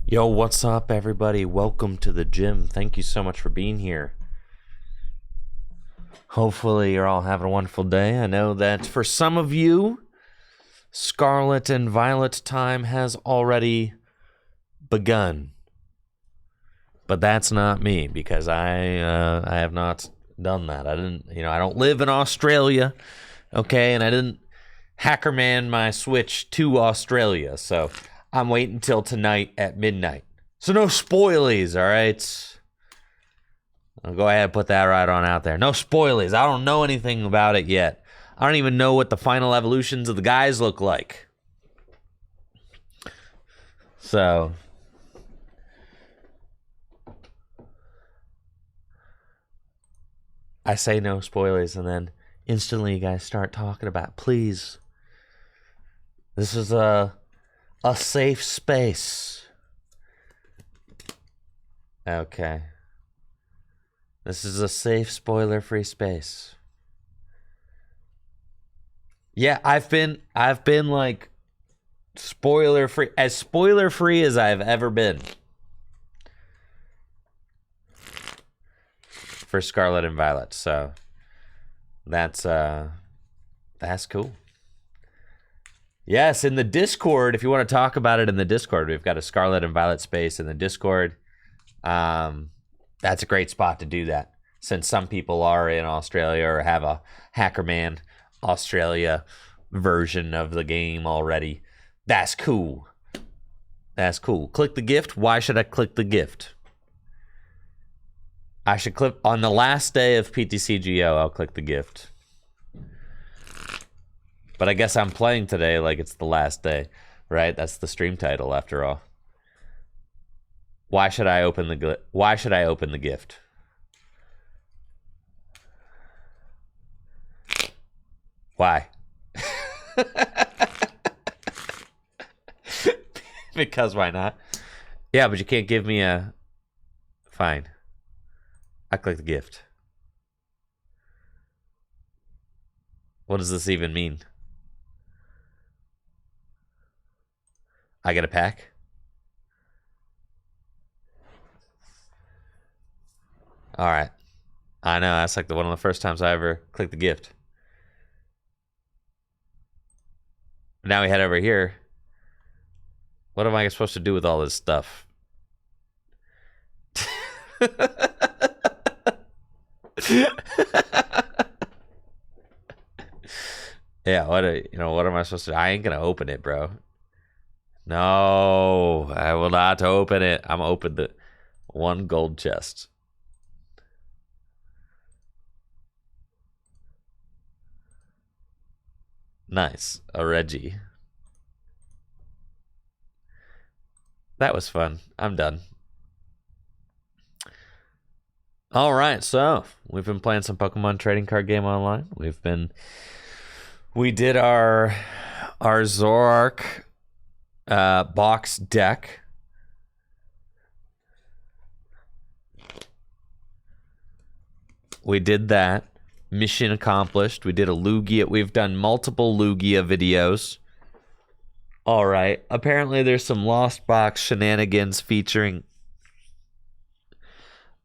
Yo, what's up, everybody? Welcome to the gym. Thank you so much for being here. Hopefully, you're all having a wonderful day. I know that for some of you, Scarlet and Violet time has already begun. But that's not me because I have not done that. I don't live in Australia, okay? And I didn't hackerman my Switch to Australia, so I'm waiting till tonight at midnight. So no spoilies, all right? I'll go ahead and put that right on out there. No spoilies. I don't know anything about it yet. I don't even know what the final evolutions of the guys look like. So I say no spoilers, and then instantly you guys start talking about, please. This is a safe space. Okay. This is a safe, spoiler-free space. Yeah, I've been like spoiler-free, as spoiler-free as I've ever been for Scarlet and Violet. So that's cool. Yes, in the Discord, if you want to talk about it in the Discord, we've got a Scarlet and Violet space in the Discord. That's a great spot to do that, since some people are in Australia or have a Hackerman Australia version of the game already. That's cool. That's cool. Click the gift. Why should I click the gift? I should click on the last day of PTCGO. I'll click the gift. But I guess I'm playing today like it's the last day, right? That's the stream title after all. Why should I open the gift? Why? Because why not? Yeah, but you can't give me a... Fine. I click the gift. What does this even mean? I get a pack? All right. I know, that's like one of the first times I ever clicked the gift. Now we head over here. What am I supposed to do with all this stuff? Yeah, what am I supposed to do? I ain't gonna open it, bro. No, I will not open it. I'm gonna open the one gold chest. Nice, a Reggie. That was fun. I'm done. All right, so we've been playing some Pokemon trading card game online. We did our Zoroark box deck. We did that. Mission accomplished. We did a Lugia. We've done multiple Lugia videos. All right. Apparently there's some Lost Box shenanigans featuring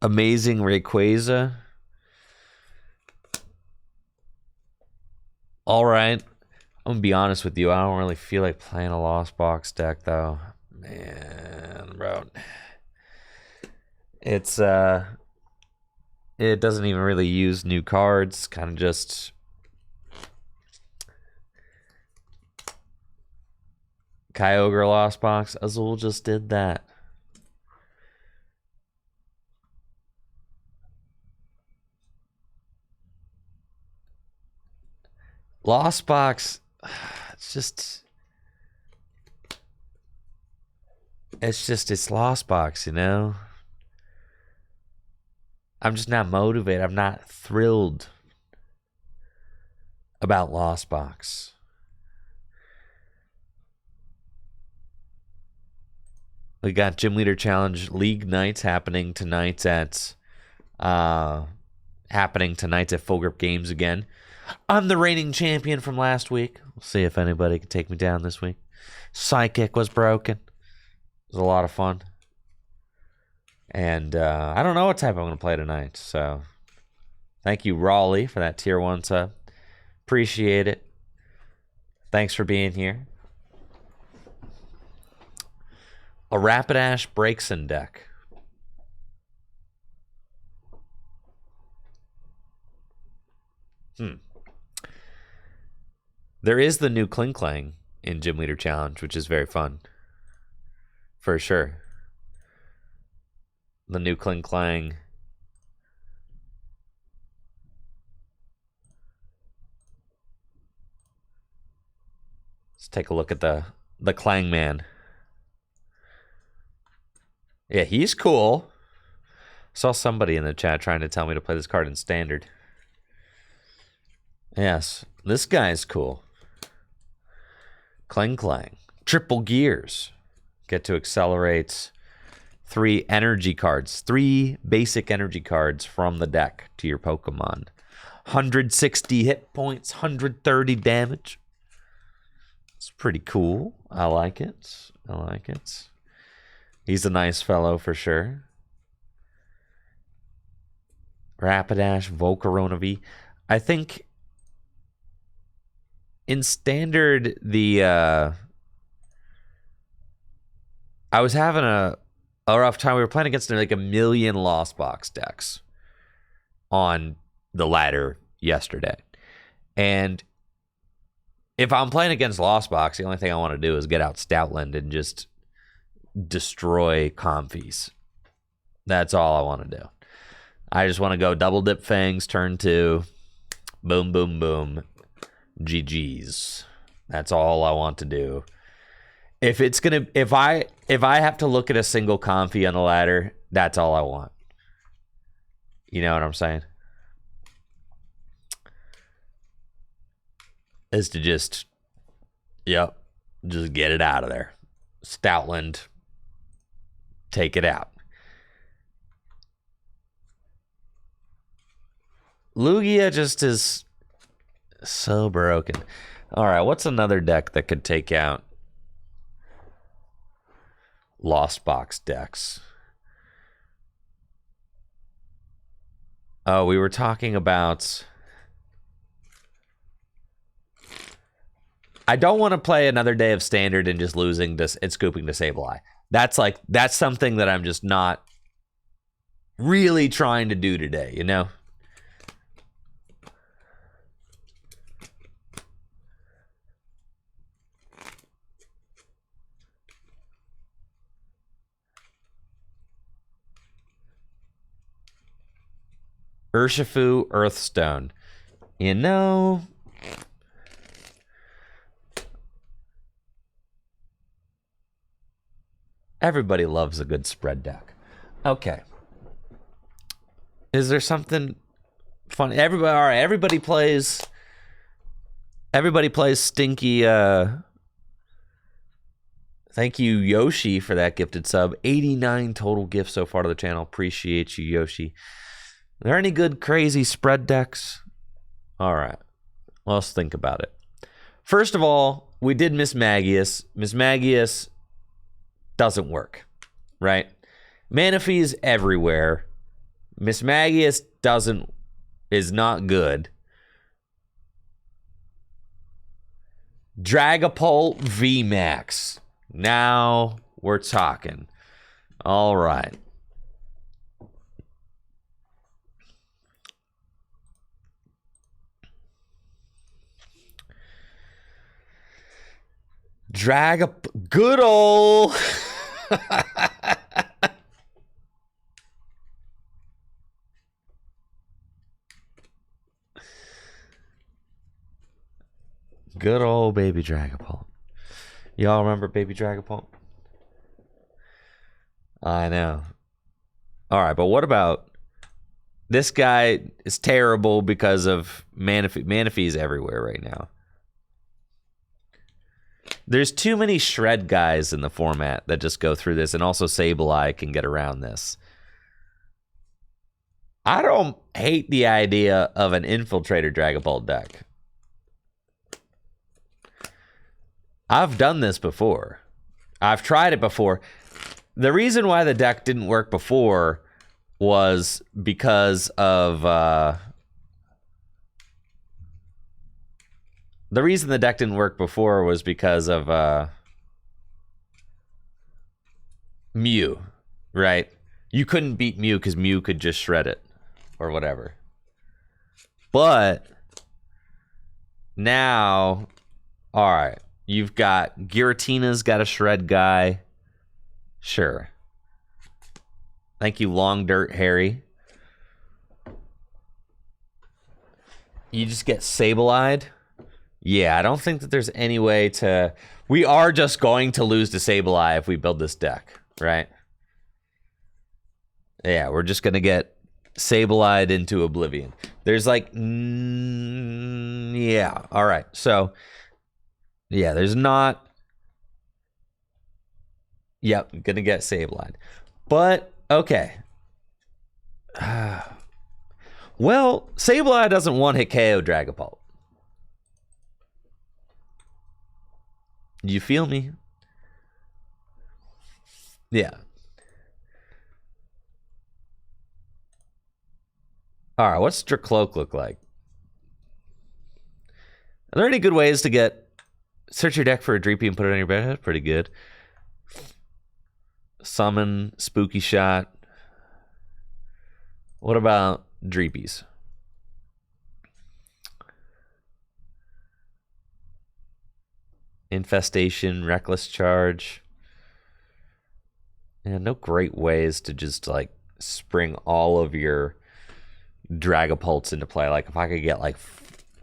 Amazing Rayquaza. All right. I'm going to be honest with you. I don't really feel like playing a Lost Box deck, though. Man, bro. It's, it doesn't even really use new cards. Kind of just Kyogre Lost Box. Azul just did that. Lost Box, it's Lost Box, you know? I'm just not motivated. I'm not thrilled about Lost Box. We got Gym Leader Challenge League nights happening tonight at Full Grip Games again. I'm the reigning champion from last week. We'll see if anybody can take me down this week. Psychic was broken. It was a lot of fun. And I don't know what type I'm going to play tonight. So thank you, Raleigh, for that tier 1 sub. Appreciate it. Thanks for being here. A Rapidash Braixen deck. There is the new Kling Klang in Gym Leader Challenge, which is very fun. For sure. The new Kling Klang. Let's take a look at the Clang Man. Yeah, he's cool. Saw somebody in the chat trying to tell me to play this card in Standard. Yes, this guy's cool. Kling Klang. Triple gears. Get to accelerate 3 energy cards. 3 basic energy cards from the deck to your Pokemon. 160 hit points, 130 damage. It's pretty cool. I like it. I like it. He's a nice fellow for sure. Rapidash, Volcarona V. I think in Standard, I was having a rough time. We were playing against like a million Lost Box decks on the ladder yesterday. And if I'm playing against Lost Box, the only thing I want to do is get out Stoutland and just destroy Comfies. That's all I want to do. I just want to go double dip Fangs, turn 2, boom, boom, boom, GG's. That's all I want to do. If I have to look at a single Comfy on the ladder, that's all I want. You know what I'm saying? Is to just get it out of there. Stoutland, take it out. Lugia just is so broken. All right, what's another deck that could take out Lost Box decks? Oh, we were talking about... I don't want to play another day of Standard and just losing this and scooping to Sableye. That's something that I'm just not really trying to do today, you know? Urshifu, Earthstone. You know... Everybody loves a good spread deck. Okay. Is there something fun? Everybody plays Stinky. Thank you, Yoshi, for that gifted sub. 89 total gifts so far to the channel. Appreciate you, Yoshi. Are there any good crazy spread decks? All right. Let's think about it. First of all, we did Miss Magius. Miss Magius doesn't work, right? Manaphy's everywhere. Miss Magius is not good. Dragapult VMAX. Now we're talking. All right. Good old... Good old baby Dragapult. Y'all remember baby Dragapult? I know. All right, but what about this guy is terrible because of Manaphy's everywhere right now. There's too many shred guys in the format that just go through this, and also Sableye can get around this. I don't hate the idea of an Infiltrator Dragapult deck. I've done this before. I've tried it before. the reason why the deck didn't work before was because of the reason the deck didn't work before was because of Mew, right? You couldn't beat Mew because Mew could just shred it or whatever. But now, all right, you've got Giratina's got a shred guy. Sure. Thank you, Long Dirt Harry. You just get Sableye. Yeah, I don't think that there's any way to... We are just going to lose to Sableye if we build this deck, right? Yeah, we're just going to get Sableye into oblivion. There's like... yeah, all right. So, yeah, there's not... Yep, going to get Sableye. But, okay. Well, Sableye doesn't one-hit KO Dragapult. You feel me? Yeah. All right, what's Dracloak look like? Are there any good ways to get... Search your deck for a Dreepy and put it on your bed? That's pretty good. Summon, Spooky Shot. What about Dreepies? Infestation, Reckless Charge. Yeah, no great ways to just like spring all of your Dragapults into play. Like if I could get like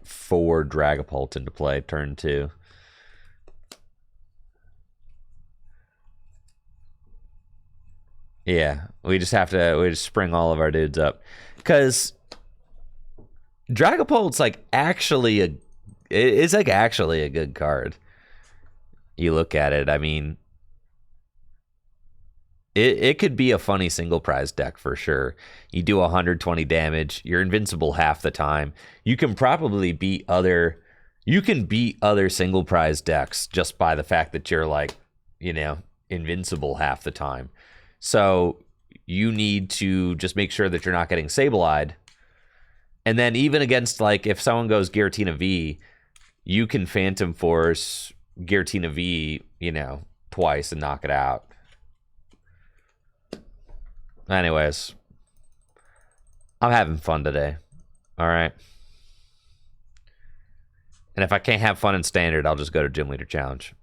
4 Dragapult into play turn 2. Yeah, we just spring all of our dudes up. Because Dragapult's like actually it's like actually a good card. You look at it, I mean, it could be a funny single prize deck for sure. You do 120 damage, you're invincible half the time. You can probably beat other single prize decks just by the fact that you're like, you know, invincible half the time. So you need to just make sure that you're not getting Sableye. And then even against, like, if someone goes Giratina V, you can Phantom Force Giratina V, you know, twice and knock it out. Anyways, I'm having fun today. All right. And if I can't have fun in Standard, I'll just go to Gym Leader Challenge.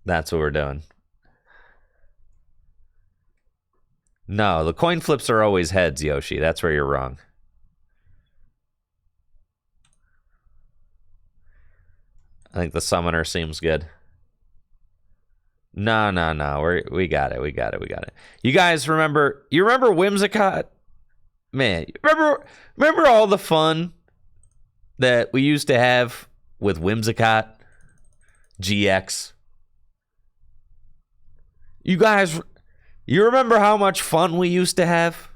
That's what we're doing. No, the coin flips are always heads, Yoshi. That's where you're wrong. I think the summoner seems good. No. We got it. You guys remember Whimsicott? Man, remember all the fun that we used to have with Whimsicott GX? You remember how much fun we used to have?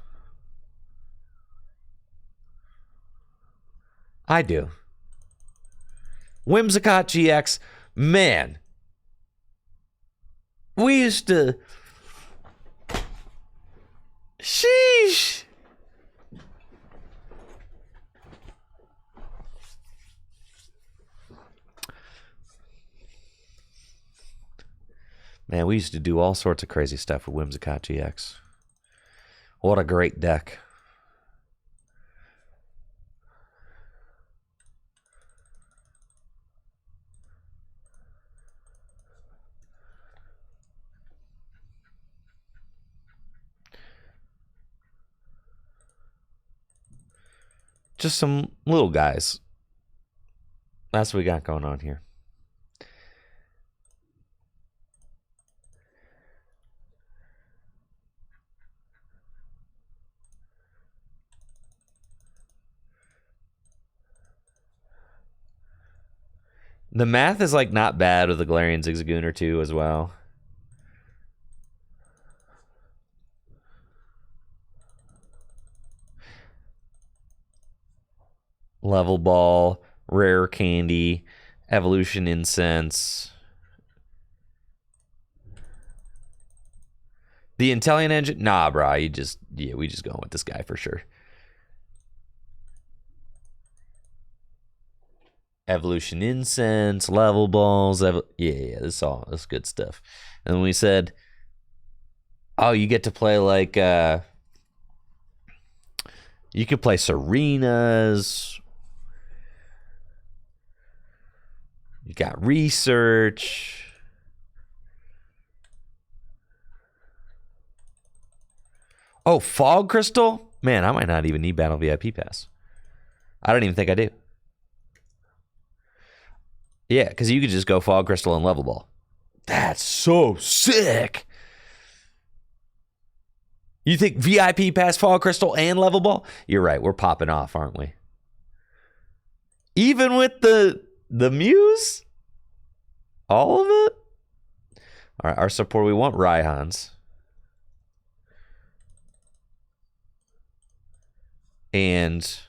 I do. Whimsicott GX, man. We used to... Sheesh. Man, we used to do all sorts of crazy stuff with Whimsicott GX. What a great deck. Just some little guys. That's what we got going on here. The math is like not bad with the Galarian Zigzagoon too as well. Level Ball, Rare Candy, Evolution Incense. The Intelligent Engine? Nah, bro. We just going with this guy for sure. Evolution Incense, level balls. Yeah, that's good stuff. And we said, oh, you get to play like, you could play Serenas. You got Research. Oh, Fog Crystal? Man, I might not even need Battle VIP Pass. I don't even think I do. Yeah, because you could just go Fog Crystal and Level Ball. That's so sick. You think VIP Pass, Fog Crystal, and Level Ball? You're right. We're popping off, aren't we? Even with the Muse? All of it? All right, our support, we want Raihans. And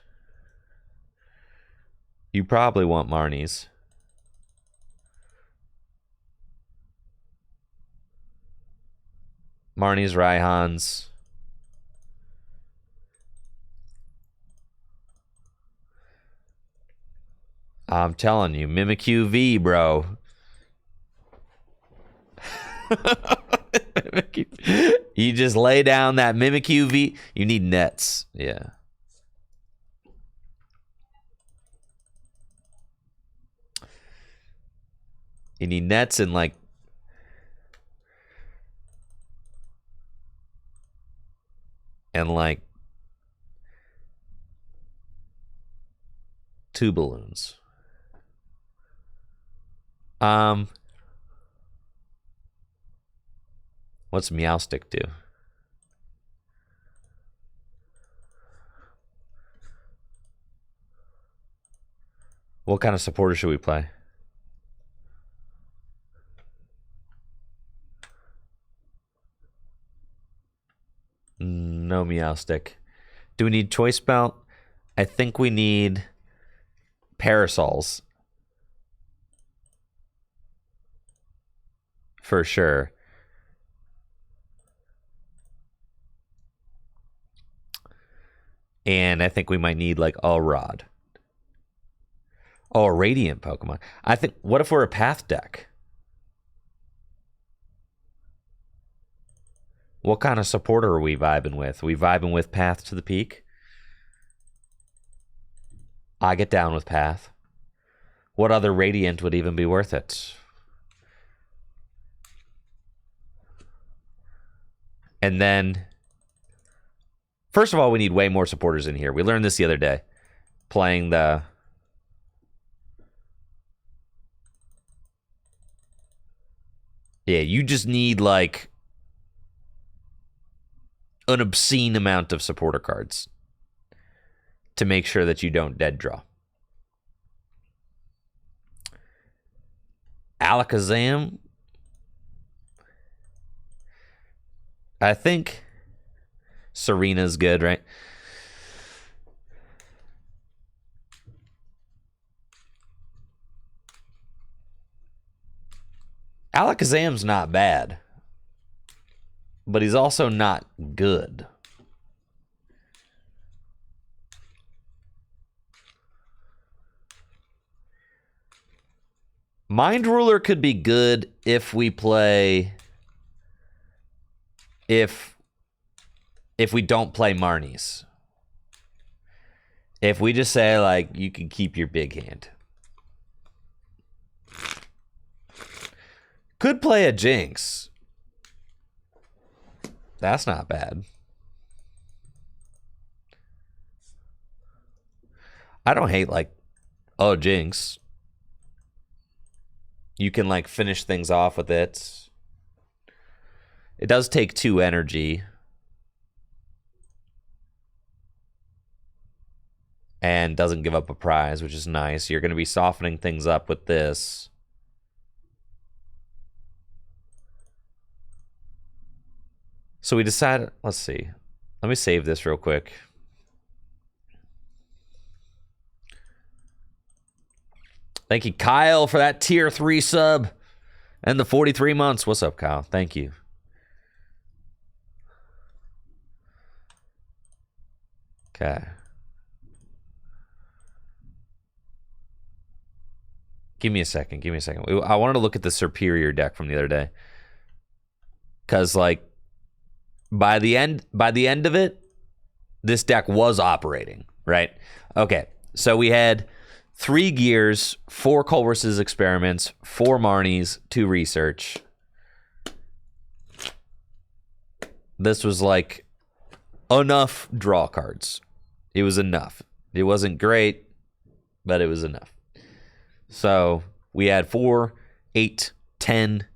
you probably want Marnies. Marnies, Raihans. I'm telling you, Mimikyu V, bro. You just lay down that Mimikyu V. You need nets. Yeah. You need nets and like two balloons. What's Meowstick do? What kind of supporter should we play? No Meowstick. Do we need Choice Belt? I think we need Parasols. For sure. And I think we might need like a Rod. Oh, a Radiant Pokemon. I think, what if we're a Path deck? What kind of supporter are we vibing with? Are we vibing with Path to the Peak? I get down with Path. What other Radiant would even be worth it? And then, first of all, we need way more supporters in here. We learned this the other day. Playing the... Yeah, you just need like an obscene amount of supporter cards to make sure that you don't dead draw. Alakazam. I think Serena's good, right? Alakazam's not bad, but he's also not good. Mind Ruler could be good if we play... If we don't play Marnies. If we just say, like, you can keep your big hand. Could play a Jinx. That's not bad. I don't hate, like, oh, Jinx. You can, like, finish things off with it. It does take 2 energy. And doesn't give up a prize, which is nice. You're going to be softening things up with this. So we decided, let's see. Let me save this real quick. Thank you, Kyle, for that tier 3 sub and the 43 months. What's up, Kyle? Thank you. Okay. Give me a second. Give me a second. I wanted to look at the superior deck from the other day. Because, like, by the end of it, this deck was operating, right? Okay. So we had 3 gears, 4 Culver's experiments, 4 Marnies, 2 research. This was like enough draw cards. It was enough. It wasn't great, but it was enough. So we had 4, 8, 10,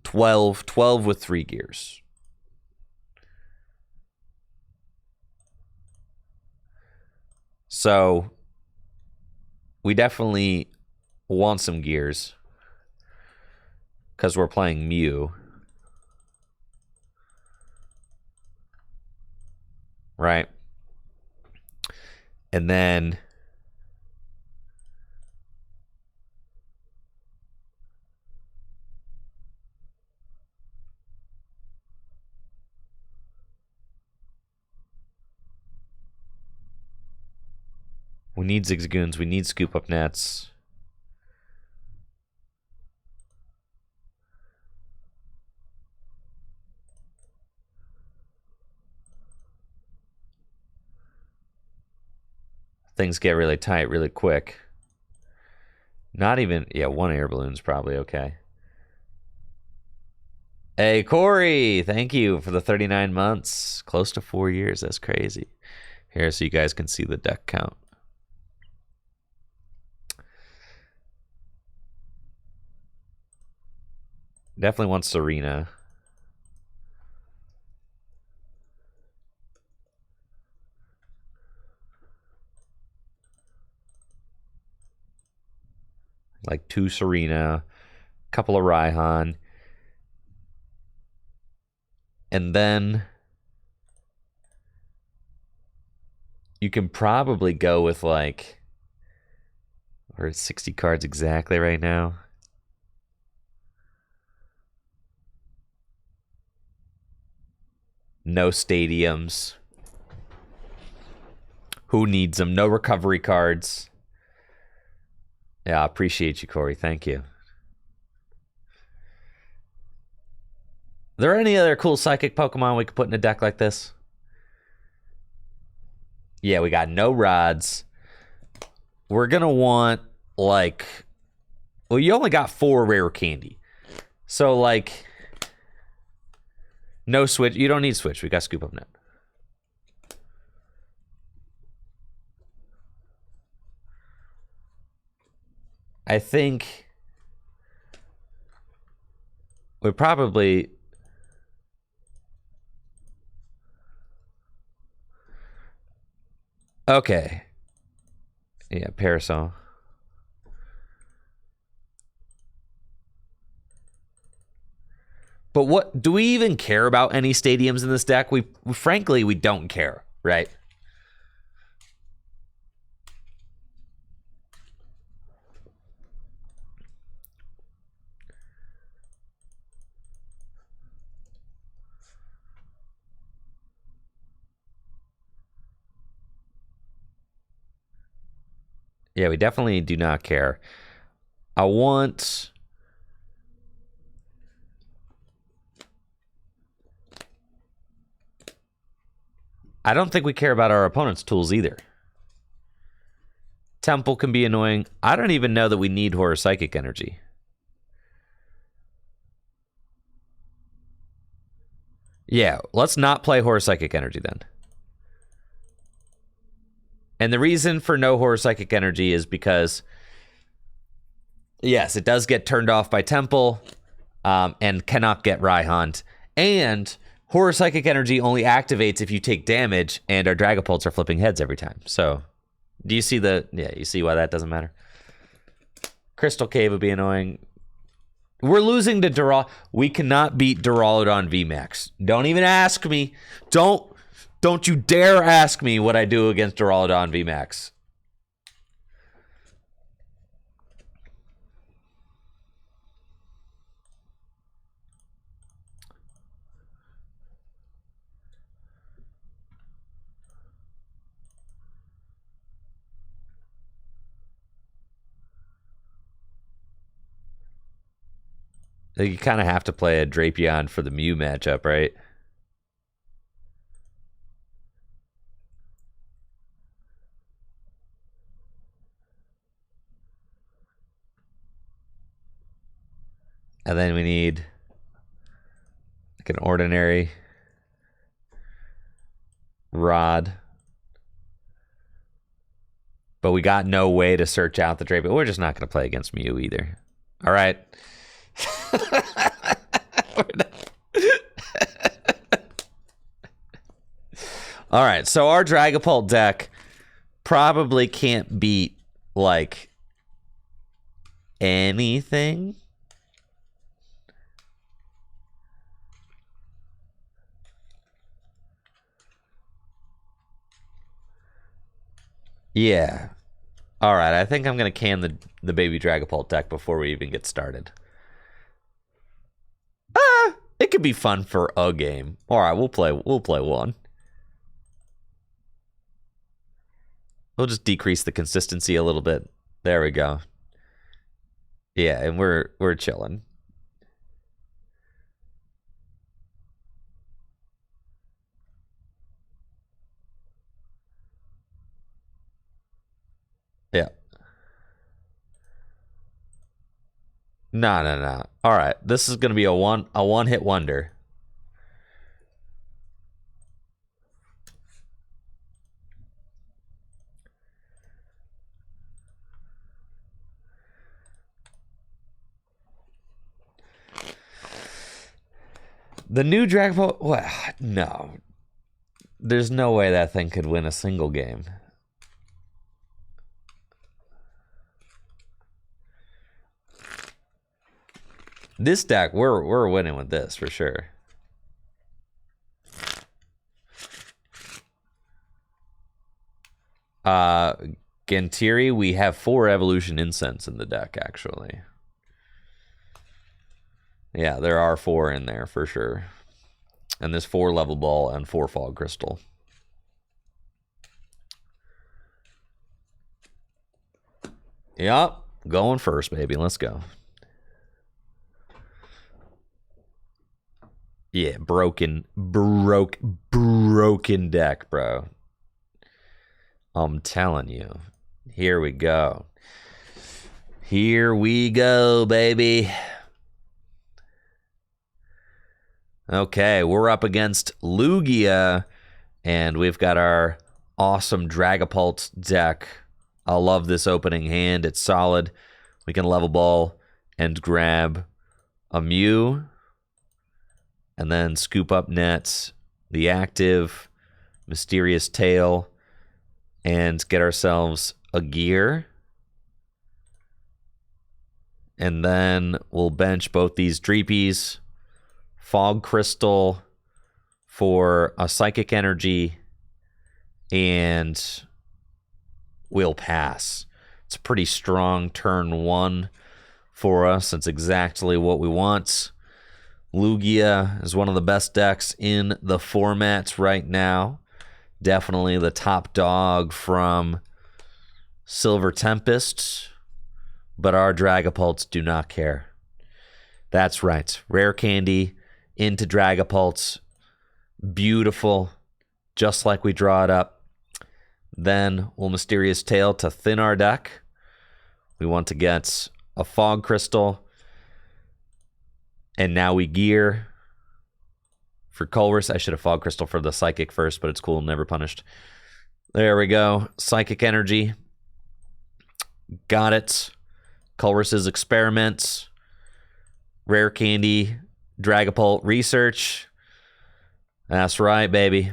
12, 12 with 3 gears. So we definitely want some gears because we're playing Mew. Right? And then we need Zigzagoons. We need Scoop Up Nets. Things get really tight really quick. Not even, yeah, 1 air balloon's probably okay. Hey, Corey, thank you for the 39 months. Close to 4 years. That's crazy. Here, so you guys can see the deck count. Definitely want Serena. Like 2 Serena, couple of Raihan. And then you can probably go with like, we're at 60 cards exactly right now. No stadiums. Who needs them? No recovery cards. Yeah, I appreciate you, Corey. Thank you. Are there any other cool psychic Pokemon we could put in a deck like this? Yeah, we got no rods. We're going to want, like... Well, you only got 4 rare candy. So, like... No switch. You don't need switch. We got Scoop Up Net. I think... we probably... Okay. Yeah, Parasol. But what do we even care about any stadiums in this deck? We frankly, we don't care, right? Yeah, we definitely do not care. I want... I don't think we care about our opponent's tools either. Temple can be annoying. I don't even know that we need Horror Psychic Energy. Yeah, let's not play Horror Psychic Energy then. And the reason for no Horror Psychic Energy is because, yes, it does get turned off by Temple and cannot get Raihan. And Horror Psychic Energy only activates if you take damage, and our Dragapults are flipping heads every time. So, do you see the... Yeah, you see why that doesn't matter? Crystal Cave would be annoying. We're losing to Duraludon. We cannot beat Duraludon VMAX. Don't even ask me. Don't you dare ask me what I do against Duraludon VMAX. You kind of have to play a Drapion for the Mew matchup, right? And then we need like an ordinary Rod. But we got no way to search out the Drapion. We're just not going to play against Mew either. All right. All right, so our Dragapult deck probably can't beat, like, anything. Yeah. All right, I think I'm going to can the baby Dragapult deck before we even get started. It could be fun for a game. All right, we'll play one. We'll just decrease the consistency a little bit. There we go. Yeah, and we're chilling. Yeah. No. All right, this is gonna be a one hit wonder. The new Dragapult. Well, no, there's no way that thing could win a single game. This deck, we're winning with this for sure. Gantiri, we have 4 Evolution Incense in the deck, actually. Yeah, there are 4 in there for sure. And there's 4 Level Ball and 4 Fog Crystal. Yep, going first, baby. Let's go. Yeah, broken deck, bro. I'm telling you. Here we go. Here we go, baby. Okay, we're up against Lugia, and we've got our awesome Dragapult deck. I love this opening hand. It's solid. We can level ball and grab a Mew, and then scoop up nets, the active, Mysterious Tail, and get ourselves a gear. And then we'll bench both these Dreepies, Fog Crystal for a Psychic Energy, and we'll pass. It's a pretty strong turn 1 for us. It's exactly what we want. Lugia is one of the best decks in the format right now. Definitely the top dog from Silver Tempest, but our Dragapults do not care. That's right. Rare Candy into Dragapults. Beautiful. Just like we draw it up. Then we'll Mysterious Tail to thin our deck. We want to get a Fog Crystal. And now we gear for Colress. I should have Fog Crystal for the Psychic first, but it's cool. Never punished. There we go. Psychic Energy. Got it. Colress's Experiments. Rare Candy. Dragapult Research. That's right, baby.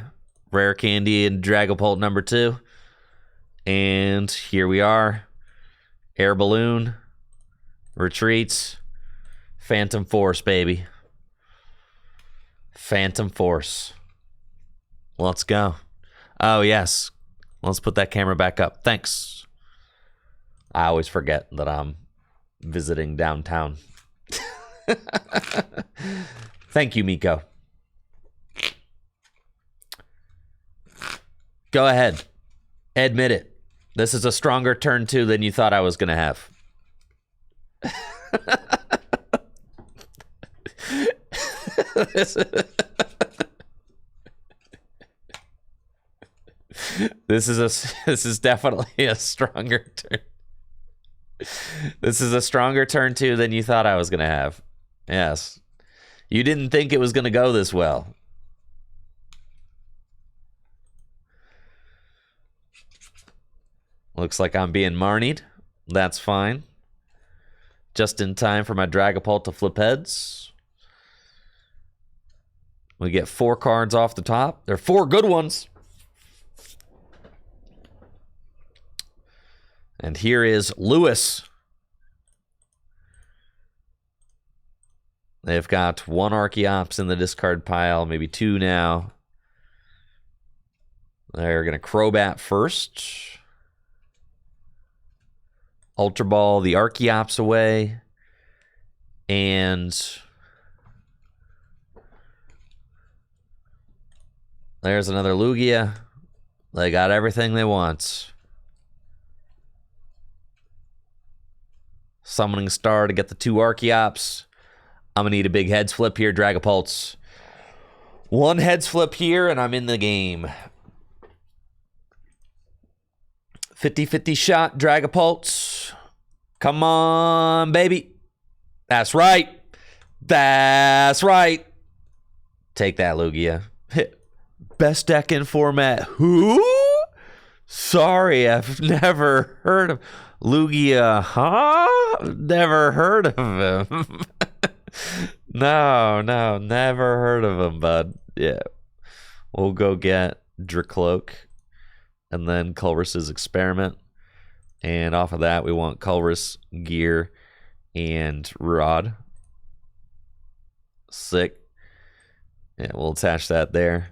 Rare Candy and Dragapult number 2. And here we are. Air Balloon. Retreats. Phantom Force, baby. Phantom Force. Let's go. Oh, yes. Let's put that camera back up. Thanks. I always forget that I'm visiting downtown. Thank you, Miko. Go ahead. Admit it. This is a stronger turn 2 than you thought I was going to have. this, this is definitely a stronger turn. This is a stronger turn 2 than you thought I was gonna have. Yes. You didn't think it was gonna go this well. Looks like I'm being Marnied. That's fine. Just in time for my Dragapult to flip heads. We get 4 cards off the top. They're 4 good ones. And here is Lewis. They've got 1 Archeops in the discard pile, maybe 2 now. They're going to Crobat first. Ultra Ball the Archeops away. And there's another Lugia. They got everything they want. Summoning Star to get the 2 Archeops. I'm going to need a big heads flip here, Dragapults. 1 heads flip here, and I'm in the game. 50-50 shot, Dragapults. Come on, baby. That's right. That's right. Take that, Lugia. Best deck in format. Who? Sorry, I've never heard of Lugia. Huh? Never heard of him. No, never heard of him, bud. Yeah. We'll go get Dracloak and then Culver's Experiment. And off of that, we want Culver's, Gear, and Rod. Sick. Yeah, we'll attach that there.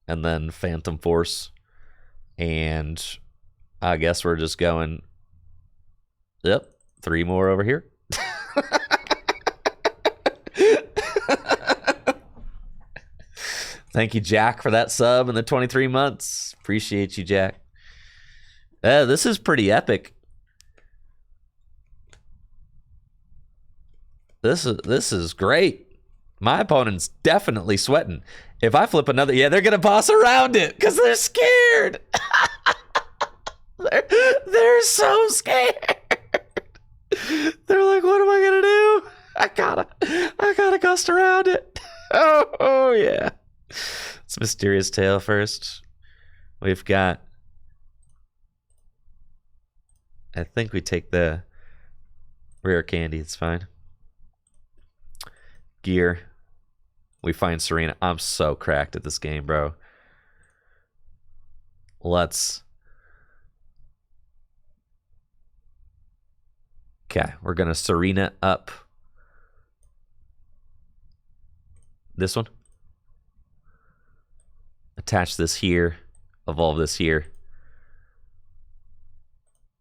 And then Phantom Force. And I guess we're just going... Yep, 3 more over here. Thank you, Jack, for that sub and the 23 months. Appreciate you, Jack. This is pretty epic. This is great. My opponent's definitely sweating. If I flip another, yeah, they're gonna boss around it because they're scared. they're so scared. They're like, what am I gonna do? I gotta gust around it. Oh yeah. It's Mysterious Tail first. We've got. I think we take the rare candy. It's fine. Gear. We find Serena. I'm so cracked at this game, bro. Let's. Okay, we're gonna Serena up. This one. Attach this here. Evolve this here.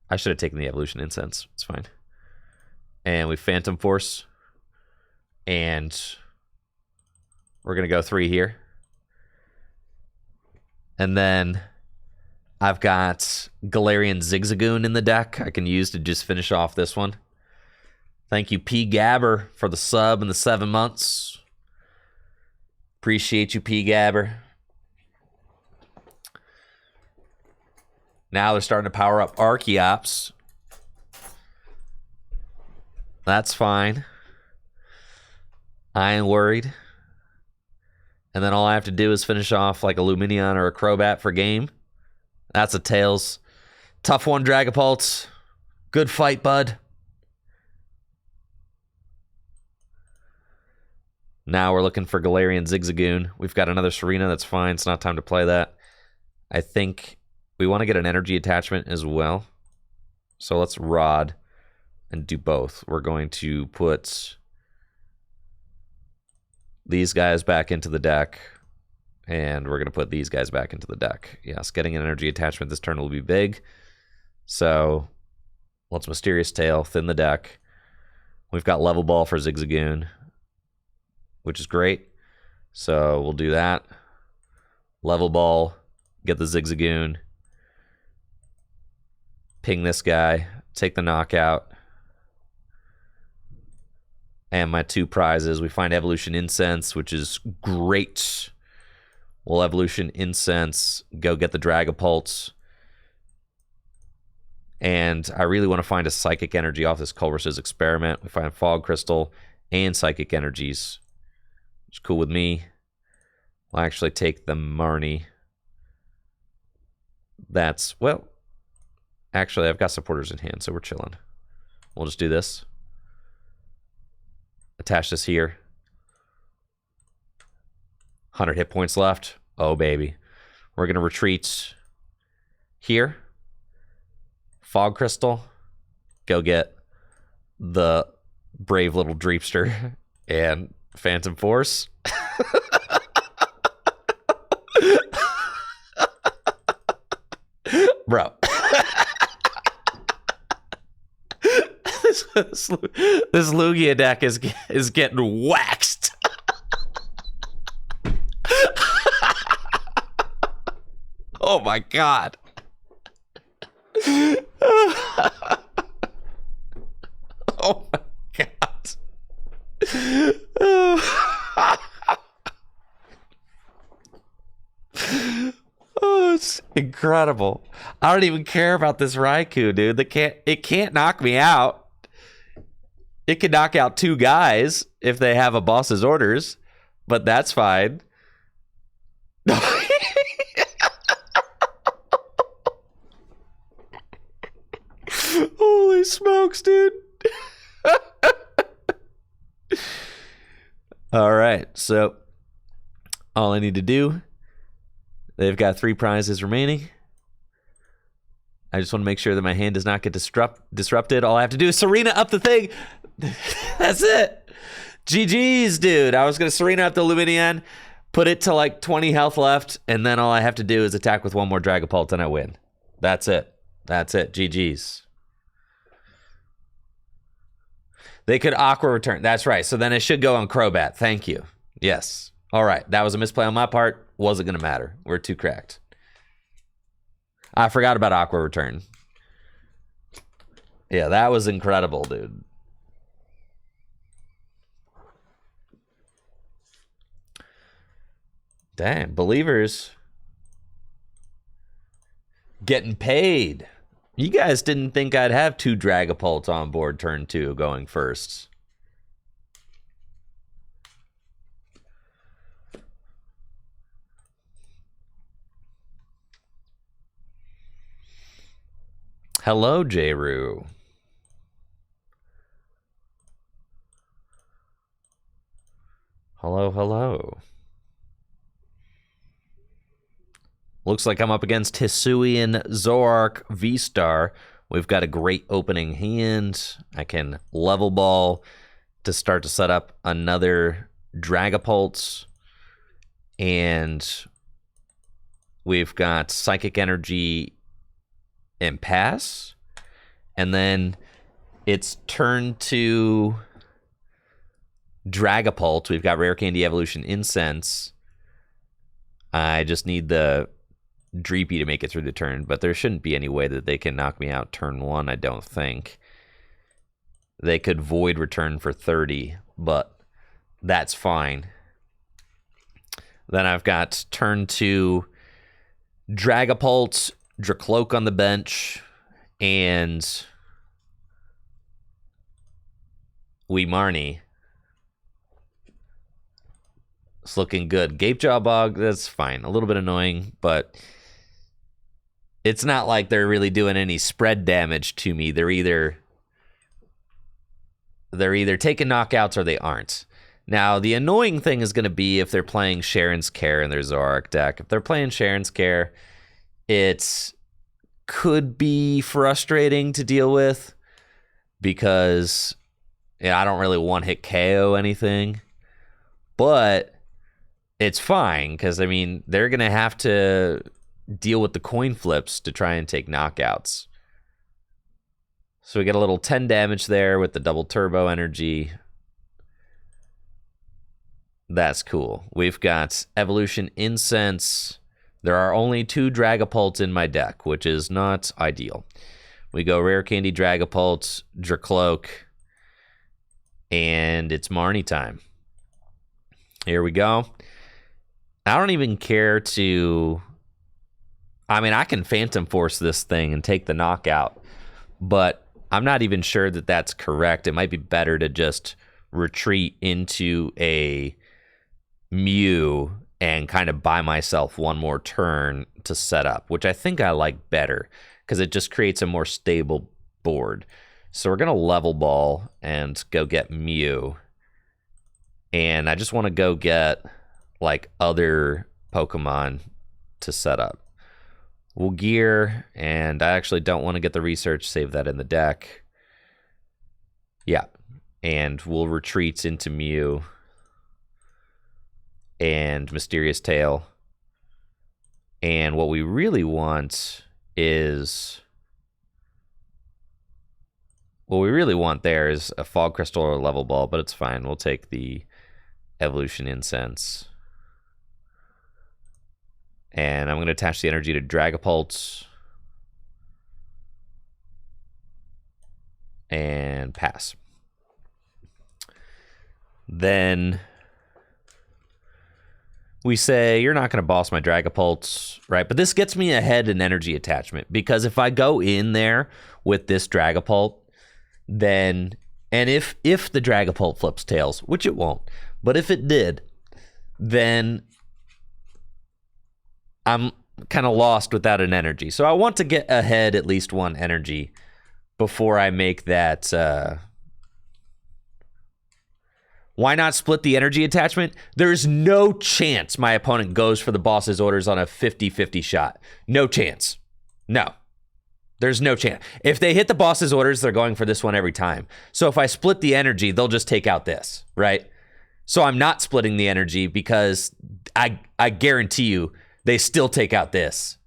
I should have taken the Evolution Incense. It's fine. And we Phantom Force. And we're going to go 3 here. And then I've got Galarian Zigzagoon in the deck I can use to just finish off this one. Thank you, P. Gabber, for the sub and the 7 months. Appreciate you, P. Gabber. Now they're starting to power up Archeops. That's fine. I ain't worried. And then all I have to do is finish off like a Lumineon or a Crobat for game. That's a Tails. Tough one, Dragapult. Good fight, bud. Now we're looking for Galarian Zigzagoon. We've got another Serena. That's fine. It's not time to play that. I think we want to get an energy attachment as well. So let's Rod and do both. We're going to put these guys back into the deck. And we're going to put these guys back into the deck. Yes, getting an energy attachment this turn will be big. So let's Mysterious Tail, thin the deck. We've got Level Ball for Zigzagoon, which is great. So we'll do that. Level Ball, get the Zigzagoon. Ping this guy, take the knockout. And my 2 prizes, we find Evolution Incense, which is great. We'll Evolution Incense, go get the Dragapult. And I really want to find a Psychic Energy off this Culver's Experiment. We find Fog Crystal and Psychic Energies, which is cool with me. We'll actually take the Marnie. That's, well, actually, I've got supporters in hand, so we're chilling. We'll just do this. Attach this here. 100 hit points left. Oh, baby. We're going to retreat here. Fog Crystal. Go get the brave little Dreepster and Phantom Force. Bro. this Lugia deck is getting waxed. Oh my god. Oh my god. Oh, it's incredible. I don't even care about this Raikou, dude. It can't knock me out. It can knock out 2 guys if they have a boss's orders, but that's fine. Holy smokes, dude. All right, so all I need to do, they've got 3 prizes remaining. I just want to make sure that my hand does not get disrupted. All I have to do is Serena up the thing. That's it. GG's, dude. I was going to Serena up the Lumineon, put it to like 20 health left, and then all I have to do is attack with 1 more Dragapult and I win. That's it. That's it. GG's. They could Aqua Return. That's right. So then it should go on Crobat. Thank you. Yes. All right. That was a misplay on my part. Wasn't going to matter. We're too cracked. I forgot about Aqua Return. Yeah, that was incredible, dude. Damn, believers. Getting paid. You guys didn't think I'd have 2 Dragapults on board turn 2 going first. Hello, J-Roo. Hello, hello. Looks like I'm up against Hisuian Zoroark V-Star. We've got a great opening hand. I can level ball to start to set up another Dragapult. And we've got Psychic Energy and pass. And then it's turn to Dragapult. We've got Rare Candy Evolution Incense. I just need the Dreepy to make it through the turn, but there shouldn't be any way that they can knock me out turn 1, I don't think. They could Void Return for 30, but that's fine. Then I've got turn 2 Dragapult, Dracloak on the bench, and Weemarnie. It's looking good. Gapejaw Bog, that's fine. A little bit annoying, but it's not like they're really doing any spread damage to me. They're either taking knockouts or they aren't. Now, the annoying thing is going to be if they're playing Sharon's Care in their Zoroark deck. If they're playing Sharon's Care, it could be frustrating to deal with because I don't really one-hit KO anything. But it's fine because, I mean, they're going to have to deal with the coin flips to try and take knockouts. So we get a little 10 damage there with the double turbo energy. That's cool. We've got Evolution Incense. There are only 2 Dragapults in my deck, which is not ideal. We go Rare Candy Dragapult, Dracloak, And it's Marnie time. Here we go. I don't even care to... I mean, I can Phantom Force this thing and take the knockout, but I'm not even sure that that's correct. It might be better to just retreat into a Mew and kind of buy myself one more turn to set up, which I think I like better because it just creates a more stable board. So we're going to level ball and go get Mew. And I just want to go get like other Pokemon to set up. We'll gear, and I actually don't want to get the research, save that in the deck. Yeah, and we'll retreat into Mew and Mysterious Tail. And what we really want is... What we really want there is a Fog Crystal or a Level Ball, but it's fine. We'll take the Evolution Incense. And I'm going to attach the energy to Dragapult. And pass. Then we say, you're not going to boss my Dragapult, right? But this gets me ahead in energy attachment. Because if I go in there with this Dragapult, then... And if the Dragapult flips tails, which it won't, but if it did, then... I'm kind of lost without an energy. So I want to get ahead at least one energy before I make that. Why not split the energy attachment? There's no chance my opponent goes for the boss's orders on a 50-50 shot. No chance. No. There's no chance. If they hit the boss's orders, they're going for this one every time. So if I split the energy, they'll just take out this, right? So I'm not splitting the energy because I guarantee you, they still take out this.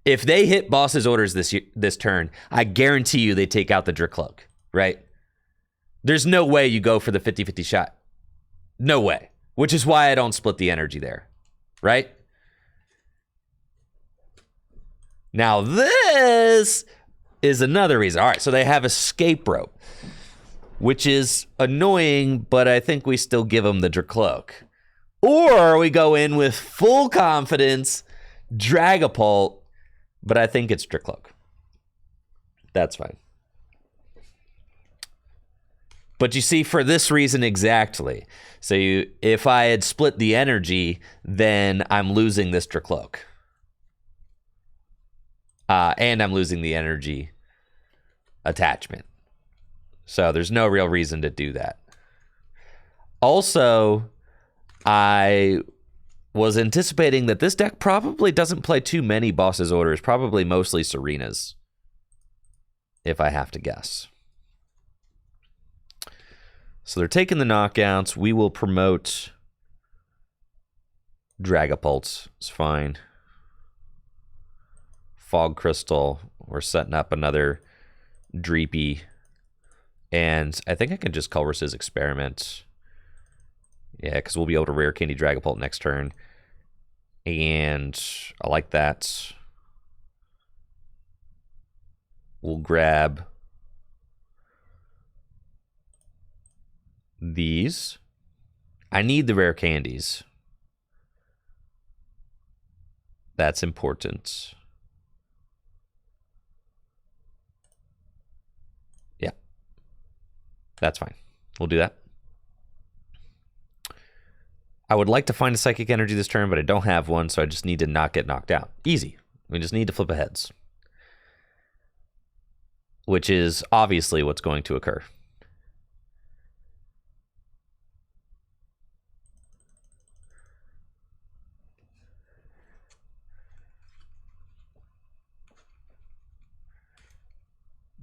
If they hit boss's orders this turn, I guarantee you they take out the Dracloak, right? There's no way you go for the 50-50 shot. No way. Which is why I don't split the energy there, right? Now this is another reason. All right, so they have Escape Rope, which is annoying, but I think we still give them the Dracloak. Or we go in with full confidence, Dragapult, but I think it's Dracloak. That's fine. But you see, for this reason exactly. So if I had split the energy, then I'm losing this Dracloak. And I'm losing the energy attachment. So there's no real reason to do that. Also... I was anticipating that this deck probably doesn't play too many boss's orders, probably mostly Serenas, if I have to guess. So they're taking the knockouts. We will promote Dragapult. It's fine. Fog Crystal. We're setting up another Dreepy. And I think I can just Colress's Experiment. Yeah, because we'll be able to Rare Candy Dragapult next turn. And I like that. We'll grab these. I need the Rare Candies. That's important. Yeah. That's fine. We'll do that. I would like to find a Psychic Energy this turn, but I don't have one, so I just need to not get knocked out. Easy. We just need to flip a heads. Which is obviously what's going to occur.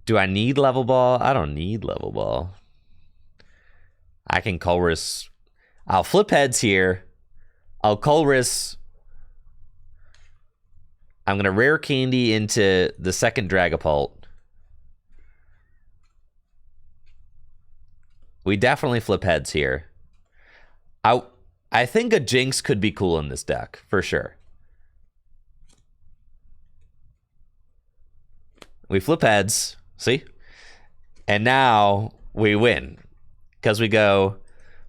Do I need Level Ball? I don't need Level Ball. I can Colress... I'll flip heads here. I'll Colress. I'm going to Rare Candy into the second Dragapult. We definitely flip heads here. I think a Jinx could be cool in this deck, for sure. We flip heads. See? And now we win. because we go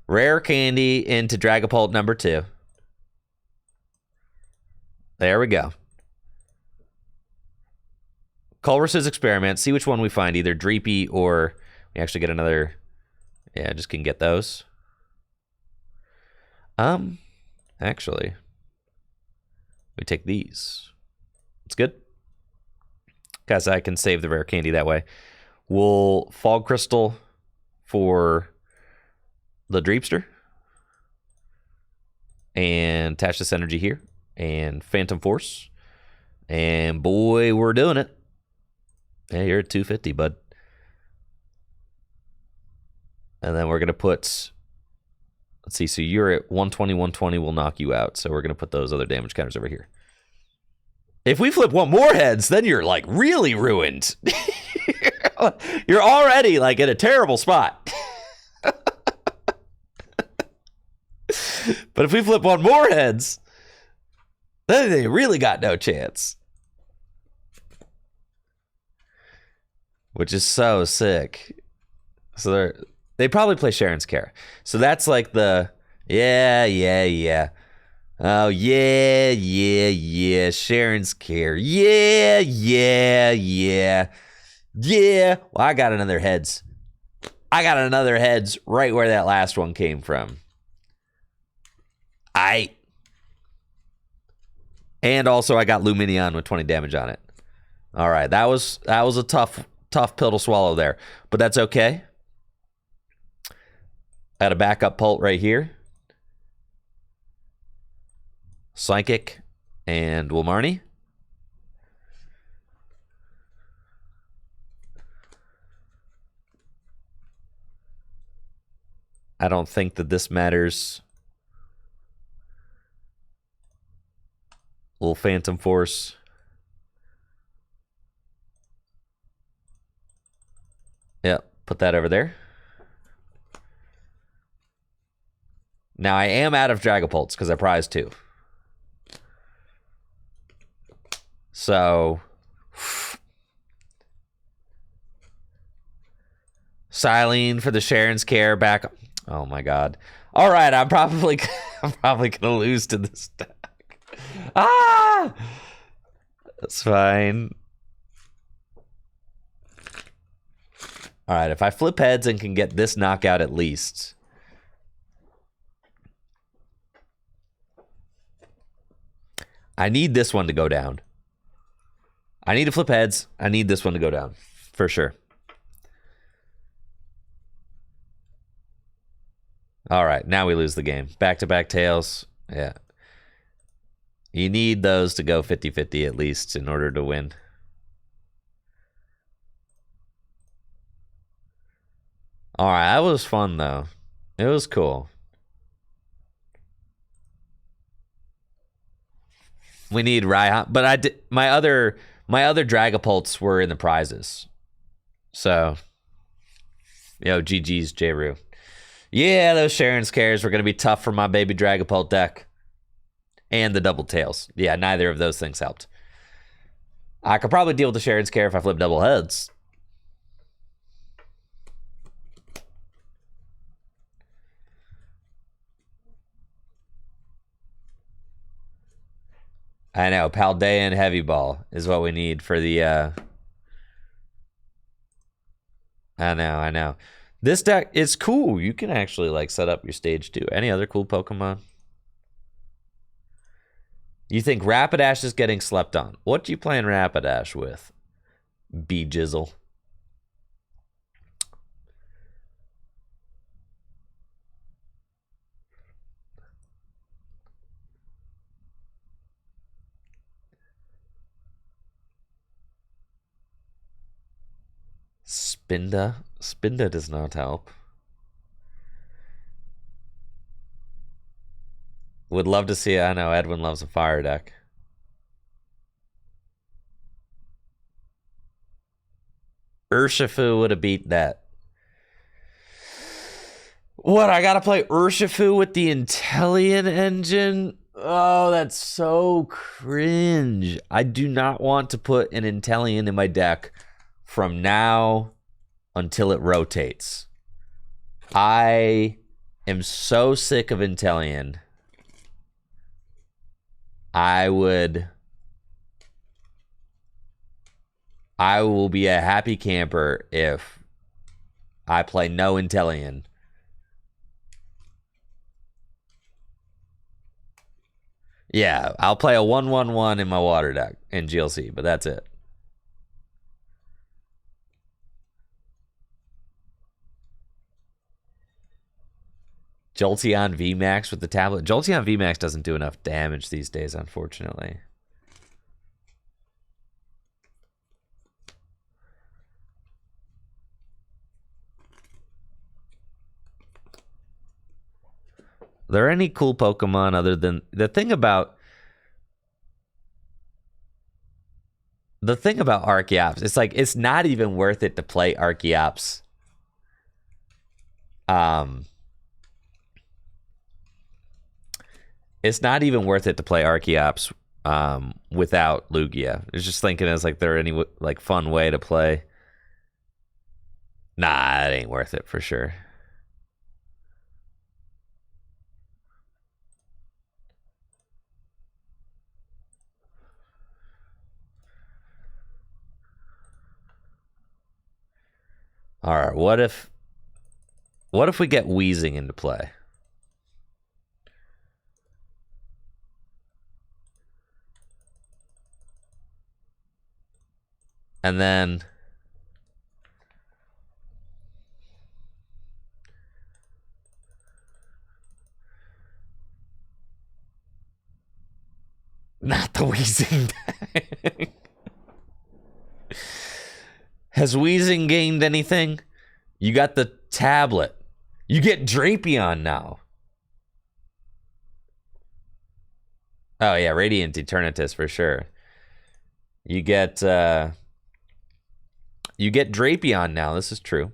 rare candy into Dragapult number 2. There we go. Culver's Experiment. See which one we find, either Dreepy or we actually get another. Yeah, just can get those. Actually, we take these. It's good. Because I can save the rare candy that way. We'll Fog Crystal for the Dreepster. And attach this energy here. And Phantom Force. And boy, we're doing it. Hey, you're at 250, bud. And then we're going to put... Let's see, so you're at 120, 120 will knock you out. So we're going to put those other damage counters over here. If we flip one more heads, then you're like really ruined. You're already like in a terrible spot. But if we flip one more heads, then they really got no chance. Which is so sick. So they probably play Sharon's Care. So that's like the yeah. Oh yeah. Sharon's Care. Yeah. Well, I got another heads. Right where that last one came from. And also I got Lumineon with 20 damage on it. All right, that was a tough pill to swallow there, but that's okay. I had a backup Pult right here. Psychic and Wilmarnie. I don't think that this matters. Little Phantom Force. Yep, put that over there. Now I am out of Dragapults because I prized 2. So Silene for the Sharon's Care back. Oh my god. All right, I'm probably gonna lose to this deck. That's fine. All right, if I flip heads and can get this knockout at least. I need this one to go down. I need to flip heads. I need this one to go down. For sure. All right, now we lose the game. Back-to-back tails. Yeah. You need those to go 50-50 at least in order to win. All right, that was fun, though. It was cool. We need Raihan, but my other Dragapults were in the prizes. So, GG's J-Roo. Yeah, those Sharon's Cares were going to be tough for my baby Dragapult deck. And the double tails. Yeah, neither of those things helped. I could probably deal with the Sharon's Care if I flip double heads. I know, Paldean Heavy Ball is what we need for the... I know. This deck is cool. You can actually like set up your stage too. Any other cool Pokemon? You think Rapidash is getting slept on. What do you playing Rapidash with? B-Jizzle. Spinda? Spinda does not help. Would love to see it. I know Edwin loves a fire deck. Urshifu would have beat that. What, I gotta play Urshifu with the Intellion engine? Oh, that's so cringe. I do not want to put an Intellion in my deck from now until it rotates. I am so sick of Inteleon. I will be a happy camper if I play no Inteleon. Yeah, I'll play a 1/1/1 in my water deck in GLC, but that's it. Jolteon VMAX with the tablet. Jolteon VMAX doesn't do enough damage these days, unfortunately. Are there any cool Pokemon other than the thing about Archeops? It's like it's not even worth it to play Archeops. It's not even worth it to play Archeops without Lugia. I was just thinking, is like there any like fun way to play? Nah, it ain't worth it for sure. All right, what if we get Weezing into play? And then not the Weezing deck. Has Weezing gained anything? You got the tablet. You get Drapion now. Oh yeah, Radiant Eternatus for sure. You get Drapion now. This is true.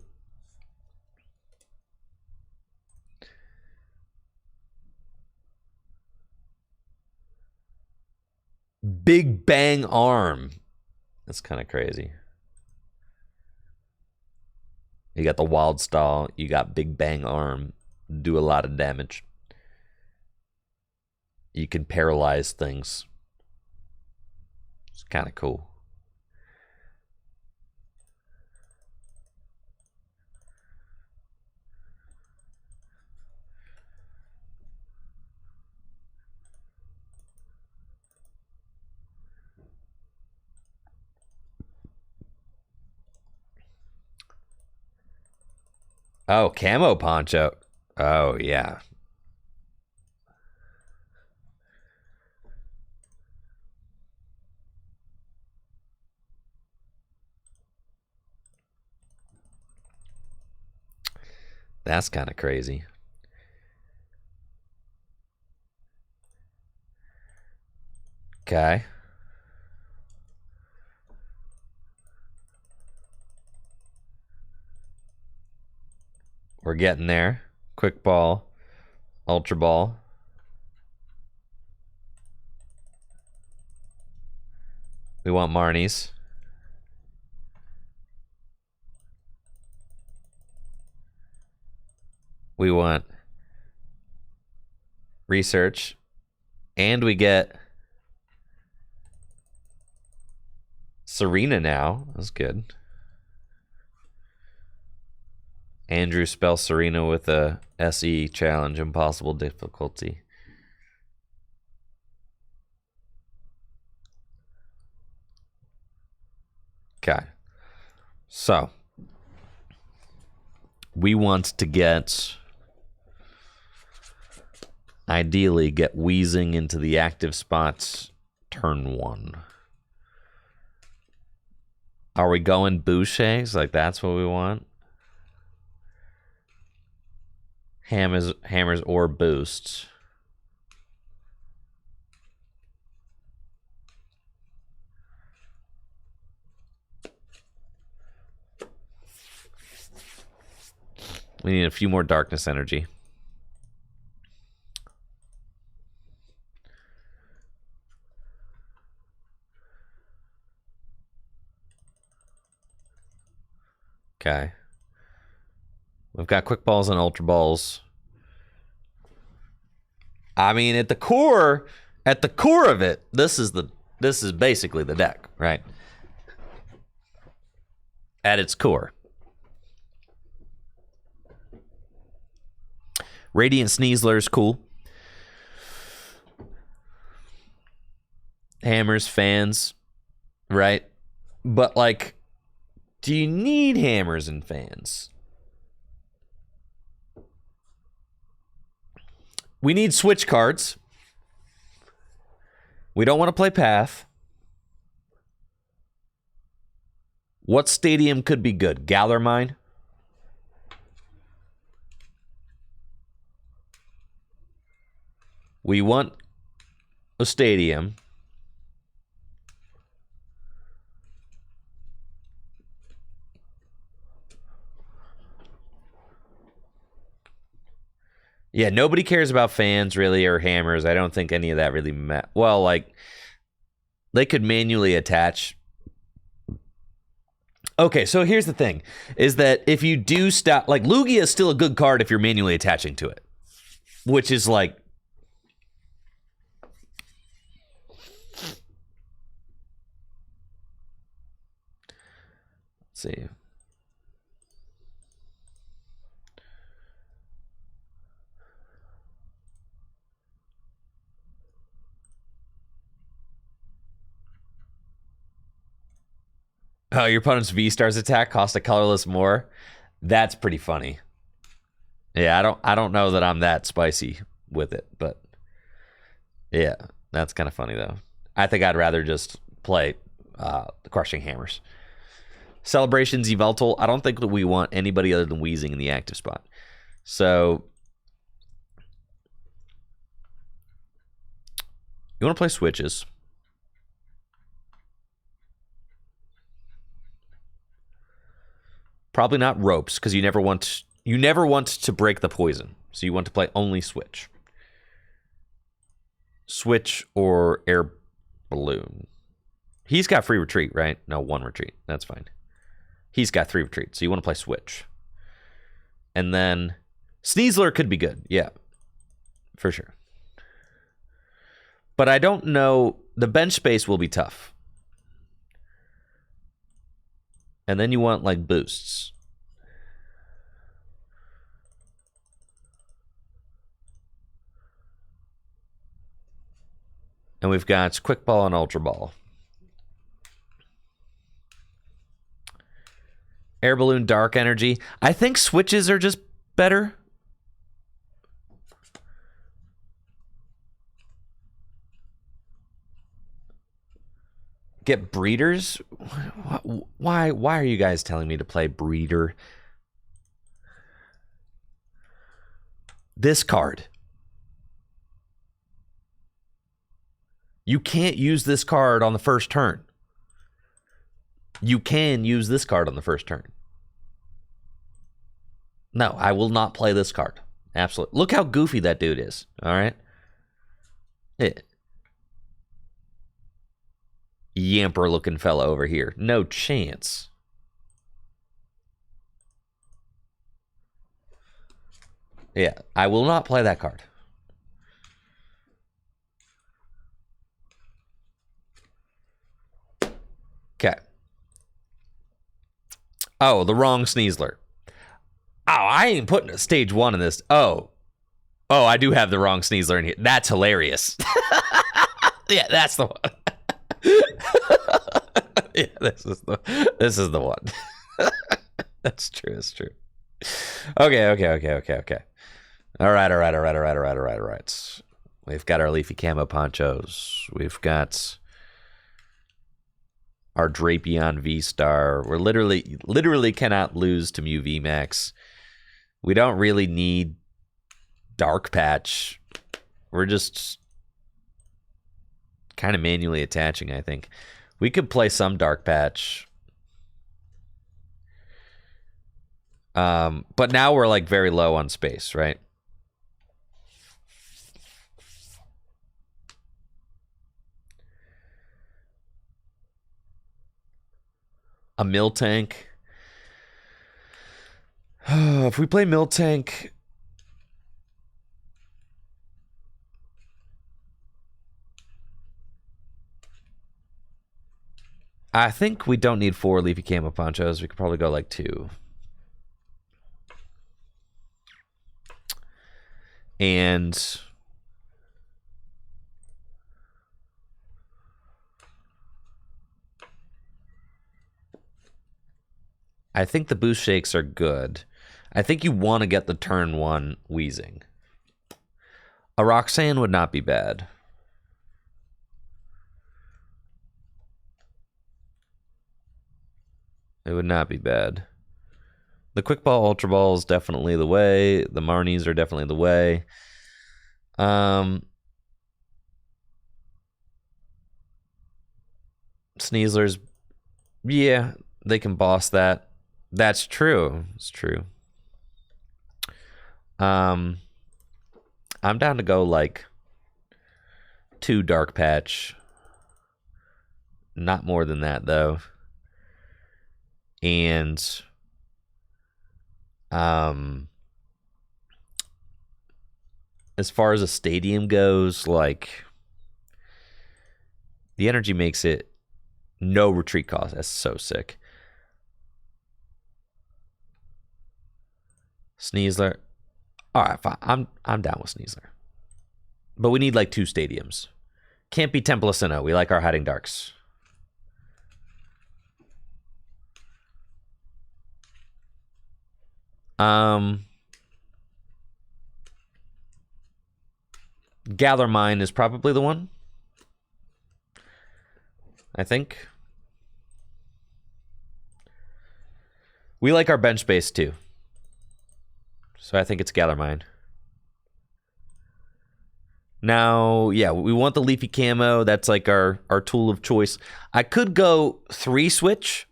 Big Bang Arm. That's kind of crazy. You got the Wild Style. You got Big Bang Arm. Do a lot of damage. You can paralyze things. It's kind of cool. Oh, Camo Poncho. Oh, yeah. That's kind of crazy. Okay. We're getting there. Quick Ball. Ultra Ball. We want Marnies. We want Research. And we get Serena now. That's good. Andrew spells Serena with a SE challenge, impossible difficulty. Okay. So, we want to ideally get Weezing into the active spots turn 1. Are we going Bouchers? Like, that's what we want? Hammers or boosts. We need a few more darkness energy. Okay. We've got quick balls and ultra balls. I mean, at the core of it, this is basically the deck, right? At its core. Radiant Sneasler is cool. Hammers, fans, right? But, like, do you need hammers and fans? We need switch cards. We don't want to play Path. What stadium could be good? Gallarmine? We want a stadium. Yeah, nobody cares about fans really or hammers. I don't think any of that really matters. Well, like, they could manually attach. Okay, so here's the thing, is that if you do stop, like, Lugia is still a good card if you're manually attaching to it, which is like, let's see. Oh, your opponent's V-Star's attack cost a colorless more? That's pretty funny. Yeah, I don't know that I'm that spicy with it, but yeah, that's kind of funny though. I think I'd rather just play the Crushing Hammers. Celebrations, Yveltal. I don't think that we want anybody other than Weezing in the active spot. So you want to play switches. Probably not ropes, because you never want to break the poison. So you want to play only switch. Switch or air balloon. He's got free retreat, right? No, 1 retreat. That's fine. He's got 3 retreats, so you want to play switch. And then Sneasler could be good, yeah. For sure. But I don't know. The bench space will be tough. And then you want, like, boosts. And we've got Quick Ball and Ultra Ball. Air Balloon, Dark Energy. I think switches are just better. Get breeders? Why are you guys telling me to play breeder? This card. You can't use this card on the first turn. You can use this card on the first turn. No, I will not play this card. Absolutely. Look how goofy that dude is. All right. Yamper looking fella over here. No chance. Yeah, I will not play that card. Okay. Oh, the wrong Sneasler. Oh, I ain't putting a stage 1 in this. Oh, I do have the wrong Sneasler in here. That's hilarious. Yeah, that's the one. Yeah, this is the one. That's true. That's true. Okay. All right. We've got our leafy camo ponchos. We've got our Drapion V-Star. We're literally cannot lose to Mew VMAX. We don't really need Dark Patch. We're just kind of manually attaching, I think. We could play some Dark Patch. But now we're like very low on space, right? A Miltank. If we play Miltank, I think we don't need 4 Leafy Camo Ponchos. We could probably go like 2. And I think the boost shakes are good. I think you want to get the turn 1 Weezing. A Roxanne would not be bad. It would not be bad. The Quick Ball Ultra Ball is definitely the way. The Marnies are definitely the way. Sneasler's, yeah, they can boss that. That's true. It's true. I'm down to go like 2 Dark Patch. Not more than that though. And as far as a stadium goes, like the energy makes it no retreat cost. That's so sick. Sneasler. All right, fine. I'm down with Sneasler. But we need like 2 stadiums. Can't be Temple of Sinnoh. We like our hiding darks. Gather Mine is probably the one. I think. We like our bench space too. So I think it's Gather Mine. Now, yeah, we want the Leafy Camo. That's like our tool of choice. I could go 3 switch,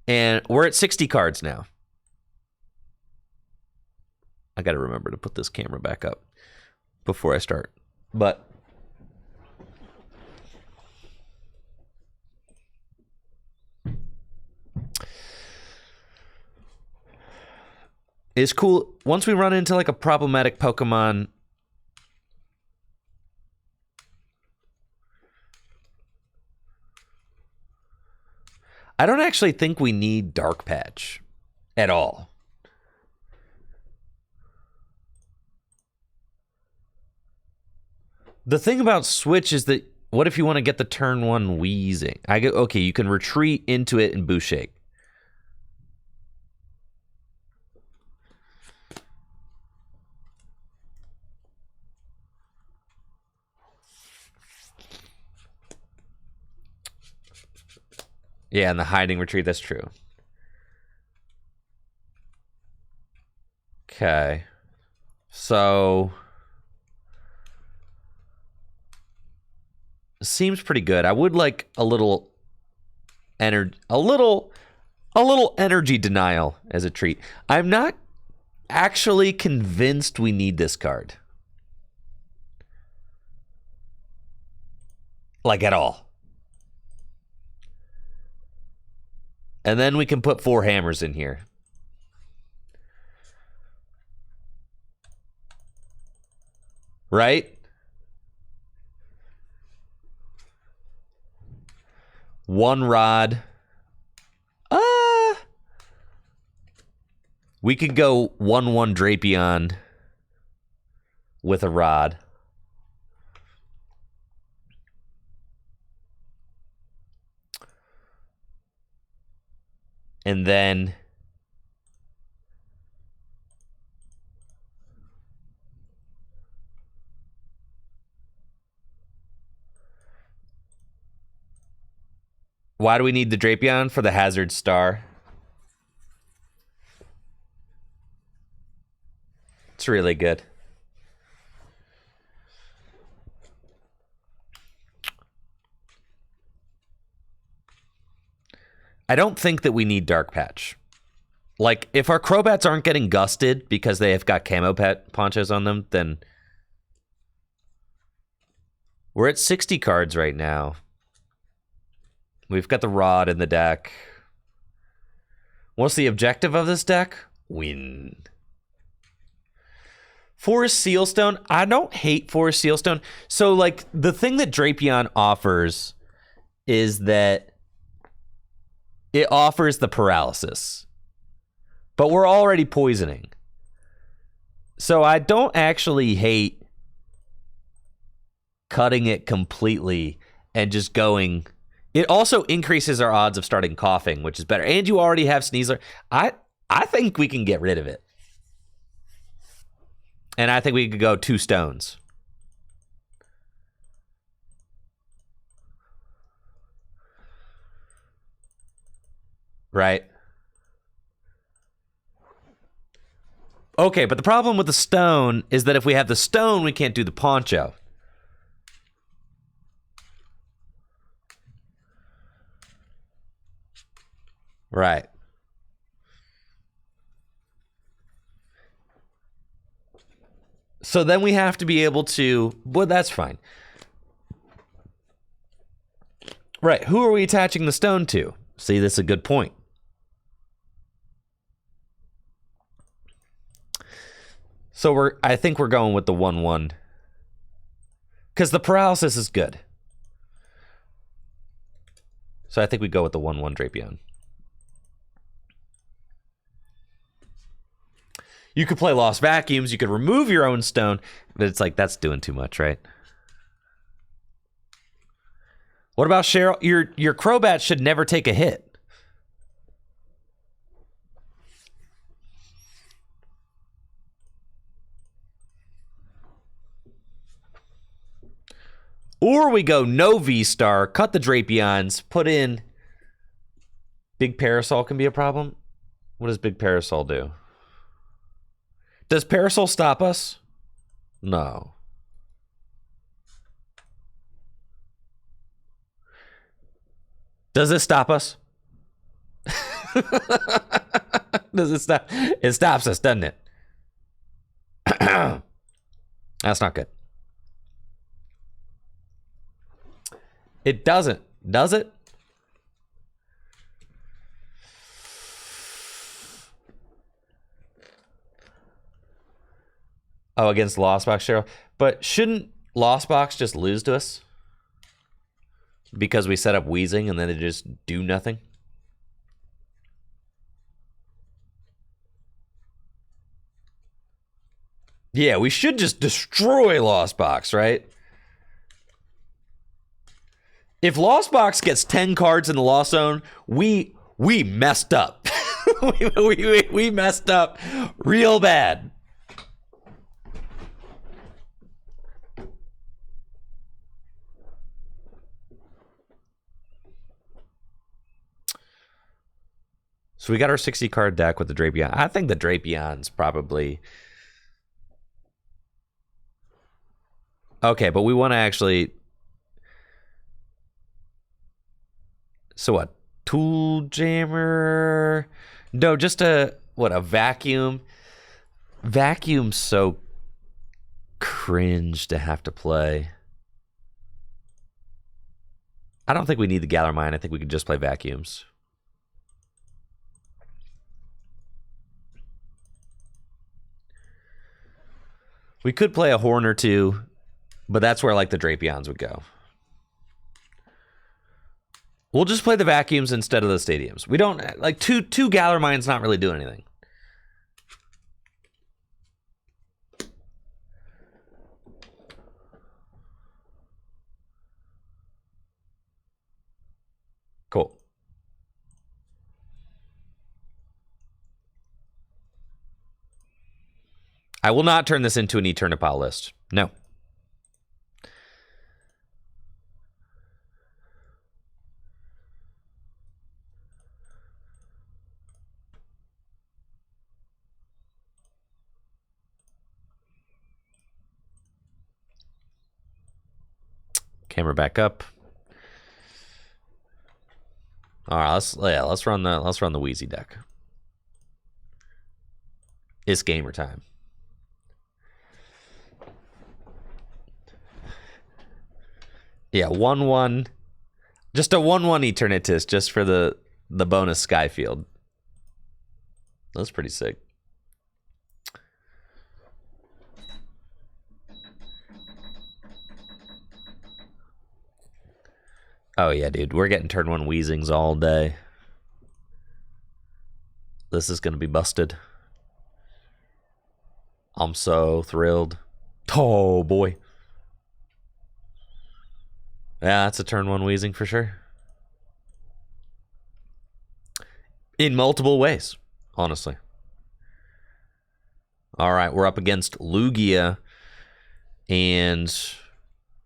and we're at 60 cards now. I got to remember to put this camera back up before I start. But it's cool. Once we run into like a problematic Pokemon, I don't actually think we need Dark Patch at all. The thing about Switch is that what if you want to get the turn 1 Weezing? Okay, you can retreat into it and boost shake. Yeah, and the hiding retreat, that's true. Okay. So seems pretty good. I would like a little energy denial as a treat. I'm not actually convinced we need this card. Like at all. And then we can put 4 hammers in here. Right? 1 rod. We could go 1/1 Drapion with a rod. And then why do we need the Drapion? For the Hazard Star. It's really good. I don't think that we need Dark Patch. Like, if our Crobats aren't getting gusted because they have got camo ponchos on them, then we're at 60 cards right now. We've got the Rod in the deck. What's the objective of this deck? win. Forest Sealstone. I don't hate Forest Sealstone. So, like, the thing that Drapion offers is that it offers the paralysis. But we're already poisoning. So I don't actually hate cutting it completely and just going. It also increases our odds of starting coughing, which is better. And you already have Sneasler. I think we can get rid of it. And I think we could go 2 stones. Right? Okay, but the problem with the stone is that if we have the stone, we can't do the poncho. Right. So then we have to be able to... Well, that's fine. Right, who are we attaching the stone to? See, that's a good point. So I think we're going with the 1/1. Because the paralysis is good. So I think we go with the 1/1 Drapion. You could play Lost Vacuums. You could remove your own stone. But it's like, that's doing too much, right? What about Cheryl? Your Crobat should never take a hit. Or we go no V-Star, cut the Drapions, put in... Big Parasol can be a problem? What does Big Parasol do? Does Parasol stop us? No. Does it stop us? Does it stop? It stops us, doesn't it? That's not good. It doesn't, does it? Oh, against Lost Box, Cheryl. But shouldn't Lost Box just lose to us? Because we set up Weezing and then they just do nothing? Yeah, we should just destroy Lost Box, right? If Lost Box gets 10 cards in the Lost Zone, we messed up. we messed up real bad. So we got our 60 card deck with the Drapion. I think the Drapion's probably... Okay, but we want to actually... So what? Tool Jammer? No, just a vacuum? Vacuum's so cringe to have to play. I don't think we need the Galar Mine. I think we can just play vacuums. We could play a Horn or two, but that's where like the Drapions would go. We'll just play the vacuums instead of the stadiums. We don't like two Galar Mines not really doing anything. Cool. I will not turn this into an Eternipal list. No. Camera back up. All right, let's run the Weezy deck. It's gamer time. Yeah, 1/1. Just a 1/1 Eternatus just for the bonus Skyfield. That's pretty sick. Oh, yeah, dude. We're getting turn 1 Weezings all day. This is going to be busted. I'm so thrilled. Oh, boy. Yeah, that's a turn 1 Weezing for sure. In multiple ways, honestly. All right, we're up against Lugia. And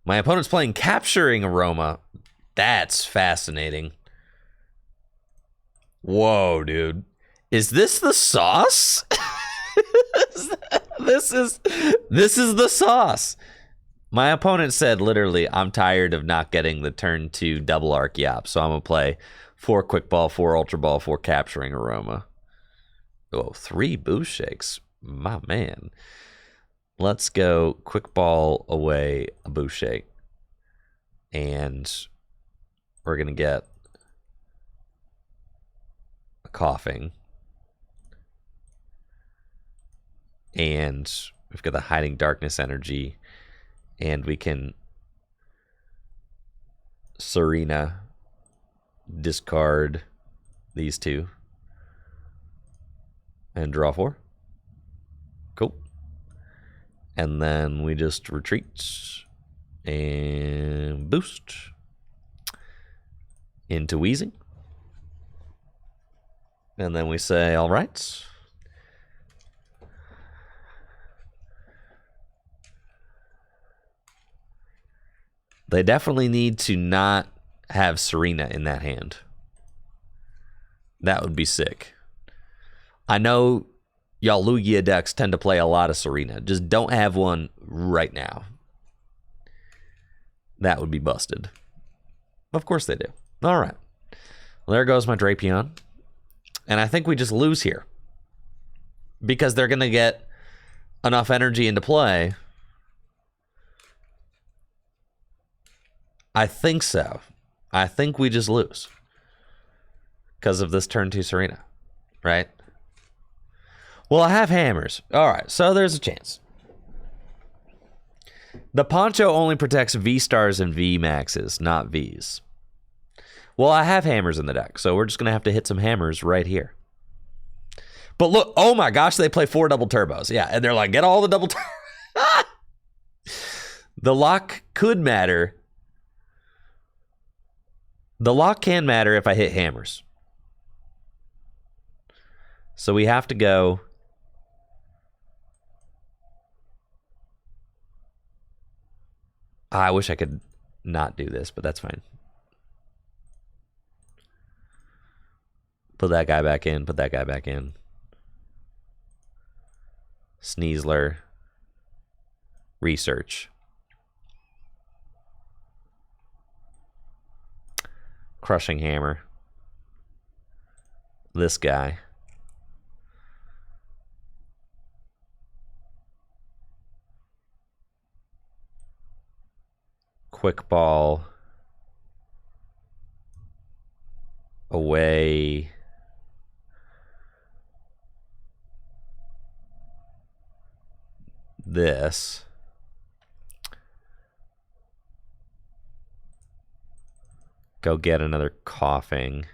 my opponent's playing Capturing Aroma. That's fascinating. Whoa, dude. Is this the sauce? This is the sauce. My opponent said literally, I'm tired of not getting the turn 2 double Archeop, so I'm going to play 4 Quick Ball, 4 Ultra Ball, 4 Capturing Aroma. Oh, 3 Boost Shakes. My man. Let's go Quick Ball away a Boost Shake. And we're going to get a Coughing. And we've got the Hiding Darkness energy. And we can Serena, discard these 2, and draw 4. Cool. And then we just retreat and boost into Weezing. And then we say, all right. They definitely need to not have Serena in that hand. That would be sick. I know y'all Lugia decks tend to play a lot of Serena. Just don't have one right now. That would be busted. Of course they do. All right. Well, there goes my Drapion. And I think we just lose here. Because they're going to get enough energy into play. I think so. I think we just lose. Because of this turn 2 Serena. Right? Well, I have hammers. All right, so there's a chance. The Poncho only protects V-stars and V-maxes, not Vs. Well, I have hammers in the deck, so we're just going to have to hit some hammers right here. But look, oh my gosh, they play 4 double turbos. Yeah, and they're like, get all the double turbos. The lock could matter. The lock can matter if I hit hammers. So we have to go. I wish I could not do this, but that's fine. Put that guy back in. Put that guy back in. Sneasler. Research. Crushing Hammer. This guy. Quick Ball. Away. This. Go get another Coughing.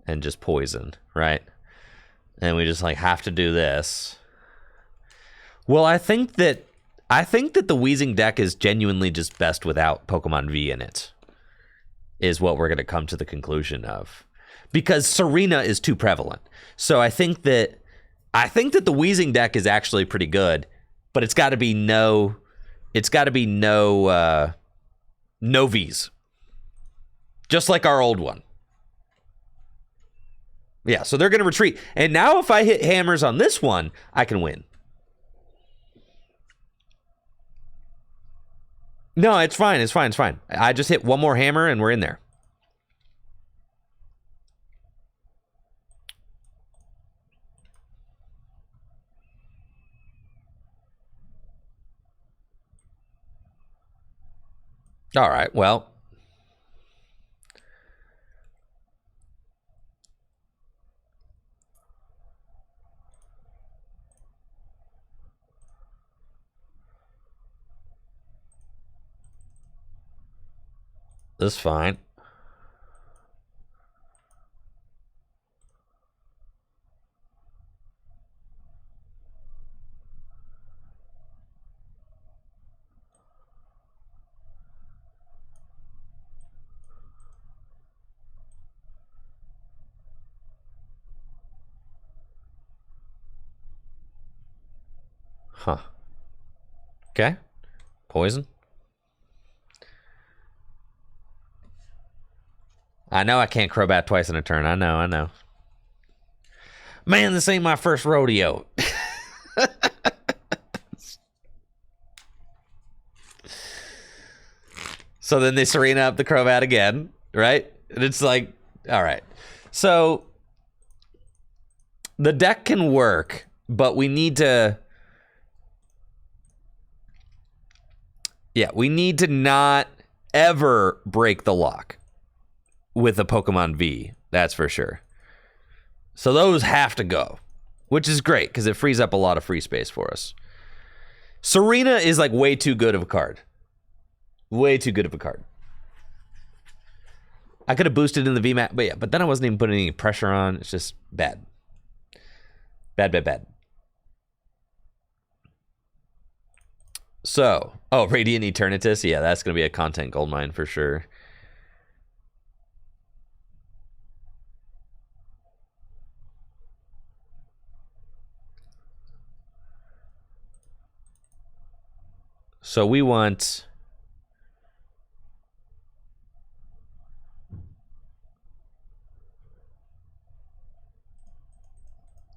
And just poison, right? And we just like have to do this. Well, I think that the Weezing deck is genuinely just best without Pokemon V in it. Is what we're going to come to the conclusion of. Because Serena is too prevalent. So I think that the Weezing deck is actually pretty good, but it's got to be no Vs. Just like our old one. Yeah, so they're going to retreat. And now if I hit hammers on this one, I can win. No, it's fine. It's fine. It's fine. I just hit one more hammer and we're in there. All right, well. That's fine. Huh. Okay. Poison. I know I can't Crobat twice in a turn. I know. Man, this ain't my first rodeo. So then they Serena up the Crobat again, right? And it's like, all right. So the deck can work, but we need to... Yeah, we need to not ever break the lock with a Pokemon V. That's for sure. So those have to go, which is great because it frees up a lot of free space for us. Serena is like way too good of a card. Way too good of a card. I could have boosted in the VMAX, but yeah, but then I wasn't even putting any pressure on. It's just bad. Bad. So, oh, Radiant Eternatus. Yeah, that's going to be a content goldmine for sure. So we want...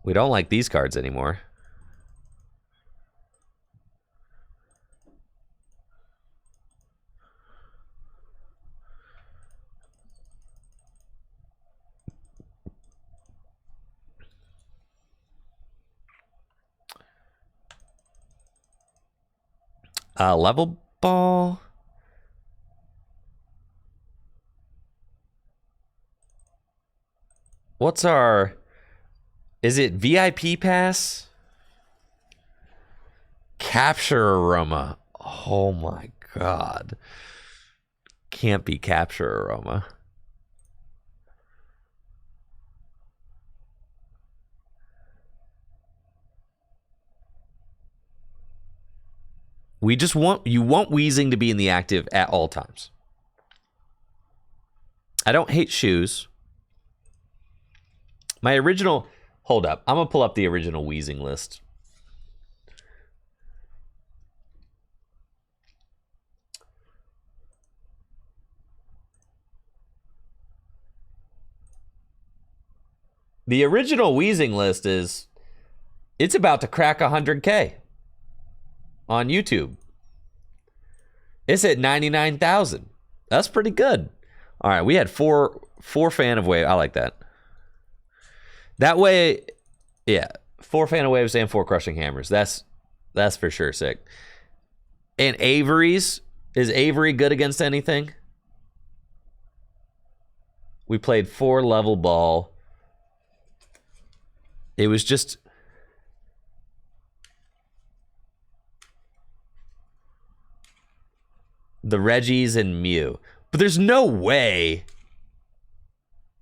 We don't like these cards anymore. Level ball. What's our... Is it VIP pass? Capture Aroma. Oh my god. Can't be Capture Aroma. We just want... You want Weezing to be in the active at all times. I don't hate shoes. My original... Hold up. I'm going to pull up the original Weezing list. The original Weezing list is... It's about to crack 100K on YouTube. It's at 99,000. That's pretty good. All right, we had four fan of wave. I like that. That way, yeah, 4 fan of waves and 4 crushing hammers. That's for sure sick. And Avery's, is Avery good against anything? We played 4 level ball. It was just... the Reggies and Mew. But there's no way...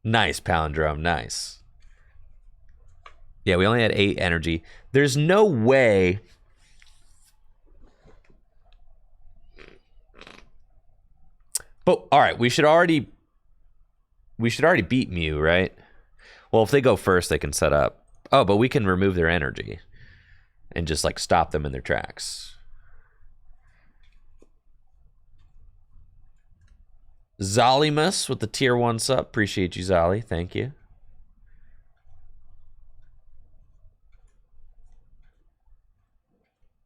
Nice, Palindrome, nice. Yeah, we only had 8 energy. There's no way... But, alright, we should already beat Mew, right? Well, if they go first, they can set up. Oh, but we can remove their energy. And just, like, stop them in their tracks. Zolimus with the tier 1 sub. Appreciate you, Zolly. Thank you.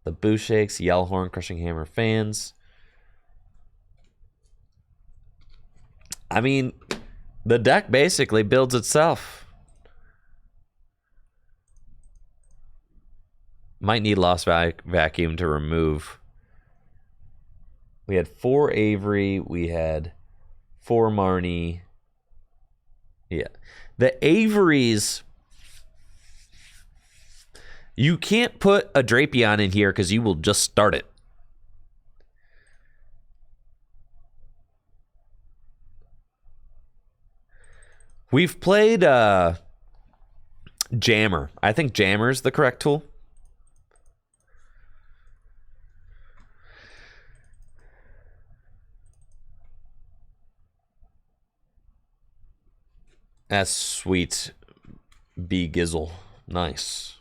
The Boo Shakes, Yellhorn, Crushing Hammer fans. I mean, the deck basically builds itself. Might need Lost Vacuum to remove. We had 4 Avery. We had 4 Marnie. Yeah. The Averys... You can't put a Drapion in here because you will just start it. We've played Jammer. I think Jammer is the correct tool. That's sweet. B Gizzle. Nice.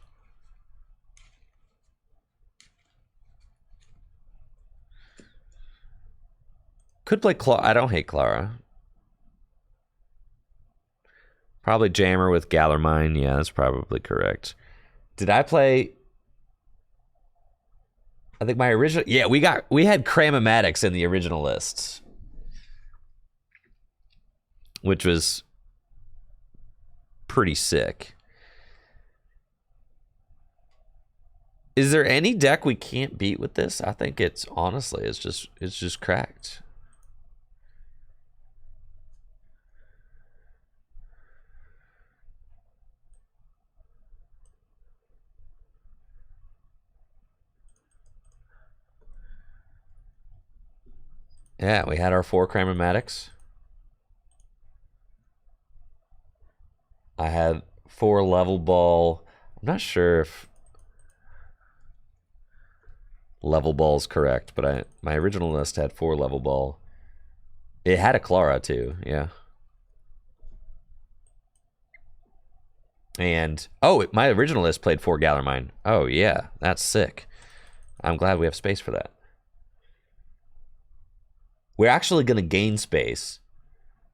Could play Clara. I don't hate Clara. Probably Jammer with Gallarmine. Yeah, that's probably correct. Did I play? I think my original. Yeah, we had Cramomatics in the original lists, which was pretty sick. Is there any deck we can't beat with this? I think it's honestly, it's just cracked. Yeah, we had our 4 Cramomatics. I had 4 Level Ball. I'm not sure if Level Ball is correct, but my original list had 4 Level Ball. It had a Clara too, yeah. And my original list played 4 Gallarmine. Oh yeah, that's sick. I'm glad we have space for that. We're actually going to gain space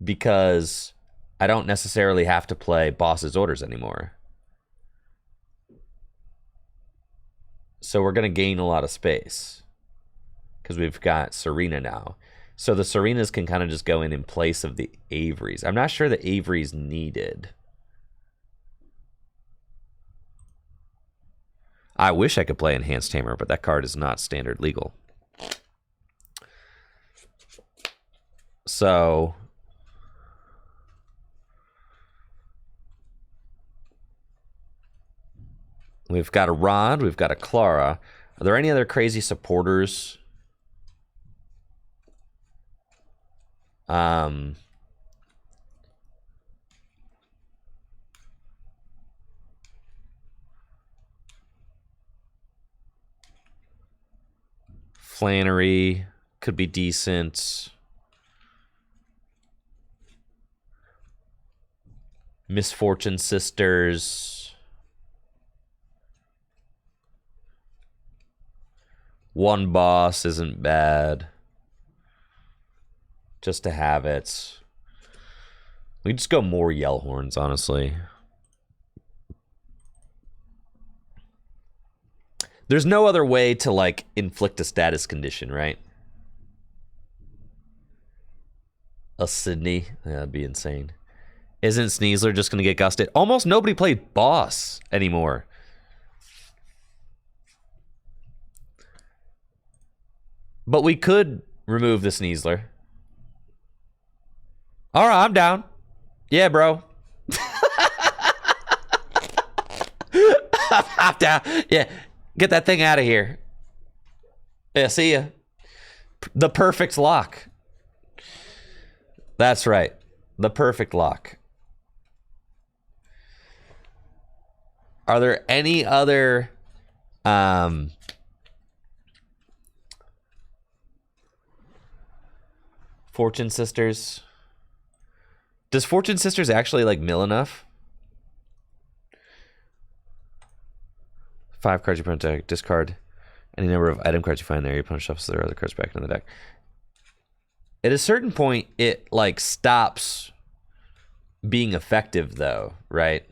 because I don't necessarily have to play Boss's Orders anymore. So we're going to gain a lot of space because we've got Serena now. So the Serenas can kind of just go in place of the Averys. I'm not sure the Averys needed. I wish I could play Enhanced Hammer, but that card is not standard legal. So we've got a Rod, we've got a Clara. Are there any other crazy supporters? Flannery could be decent. Misfortune Sisters. One Boss isn't bad. Just to have it. We just go more Yellhorns, honestly. There's no other way to, like, inflict a status condition, right? A Sydney? Yeah, that'd be insane. Isn't Sneasler just going to get gusted? Almost nobody played Boss anymore. But we could remove the Sneasler. All right, I'm down. Yeah, bro. I'm down. Yeah, get that thing out of here. Yeah, see ya. The perfect lock. That's right. The perfect lock. Are there any other Fortune Sisters? Does Fortune Sisters actually like mill enough? 5 cards you put into deck, discard any number of item cards you find there. You punch shuffle their other cards back into the deck. At a certain point, it like stops being effective, though, right?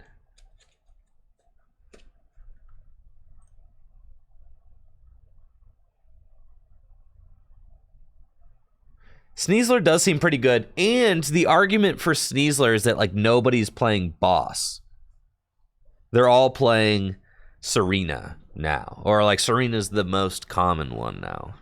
Sneasler does seem pretty good, and the argument for Sneasler is that like nobody's playing Boss. They're all playing Serena now, or like Serena's the most common one now.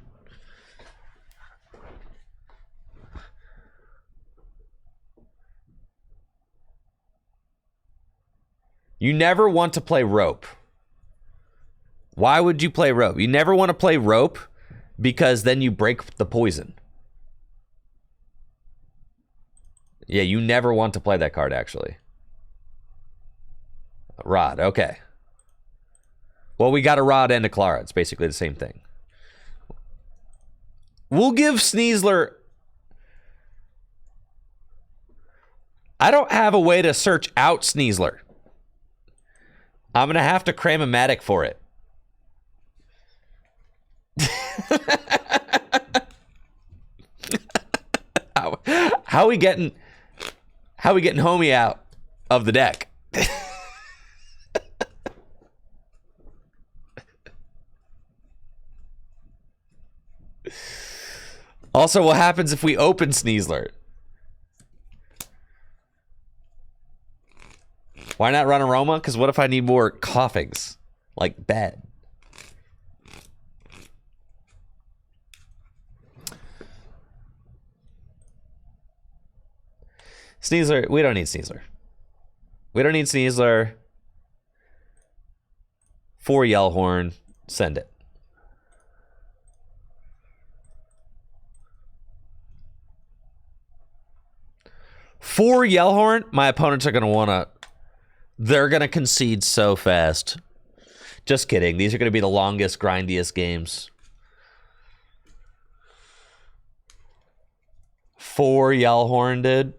You never want to play Rope. Why would you play Rope? You never want to play Rope because then you break the poison. Yeah, you never want to play that card, actually. Rod, okay. Well, we got a Rod and a Clara. It's basically the same thing. We'll give Sneasler... I don't have a way to search out Sneasler. I'm going to have to Cram-O-Matic for it. How are we getting homie out of the deck? Also, what happens if we open Sneasler? Why not run Aroma? Because what if I need more coughings? Like, bad. Sneasler, we don't need Sneasler. We don't need Sneasler. 4 Yellhorn, send it. For Yellhorn, my opponents are going to want to... They're going to concede so fast. Just kidding. These are going to be the longest, grindiest games. 4 Yellhorn, dude.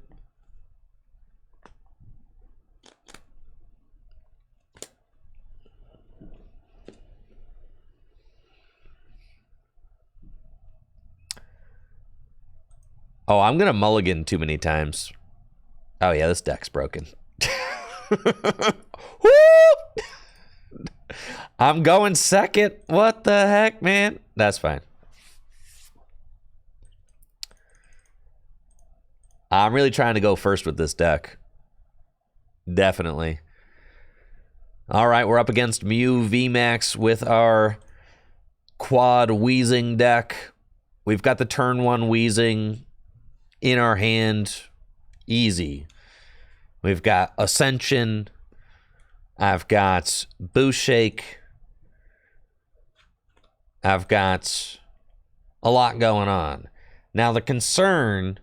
Oh, I'm going to mulligan too many times. Oh, yeah, this deck's broken. I'm going second. What the heck, man? That's fine. I'm really trying to go first with this deck. Definitely. All right, we're up against Mew VMAX with our quad Weezing deck. We've got the turn 1 Weezing in our hand. Easy. We've got Ascension. I've got Boost Shake. I've got a lot going on. Now, the concern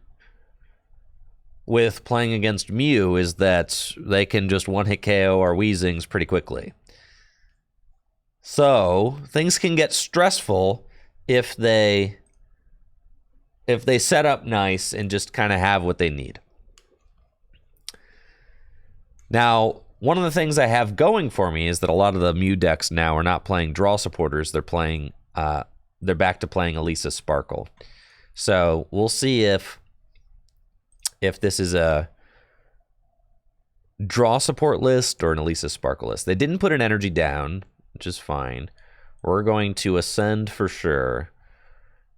with playing against Mew is that they can just one-hit KO our Weezings pretty quickly. So, things can get stressful if they set up nice and just kind of have what they need. Now, one of the things I have going for me is that a lot of the Mew decks now are not playing draw supporters. They're playing, they're back to playing Elisa Sparkle. So we'll see if this is a draw support list or an Elisa Sparkle list. They didn't put an energy down, which is fine. We're going to ascend for sure,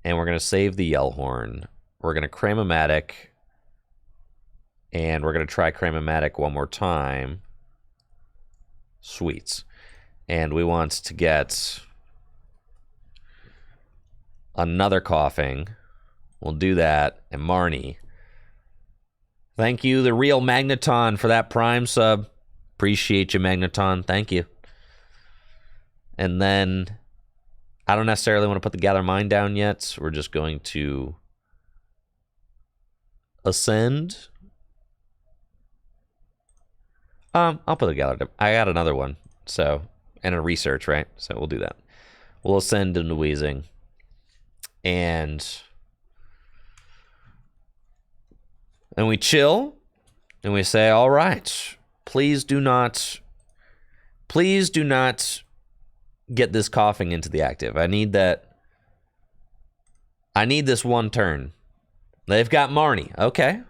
and we're going to save the Yellhorn. We're going to Cram-O-Matic. And we're going to try Cram-O-Matic one more time. Sweets. And we want to get another coughing. We'll do that. And Marnie. Thank you, the real Magneton, for that Prime sub. Appreciate you, Magneton. Thank you. And then I don't necessarily want to put the Gather Mind down yet. So we're just going to ascend. I'll put a Galarian. I got another one, so, and a research, right? So we'll do that. We'll ascend into Weezing, and we chill, and we say, all right, please do not get this coughing into the active. I need that. I need this one turn. They've got Marnie. Okay.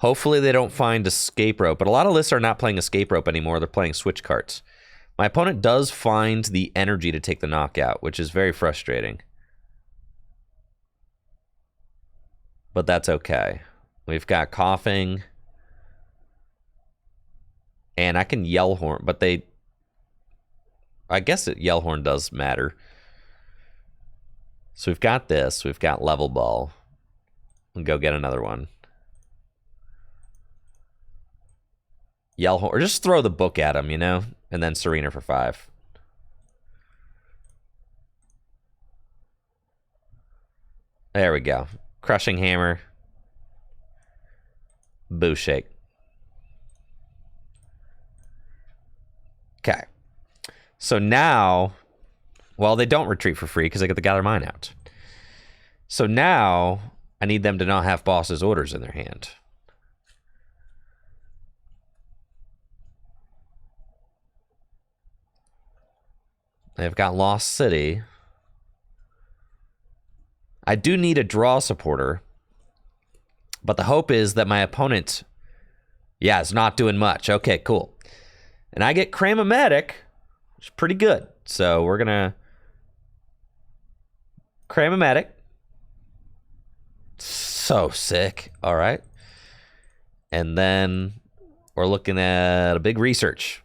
Hopefully they don't find Escape Rope, but a lot of lists are not playing Escape Rope anymore. They're playing Switch Carts. My opponent does find the energy to take the knockout, which is very frustrating. But that's okay. We've got Coughing. And I can Yellhorn, but I guess Yellhorn does matter. So we've got this. We've got Level Ball. We'll go get another one. Yellhorn, or just throw the book at him, you know? And then Serena for 5. There we go. Crushing Hammer. Boo Shake. Okay. So now, well, they don't retreat for free because they get the Gather Mine out. So now, I need them to not have boss's orders in their hand. They've got Lost City. I do need a draw supporter. But the hope is that my opponent, yeah, is not doing much. Okay, cool. And I get Cram-O-Matic, which is pretty good. So we're going to Cram-O-Matic. So sick. All right. And then we're looking at a big research.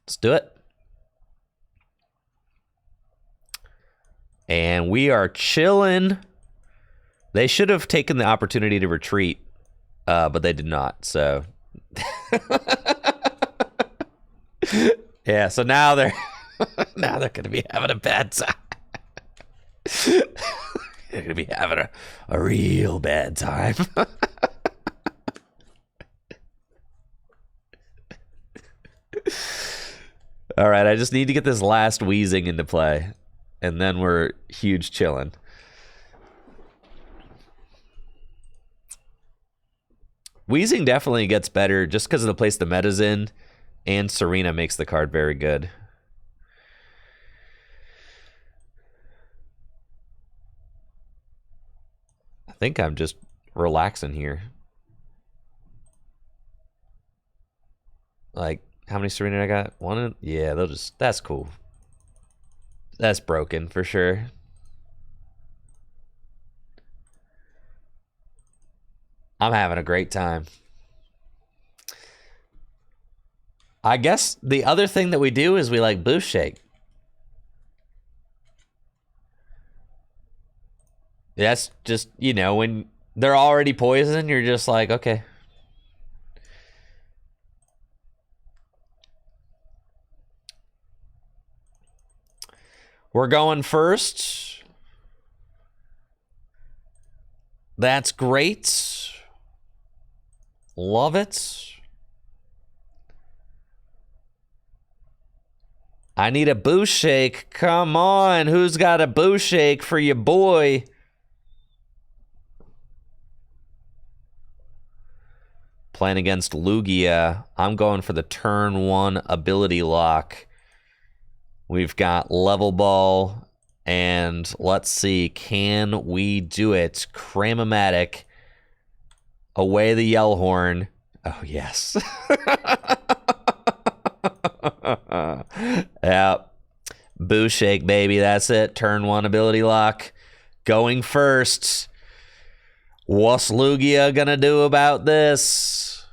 Let's do it. And we are chilling. They should have taken the opportunity to retreat, but they did not. So, yeah. So now they're going to be having a bad time. They're going to be having a real bad time. All right, I just need to get this last Weezing into play, and then we're huge chilling. Weezing definitely gets better just because of the place the meta's in, and Serena makes the card very good. I think I'm just relaxing here. Like, how many Serena I got? One? Yeah, they'll just... That's cool. That's broken for sure. I'm having a great time. I guess the other thing that we do is we like Boost Shake. That's just, you know, when they're already poisoned, you're just like, okay. We're going first. That's great. Love it. I need a Boost Shake. Come on. Who's got a Boost Shake for your boy? Playing against Lugia. I'm going for the turn 1 ability lock. We've got Level Ball. And let's see. Can we do it? Cram-O-Matic. Away the Yellhorn. Oh, yes. Yep. Boost Shake, baby. That's it. Turn 1 ability lock. Going first. What's Lugia gonna do about this?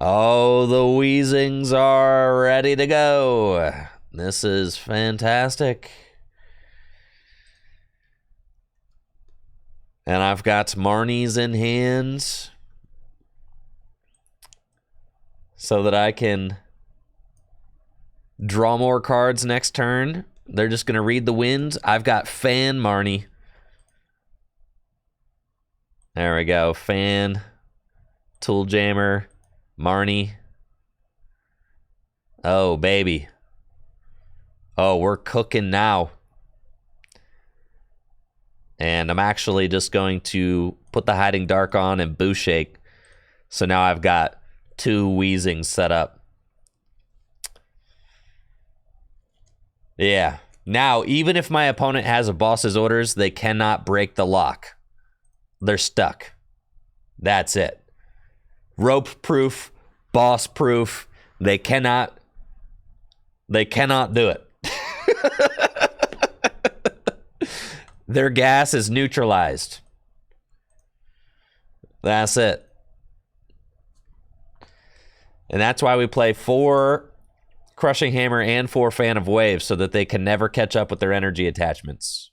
Oh, the Weezings are ready to go. This is fantastic. And I've got Marnies in hand so that I can draw more cards next turn. They're just going to read the wind. I've got Fan Marnie. There we go. Fan, Tool Jammer, Marnie. Oh, baby. Oh, we're cooking now. And I'm actually just going to put the Hiding Dark on and Boost Shake. So now I've got 2 Weezings set up. Yeah. Now, even if my opponent has a boss's orders, they cannot break the lock. They're stuck. That's it. Rope proof, boss proof. They cannot do it. Their gas is neutralized. That's it. And that's why we play 4 Crushing Hammer and 4 Fan of Waves, so that they can never catch up with their energy attachments.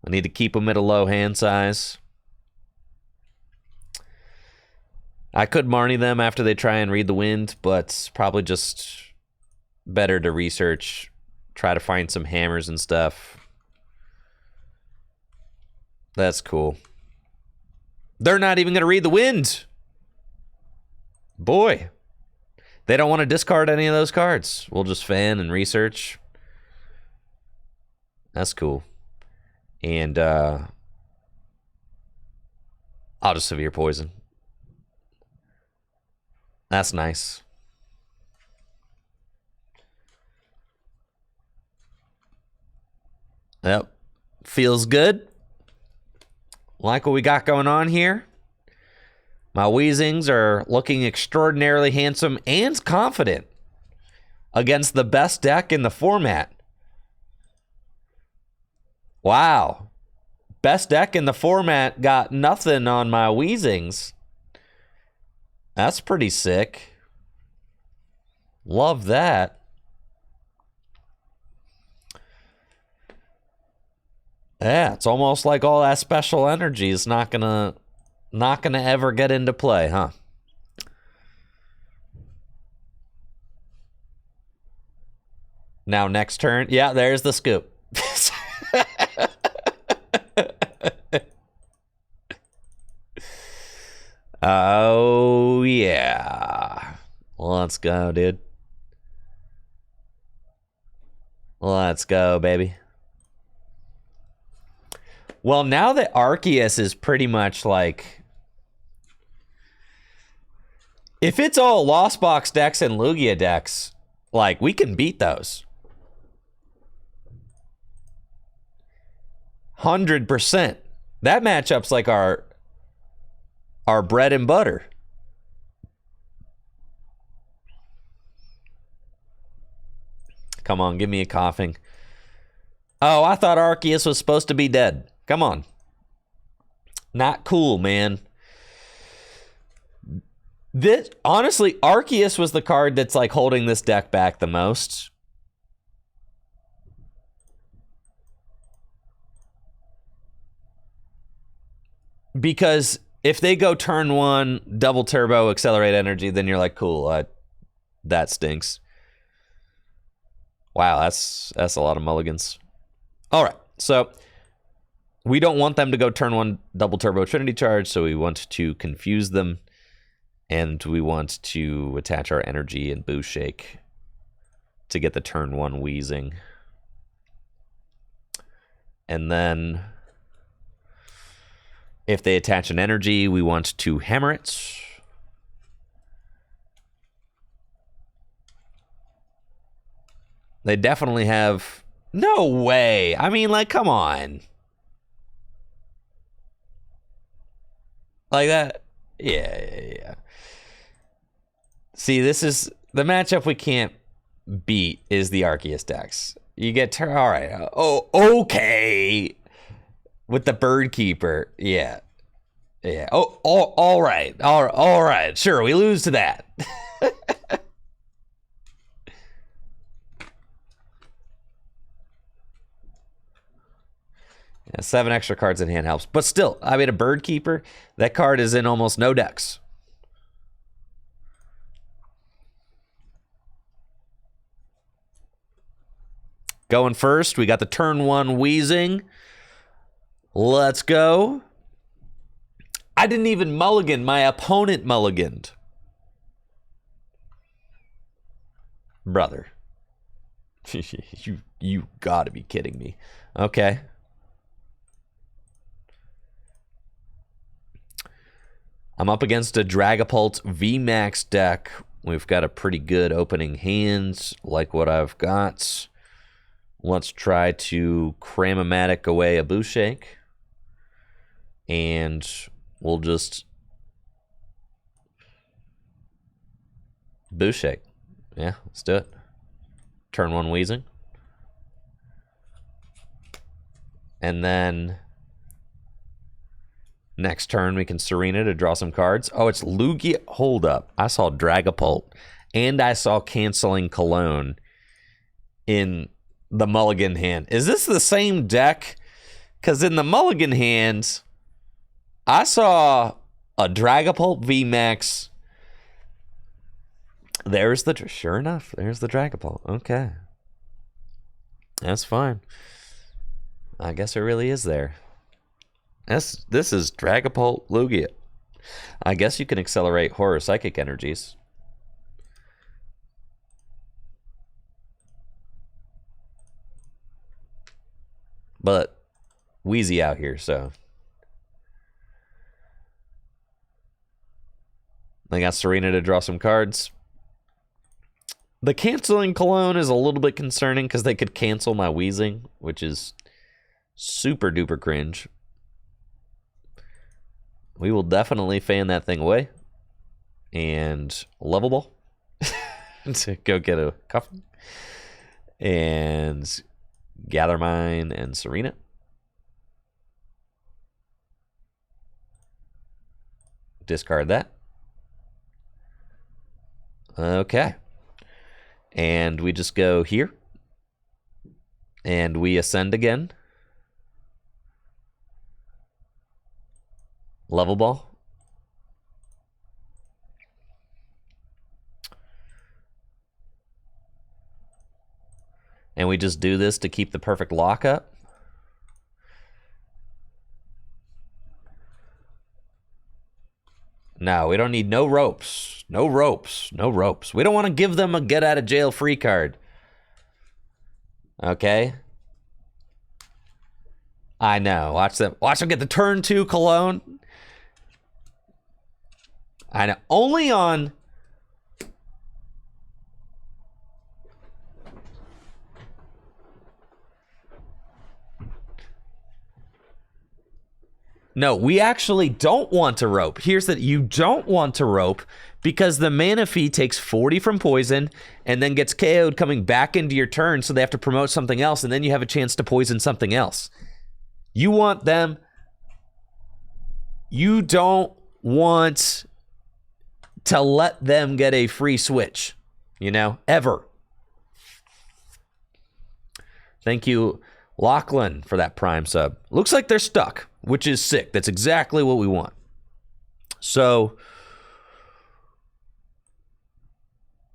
I need to keep them at a low hand size. I could Marnie them after they try and read the wind, but probably just better to research, try to find some hammers and stuff. That's cool. They're not even going to read the wind. Boy. They don't want to discard any of those cards. We'll just fan and research. That's cool. And I'll just severe poison. That's nice. Yep. Feels good. Like what we got going on here. My Weezings are looking extraordinarily handsome and confident against the best deck in the format. Wow. Best deck in the format got nothing on my Weezings. That's pretty sick. Love that. Yeah, it's almost like all that special energy is not gonna ever get into play, huh? Now next turn, yeah, there's the scoop. Oh yeah, let's go, dude. Let's go, baby. Well, now that Arceus is pretty much like... If it's all Lost Box decks and Lugia decks, like, we can beat those. 100%. That matchup's like our bread and butter. Come on, give me a coughing. Oh, I thought Arceus was supposed to be dead. Come on. Not cool, man. This, honestly, Arceus was the card that's like holding this deck back the most. Because if they go turn one, double turbo, accelerate energy, then you're like, cool, that stinks. Wow, that's a lot of mulligans. All right, so we don't want them to go turn one double turbo Trinity Charge, so we want to confuse them, and we want to attach our energy and Boo Shake to get the turn one Weezing. And then if they attach an energy, we want to hammer it. They definitely have... No way! I mean, like, come on. Like that? Yeah. See, this is... The matchup we can't beat is the Arceus decks. You get... All right. Oh, okay. With the Bird Keeper. Yeah. Oh, all right. All right. Sure, we lose to that. Yeah, 7 extra cards in hand helps. But still, I mean, a Bird Keeper, that card is in almost no decks. Going first, we got the turn one Weezing. Let's go. I didn't even mulligan. My opponent mulliganed. Brother. You gotta be kidding me. Okay. I'm up against a Dragapult VMAX deck. We've got a pretty good opening hand, like what I've got. Let's try to Cram-O-Matic away a Boo Shake. And we'll just Boo Shake. Yeah, let's do it. Turn one Weezing. And then next turn we can Serena to draw some cards. Oh, it's Lugia. Hold up. I saw Dragapult and I saw Canceling Cologne in the mulligan hand. Is this the same deck? Because in the mulligan hands, I saw a Dragapult VMAX. There's the... Sure enough, there's the Dragapult. Okay. That's fine. I guess it really is there. This is Dragapult Lugia. I guess you can accelerate horror psychic energies. But Weezy out here, so. I got Serena to draw some cards. The canceling Cologne is a little bit concerning because they could cancel my Weezing, which is super duper cringe. We will definitely fan that thing away. And Level Ball to go get a cuff. And Gather Mine and Serena. Discard that. Okay. And we just go here. And we ascend again. Level Ball. And we just do this to keep the perfect lockup. No, we don't need no ropes. No ropes. No ropes. We don't want to give them a get out of jail free card. Okay? I know. Watch them get the turn 2 Cologne. I know. Only on... No, we actually don't want to rope. Here's that you don't want to rope because the mana fee takes 40 from poison and then gets KO'd coming back into your turn, so they have to promote something else, and then you have a chance to poison something else. You want them... You don't want to let them get a free switch, you know, ever. Thank you, Lachlan, for that Prime sub. Looks like they're stuck, which is sick. That's exactly what we want. So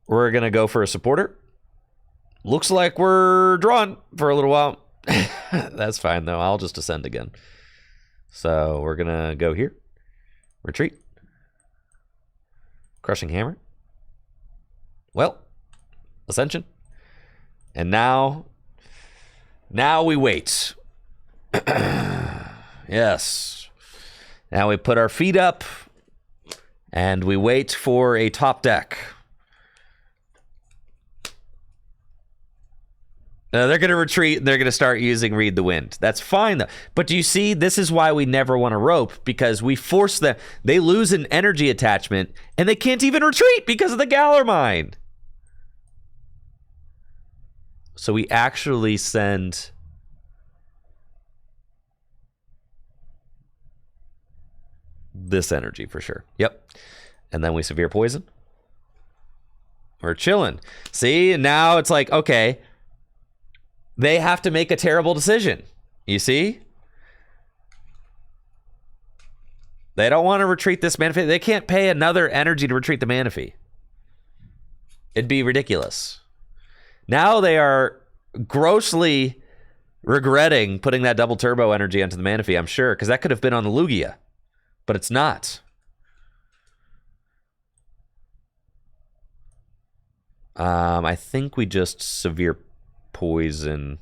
we're going to go for a supporter. Looks like we're drawn for a little while. That's fine, though. I'll just ascend again. So we're going to go here. Retreat. Crushing Hammer. Well, Ascension. And now we wait. Yes. Now we put our feet up and we wait for a top deck. They're going to retreat and they're going to start using Read the Wind. That's fine, though. But do you see, this is why we never want to rope, because we force them. They lose an energy attachment and they can't even retreat because of the Galar Mine. So we actually send... this energy for sure. Yep. And then we Severe Poison. We're chilling. See, now it's like, okay, they have to make a terrible decision. You see? They don't want to retreat this mana fee. They can't pay another energy to retreat the mana fee. It'd be ridiculous. Now they are grossly regretting putting that double turbo energy onto the mana fee, I'm sure, because that could have been on the Lugia. But it's not. I think we just Severe Poison.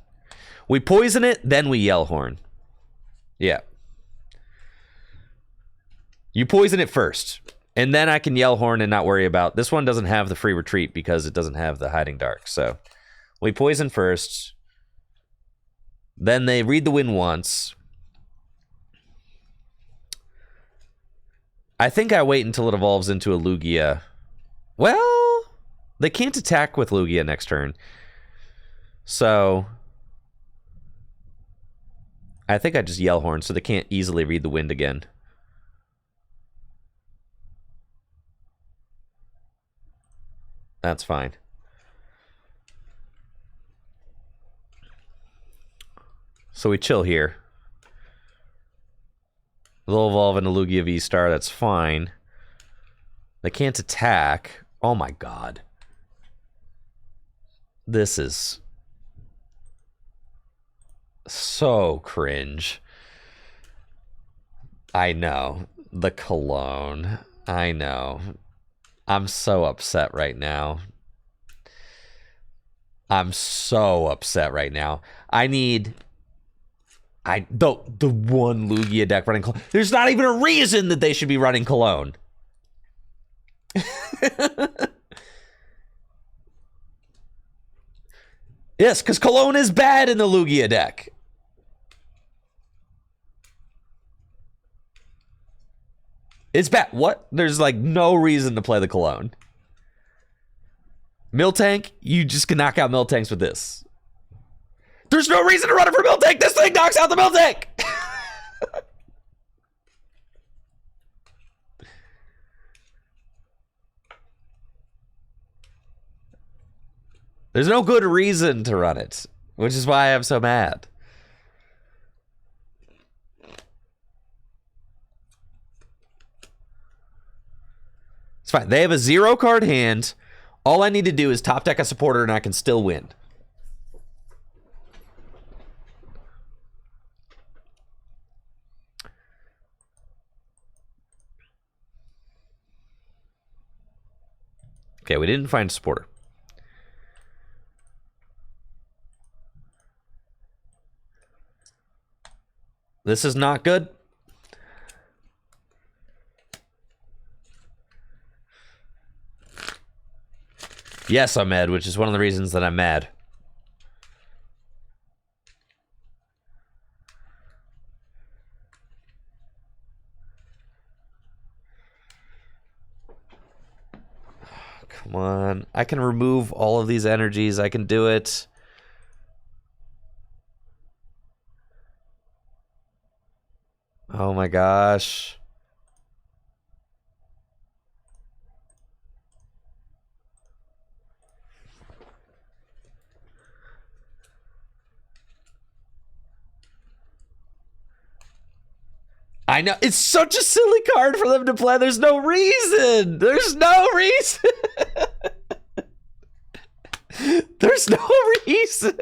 We poison it, then we Yell Horn. Yeah. You poison it first, and then I can Yell Horn and not worry about... This one doesn't have the free retreat because it doesn't have the Hiding Dark. So we poison first. Then they Read the Wind once. I think I wait until it evolves into a Lugia. Well, they can't attack with Lugia next turn. So I think I just Yell Horn so they can't easily Read the Wind again. That's fine. So we chill here. They'll evolve into Lugia V-Star, that's fine. They can't attack. Oh my god. This is so cringe. I know. The cologne. I know. I'm so upset right now. I'm so upset right now. I need... the one Lugia deck running cologne. There's not even a reason that they should be running cologne. Yes, because cologne is bad in the Lugia deck. It's bad. What? There's like no reason to play the cologne. Miltank, you just can knock out Miltanks with this. There's no reason to run it for Miltank. This thing knocks out the Miltank. There's no good reason to run it, which is why I'm so mad. It's fine. They have a 0-card hand. All I need to do is top deck a supporter and I can still win. Okay, we didn't find a supporter. This is not good. Yes, I'm mad, which is one of the reasons that I'm mad. Come on. I can remove all of these energies. I can do it. Oh my gosh. I know. It's such a silly card for them to play. There's no reason. There's no reason. There's no reason.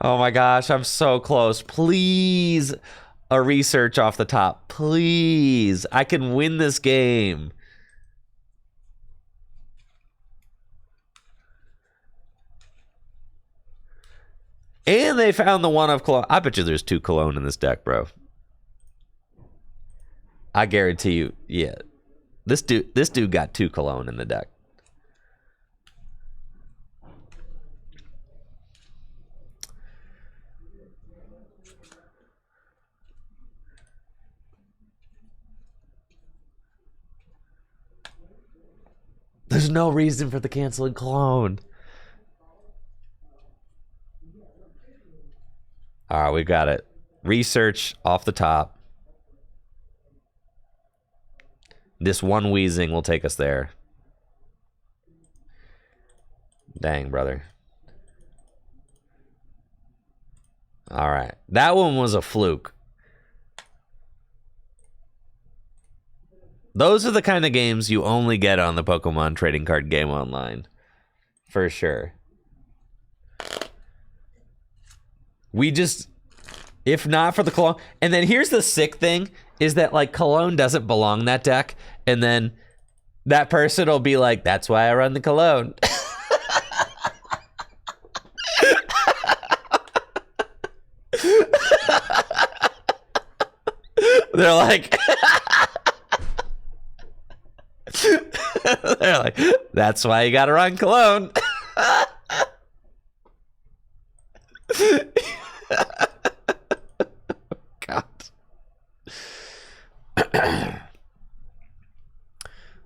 Oh my gosh, I'm so close. Please, a research off the top. Please. I can win this game. And they found the one of cologne. I bet you there's 2 cologne in this deck, bro. I guarantee you, yeah. This dude got 2 cologne in the deck. There's no reason for the canceling cologne. All right, we got it. Research off the top. This one Weezing will take us there. Dang, brother. All right. That one was a fluke. Those are the kind of games you only get on the Pokemon trading card game online. For sure. We just, if not for the cologne, and then here's the sick thing, is that like cologne doesn't belong in that deck, and then that person will be like, that's why I run the cologne. They're like, they're like, that's why you gotta run cologne. God.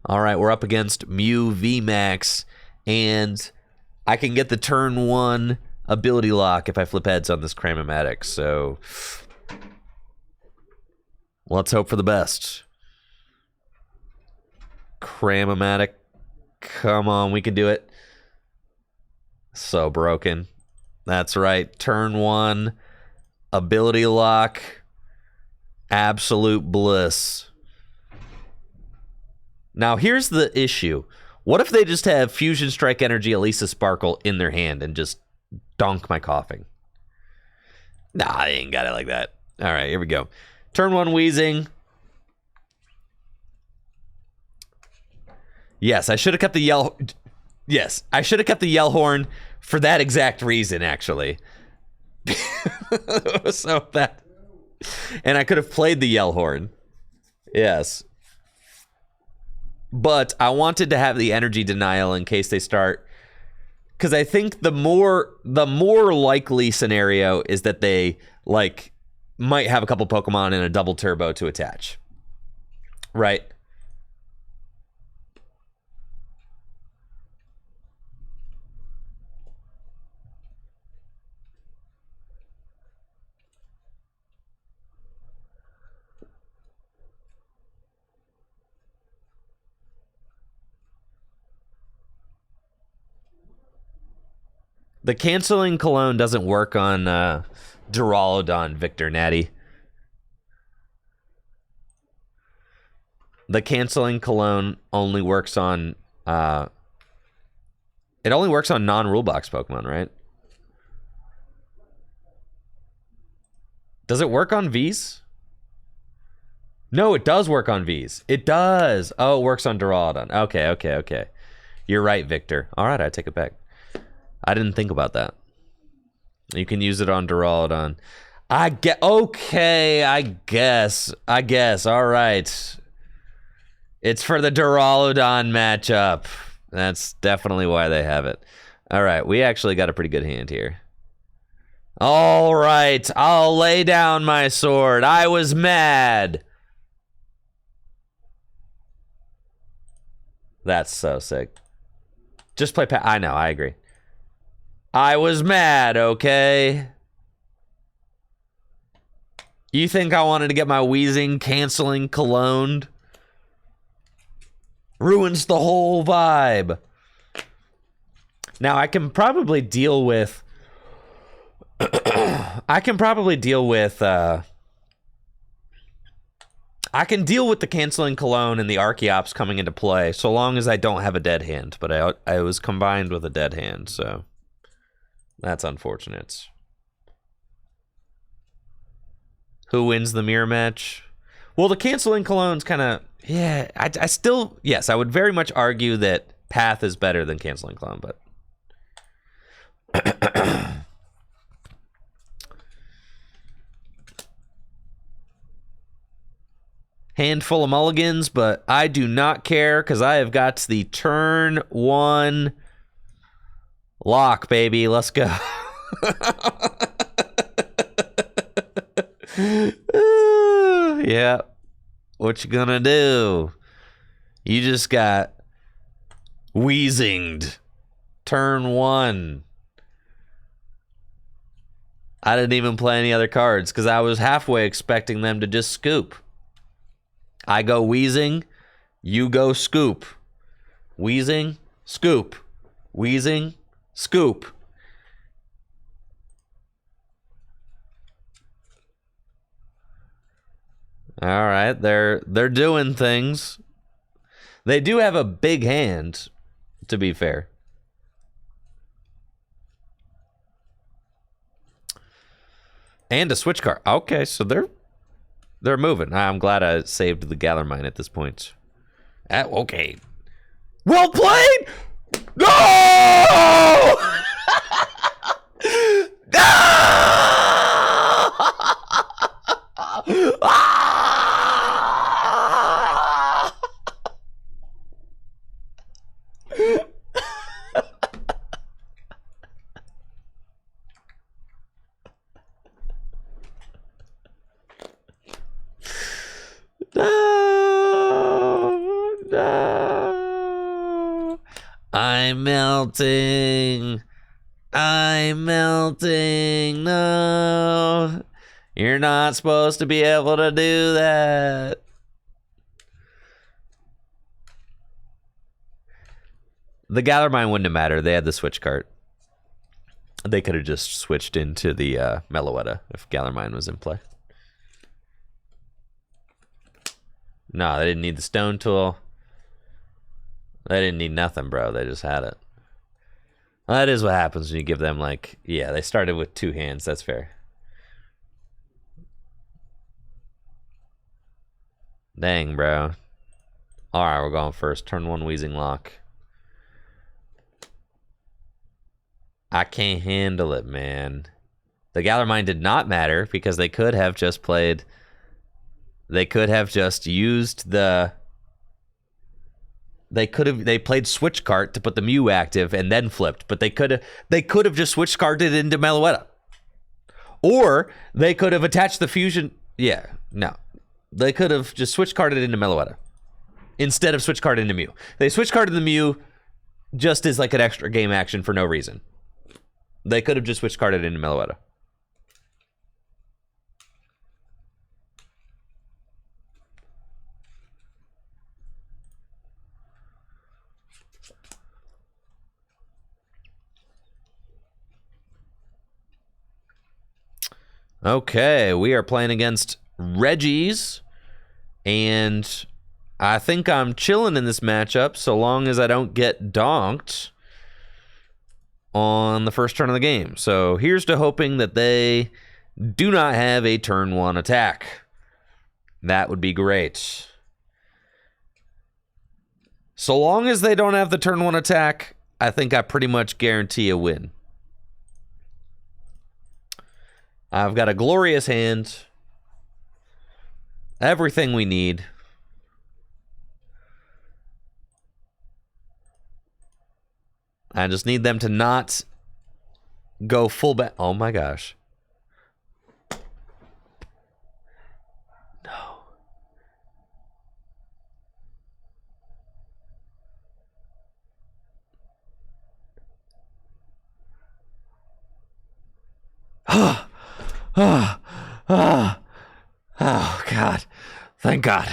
All right, we're up against Mew VMAX, and I can get the turn 1 ability lock if I flip heads on this Cramomatic, so let's hope for the best. Cramomatic, come on, we can do it. So broken. That's right, turn 1, ability lock, absolute bliss. Now, here's the issue. What if they just have Fusion Strike Energy, Elisa Sparkle in their hand and just donk my coughing? Nah, they ain't got it like that. All right, here we go. Turn 1 Weezing. Yes, I should have kept the yell. Yes, I should have kept the yell horn for that exact reason, actually. So that, and I could have played the yell horn. Yes, but I wanted to have the energy denial in case they start, because I think the more likely scenario is that they like might have a couple Pokemon and a double turbo to attach, right? The canceling cologne doesn't work on Duraludon, Victor Natty. The canceling cologne only works on it only works on non-rule box Pokemon, right? Does it work on Vs? No, it does work on Vs. It does. Oh, it works on Duraludon. Okay. You're right, Victor. All right, I take it back. I didn't think about that. You can use it on Duraludon. I guess. All right. It's for the Duraludon matchup. That's definitely why they have it. All right, we actually got a pretty good hand here. All right, I'll lay down my sword. I was mad. That's so sick. Just play I know, I agree. I was mad, okay? You think I wanted to get my Weezing canceling cologned? Ruins the whole vibe. Now, I can probably deal with... I can deal with the canceling cologne and the Archeops coming into play, so long as I don't have a dead hand. But I was combined with a dead hand, so... That's unfortunate. Who wins the mirror match? Well, the canceling cologne's kind of... Yeah, I still... Yes, I would very much argue that Path is better than canceling cologne, but... Handful of mulligans, but I do not care because I have got the turn 1... lock, baby. Let's go. Yeah. What you gonna do? You just got Weezinged. Turn 1. I didn't even play any other cards because I was halfway expecting them to just scoop. I go Weezing. You go scoop. Weezing. Scoop. Weezing. Scoop. All right, they're doing things. They do have a big hand, to be fair. And a switch card. Okay, so they're moving. I'm glad I saved the Galarian at this point. Okay. Well played! No! No! No. I'm melting. I'm melting. No. You're not supposed to be able to do that. The Galarian wouldn't have mattered. They had the switch card. They could have just switched into the Meloetta if Galarian was in play. No, they didn't need the stone tool. They didn't need nothing, bro. They just had it. Well, that is what happens when you give them, like... Yeah, they started with 2 hands. That's fair. Dang, bro. Alright, we're going first. Turn 1 Weezing lock. I can't handle it, man. The Galarian did not matter because they could have just played... They could have just used the... They played Switch Cart to put the Mew active and then flipped, but they could have just Switch Carted into Meloetta. Or they could have attached the fusion... Yeah, no. They could have just Switch Carted into Meloetta instead of Switch Card into Mew. They Switch Carded the Mew just as like an extra game action for no reason. They could have just Switch Carded into Meloetta. Okay, we are playing against Reggie's, and I think I'm chilling in this matchup so long as I don't get donked on the first turn of the game. So here's to hoping that they do not have a turn 1 attack. That would be great. So long as they don't have the turn 1 attack, I think I pretty much guarantee a win. I've got a glorious hand. Everything we need. I just need them to not go full back. Oh my gosh. No. Oh, God. Thank God.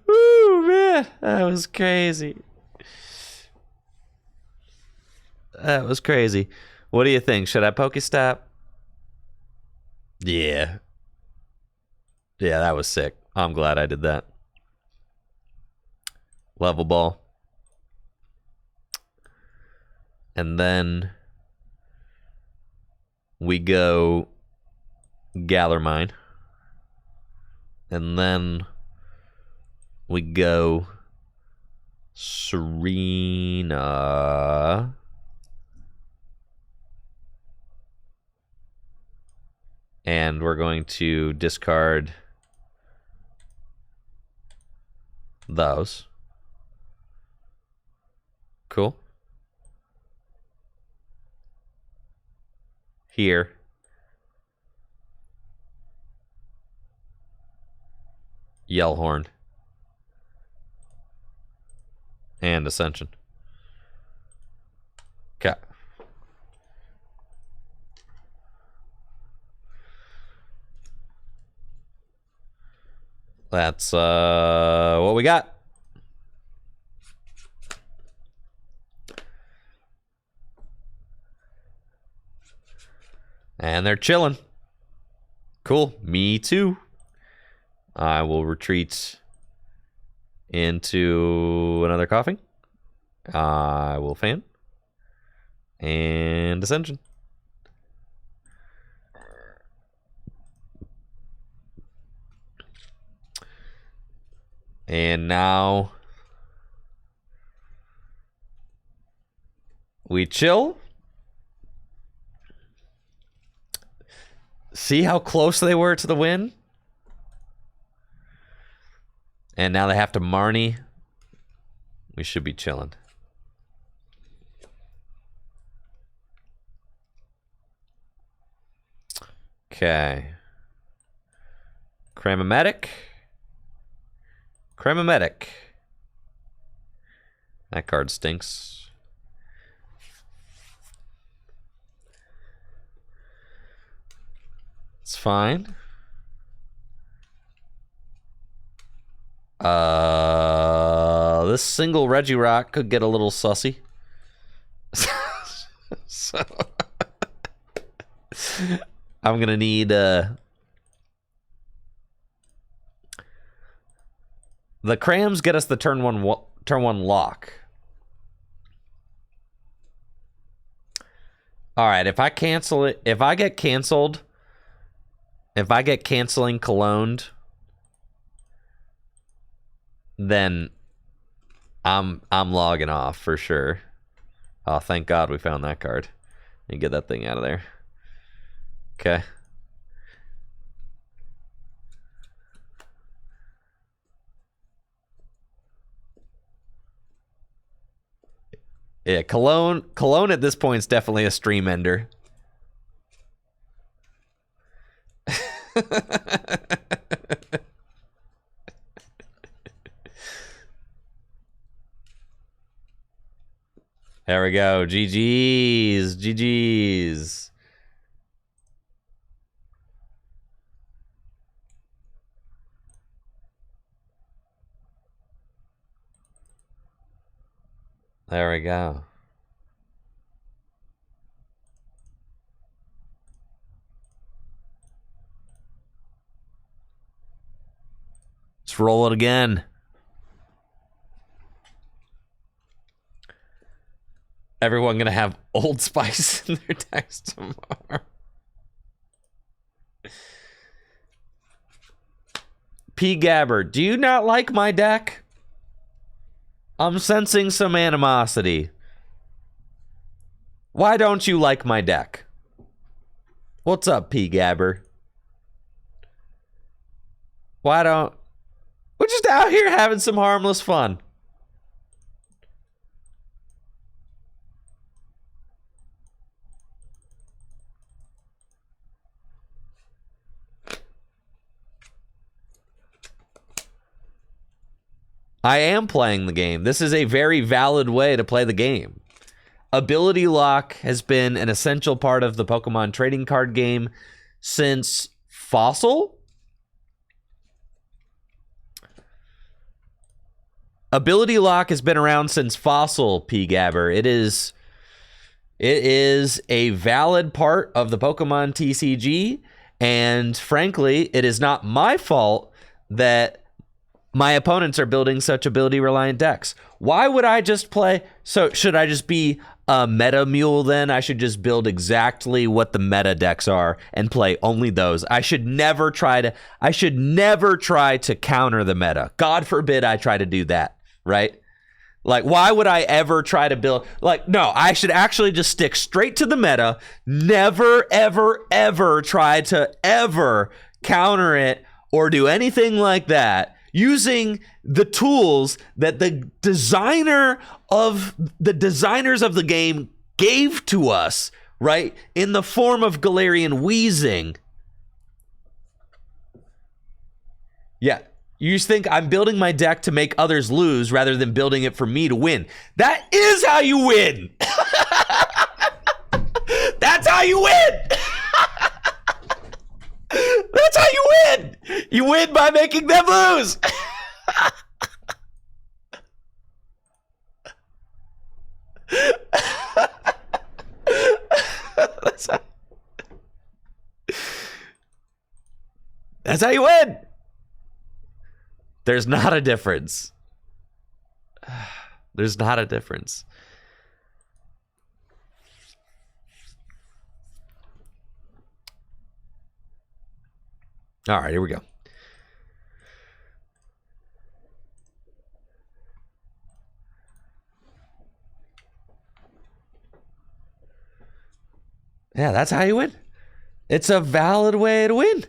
Woo, man. That was crazy. That was crazy. What do you think? Should I Pokestop? Yeah. Yeah, that was sick. I'm glad I did that. Level ball. And then we go Galarian. And then we go Serena. And we're going to discard those. Cool. Here. Yellhorn. And Ascension. Okay. That's what we got. And they're chilling. Cool. Me too. I will retreat into another coughing. I will fan. And Ascension. And now we chill. See how close they were to the win? And now they have to Marnie. We should be chilling. Okay. Cramomatic. Cramomatic. That card stinks. It's fine. This single Regirock could get a little sussy. So I'm gonna need the crams get us the turn one lock. All right, if I cancel it, if I get canceling Cologned, then I'm logging off for sure. Oh, thank God we found that card. And get that thing out of there. Okay. Yeah, Cologne at this point is definitely a stream ender. There we go. GG's. GG's. There we go. Let's roll it again. Everyone gonna have Old Spice in their decks tomorrow. P. Gabbard, do you not like my deck? I'm sensing some animosity. Why don't you like my deck? What's up, P. Gabber? Why don't... We're just out here having some harmless fun. I am playing the game. This is a very valid way to play the game. Ability lock has been an essential part of the Pokemon trading card game since Fossil. Ability lock has been around since Fossil, P. Gabber. It is a valid part of the Pokemon TCG, and frankly, it is not my fault that my opponents are building such ability-reliant decks. Why would I just play... So, should I just be a meta mule then? I should just build exactly what the meta decks are and play only those. I should never try to counter the meta. God forbid I try to do that, right? Like, why would I ever try to build... Like, no, I should actually just stick straight to the meta. Never, ever, ever try to ever counter it or do anything like that, using the tools that the designers of the game gave to us, right? In the form of Galarian Weezing. Yeah, you just think I'm building my deck to make others lose rather than building it for me to win. That is how you win. That's how you win. That's how you win. You win by making them lose. That's how you win. There's not a difference. There's not a difference. All right, here we go. Yeah, that's how you win. It's a valid way to win.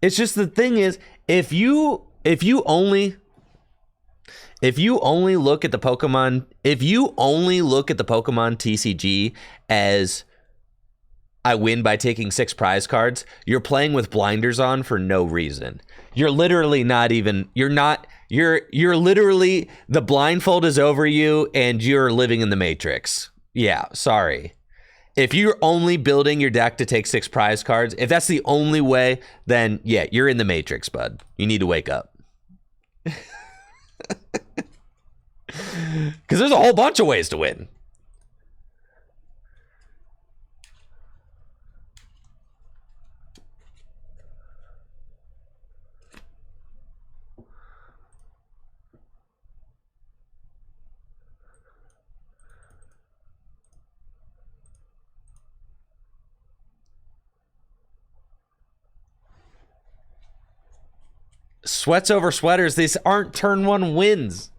It's just the thing is, if you only look at the Pokemon TCG as I win by taking 6 prize cards, you're playing with blinders on for no reason. You're literally not even, you're literally, the blindfold is over you and you're living in the Matrix. Yeah, sorry. If you're only building your deck to take 6 prize cards, if that's the only way, then yeah, you're in the Matrix, bud. You need to wake up. Because there's a whole bunch of ways to win. Sweats over sweaters. These aren't turn one wins.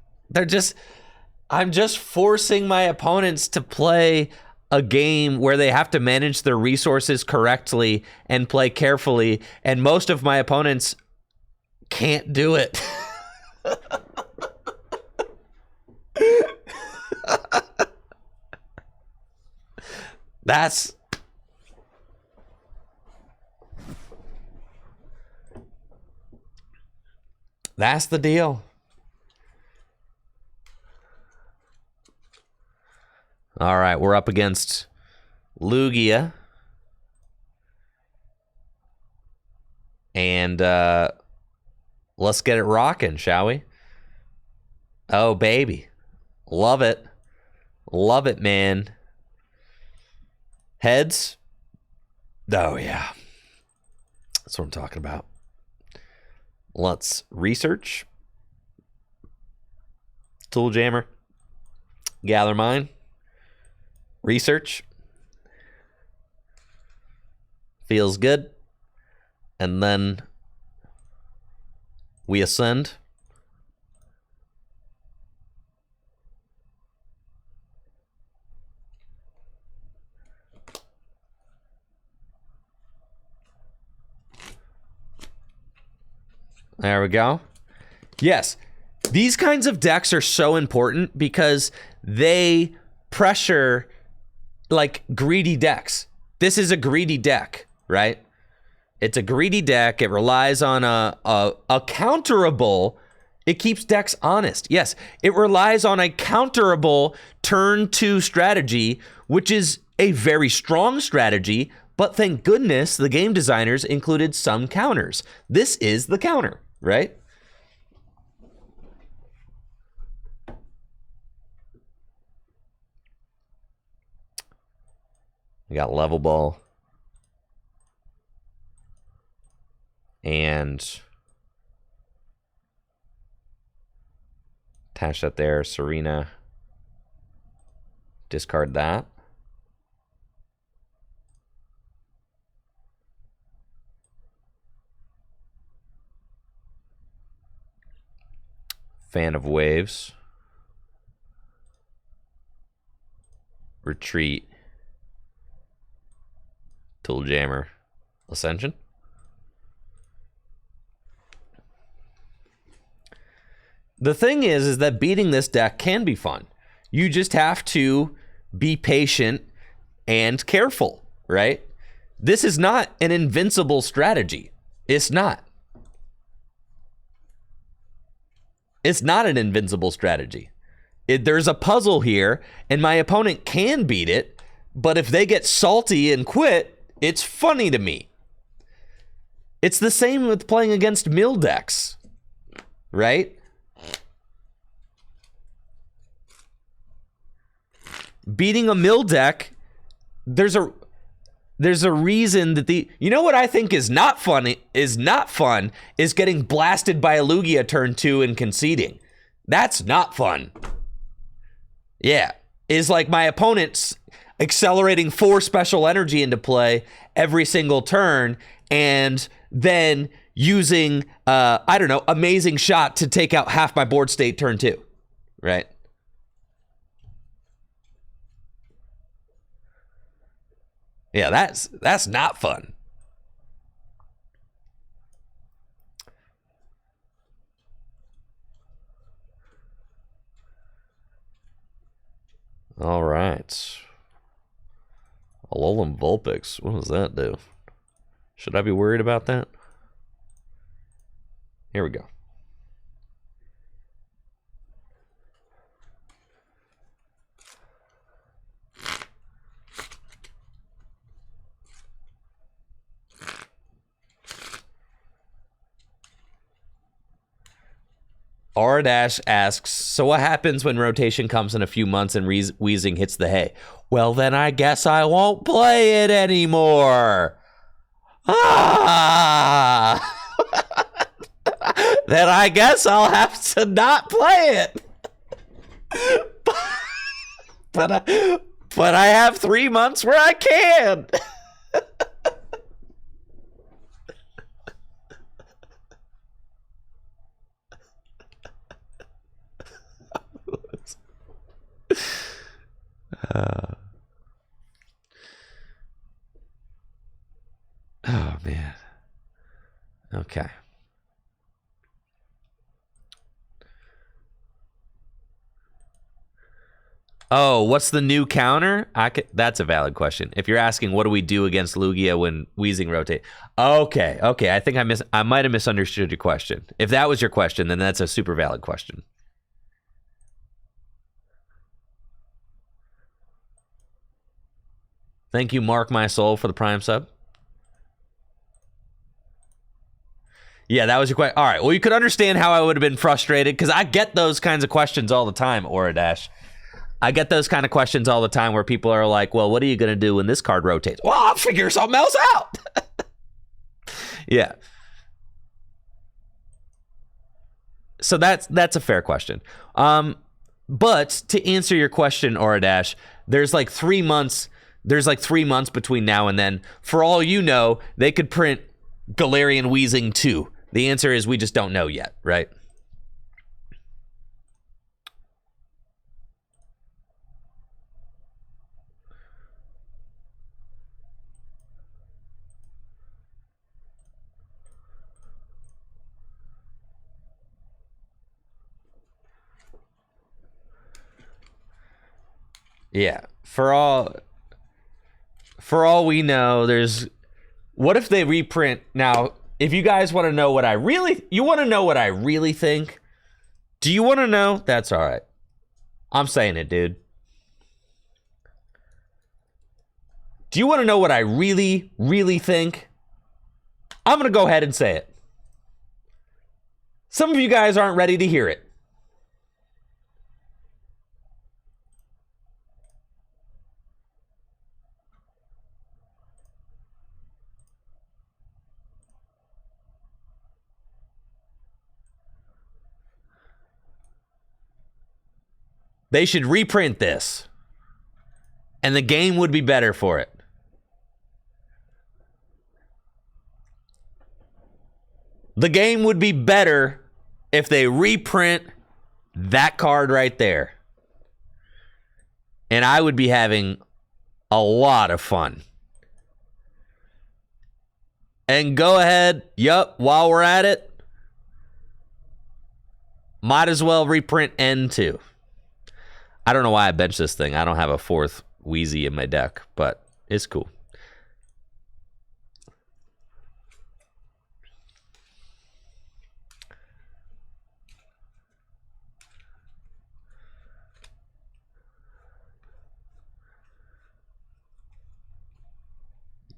I'm just forcing my opponents to play a game where they have to manage their resources correctly and play carefully, and most of my opponents can't do it. That's the deal. All right, we're up against Lugia. And let's get it rocking, shall we? Oh, baby. Love it. Love it, man. Heads? Oh, yeah. That's what I'm talking about. Let's research. Tool Jammer. Gather Mine. Research. Feels good. And then we ascend. There we go. Yes, these kinds of decks are so important because they pressure like greedy decks. This is a greedy deck, right? It's a greedy deck. It relies on a counterable. It keeps decks honest. Yes, it relies on a counterable turn 2 strategy, which is a very strong strategy, but thank goodness the game designers included some counters. This is the counter, right? We got Level Ball. And attach that there. Serena. Discard that. Fan of Waves. Retreat. Tool Jammer. Ascension. The thing is that beating this deck can be fun. You just have to be patient and careful, right? This is not an invincible strategy. It's not. It's not an invincible strategy. There's a puzzle here, and my opponent can beat it, but if they get salty and quit, it's funny to me. It's the same with playing against mill decks, right? Beating a mill deck, there's a reason that you know what I think is not fun is getting blasted by a Lugia turn 2 and conceding. That's not fun. Yeah, is like my opponent's accelerating 4 special energy into play every single turn and then using I don't know, amazing shot to take out half my board state turn 2, right? Yeah, that's not fun. All right. Alolan Vulpix. What does that do? Should I be worried about that? Here we go. R-Dash asks, so what happens when rotation comes in a few months and Weezing hits the hay? Well, then I guess I won't play it anymore. Ah! Then I guess I'll have to not play it. But I have 3 months where I can. Oh, man. Okay. Oh, what's the new counter? That's a valid question. If you're asking what do we do against Lugia when Weezing rotate. Okay. I think I might have misunderstood your question. If that was your question, then that's a super valid question. Thank you, Mark My Soul, for the Prime sub. Yeah, that was your question. All right. Well, you could understand how I would have been frustrated because I get those kinds of questions all the time, Aura Dash. I get those kind of questions all the time where people are like, well, what are you going to do when this card rotates? Well, I'll figure something else out. Yeah. So that's a fair question. But to answer your question, Aura Dash, there's like 3 months. There's like 3 months between now and then. For all you know, they could print Galarian Weezing 2. The answer is we just don't know yet, right? Yeah. For all we know, there's what if they reprint now? If you guys want to know what I really think, do you want to know? That's all right. I'm saying it, dude. Do you want to know what I really, really think? I'm going to go ahead and say it. Some of you guys aren't ready to hear it. They should reprint this, and the game would be better for it. The game would be better if they reprint that card right there. And I would be having a lot of fun. And go ahead, while we're at it, might as well reprint N2. I don't know why I benched this thing. I don't have a 4th Weezy in my deck, but it's cool.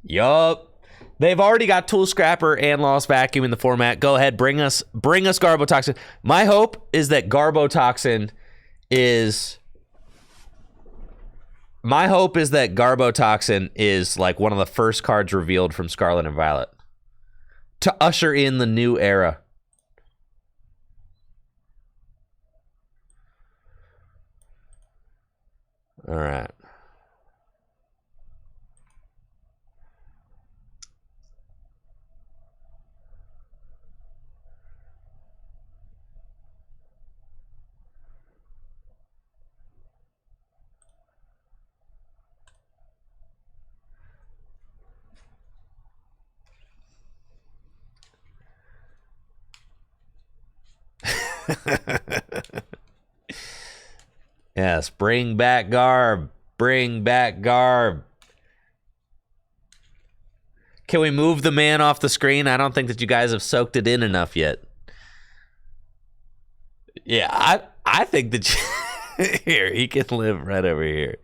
Yup. They've already got Tool Scrapper and Lost Vacuum in the format. Go ahead, bring us Garbotoxin. My hope is that Garbotoxin is like one of the first cards revealed from Scarlet and Violet to usher in the new era. All right. Yes, bring back Garb. Bring back Garb. Can we move the man off the screen? I don't think that you guys have soaked it in enough yet. Yeah, I think that here, he can live right over here.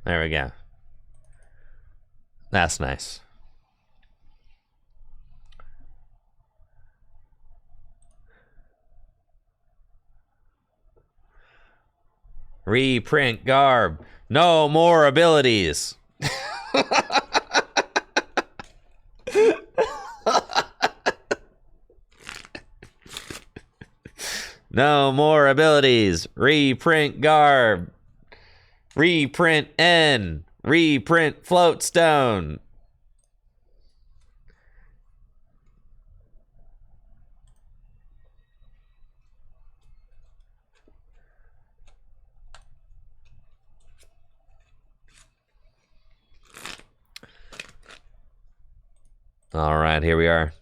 There we go. That's nice. Reprint garb. No more abilities. No more abilities. Reprint garb. Reprint N. Reprint floatstone. All right, here we are.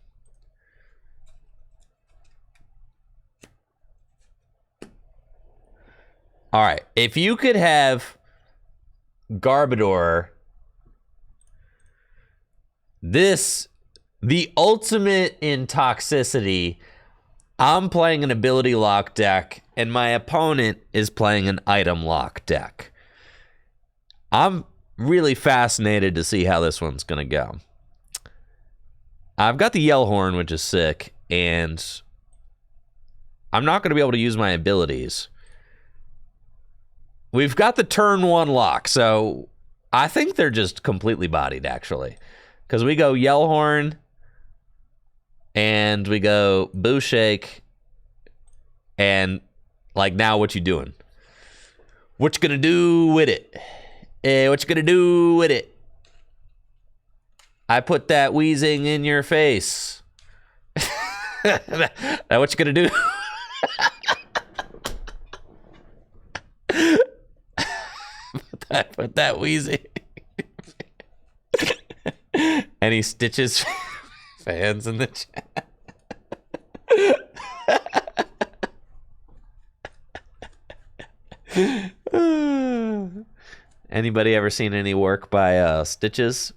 All right, if you could have Garbodor, the ultimate in toxicity, I'm playing an ability lock deck, and my opponent is playing an item lock deck. I'm really fascinated to see how this one's going to go. I've got the Yellhorn, which is sick, and I'm not going to be able to use my abilities. We've got the turn 1 lock, so I think they're just completely bodied, actually. Because we go Yellhorn, and we go Boo Shake, and, like, now what you doing? What you gonna do with it? What you gonna do with it? I put that Weezing in your face. That what you gonna do? Put that Weezing. Any Stitches fans in the chat? Anybody ever seen any work by Stitches?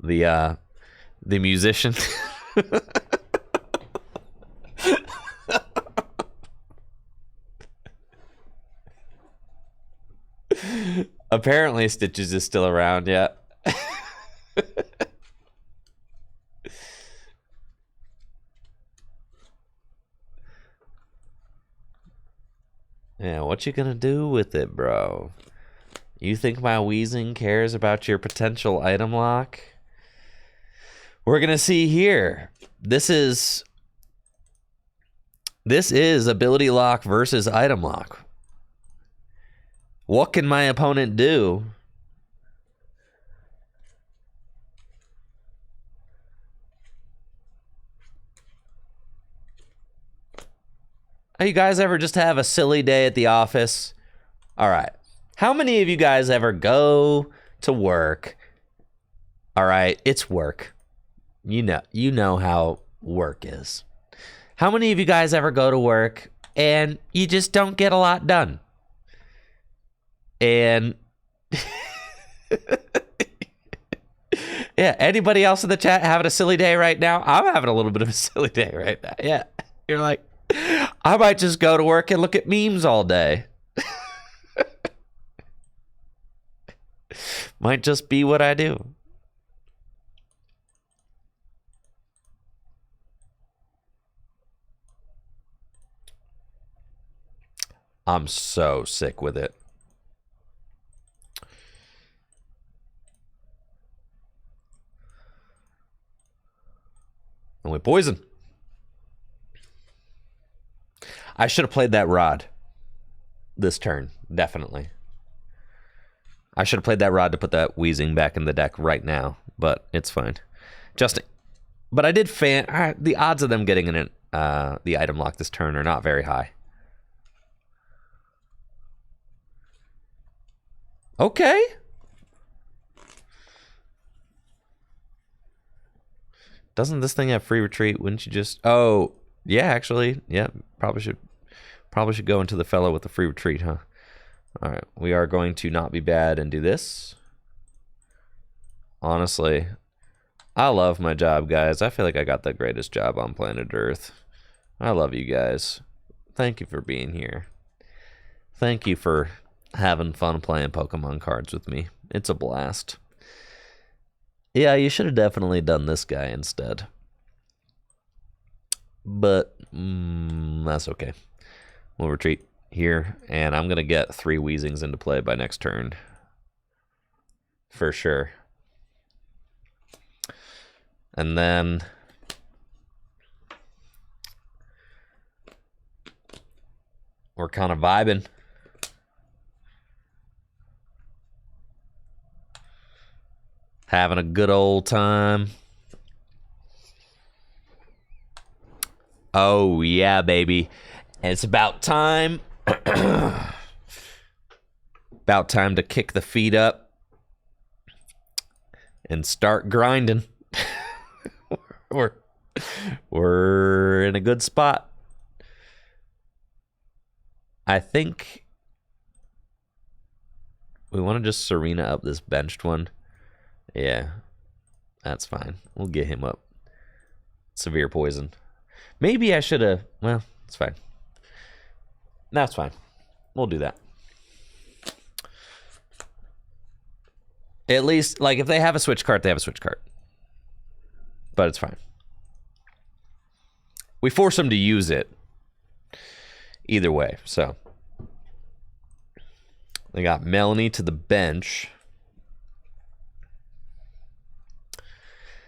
The musician. Apparently Stitches is still around, yeah. Yeah, what you gonna do with it, bro? You think my Weezing cares about your potential item lock? We're gonna see here. This is ability lock versus item lock. What can my opponent do? You guys ever just have a silly day at the office? All right. How many of you guys ever go to work? All right, it's work. You know how work is. How many of you guys ever go to work and you just don't get a lot done? And yeah, anybody else in the chat having a silly day right now? I'm having a little bit of a silly day right now. Yeah, you're like, I might just go to work and look at memes all day. Might just be what I do. I'm so sick with it. And we poison. I should have played that rod this turn, definitely. I should have played that rod to put that Weezing back in the deck right now, but it's fine. But I did the odds of them getting in the item lock this turn are not very high. Okay. Doesn't this thing have free retreat? Wouldn't you just... Oh, yeah, actually. Yeah, probably should go into the fellow with the free retreat, huh? All right, we are going to not be bad and do this. Honestly, I love my job, guys. I feel like I got the greatest job on planet Earth. I love you guys. Thank you for being here. Thank you for having fun playing Pokemon cards with me. It's a blast. Yeah, you should have definitely done this guy instead. But that's okay. We'll retreat. here, and I'm going to get 3 Weezings into play by next turn. For sure. And then we're kind of vibing. Having a good old time. Oh, yeah, baby. And it's about time. About time to kick the feet up and start grinding. We're in a good spot. I think we want to just Serena up this benched one. Yeah, that's fine. We'll get him up. Severe poison. Maybe I should have... Well, it's fine. That's fine. We'll do that. At least, like, if they have a switch card, they have a switch card. But it's fine. We force them to use it. Either way, so. They got Melanie to the bench.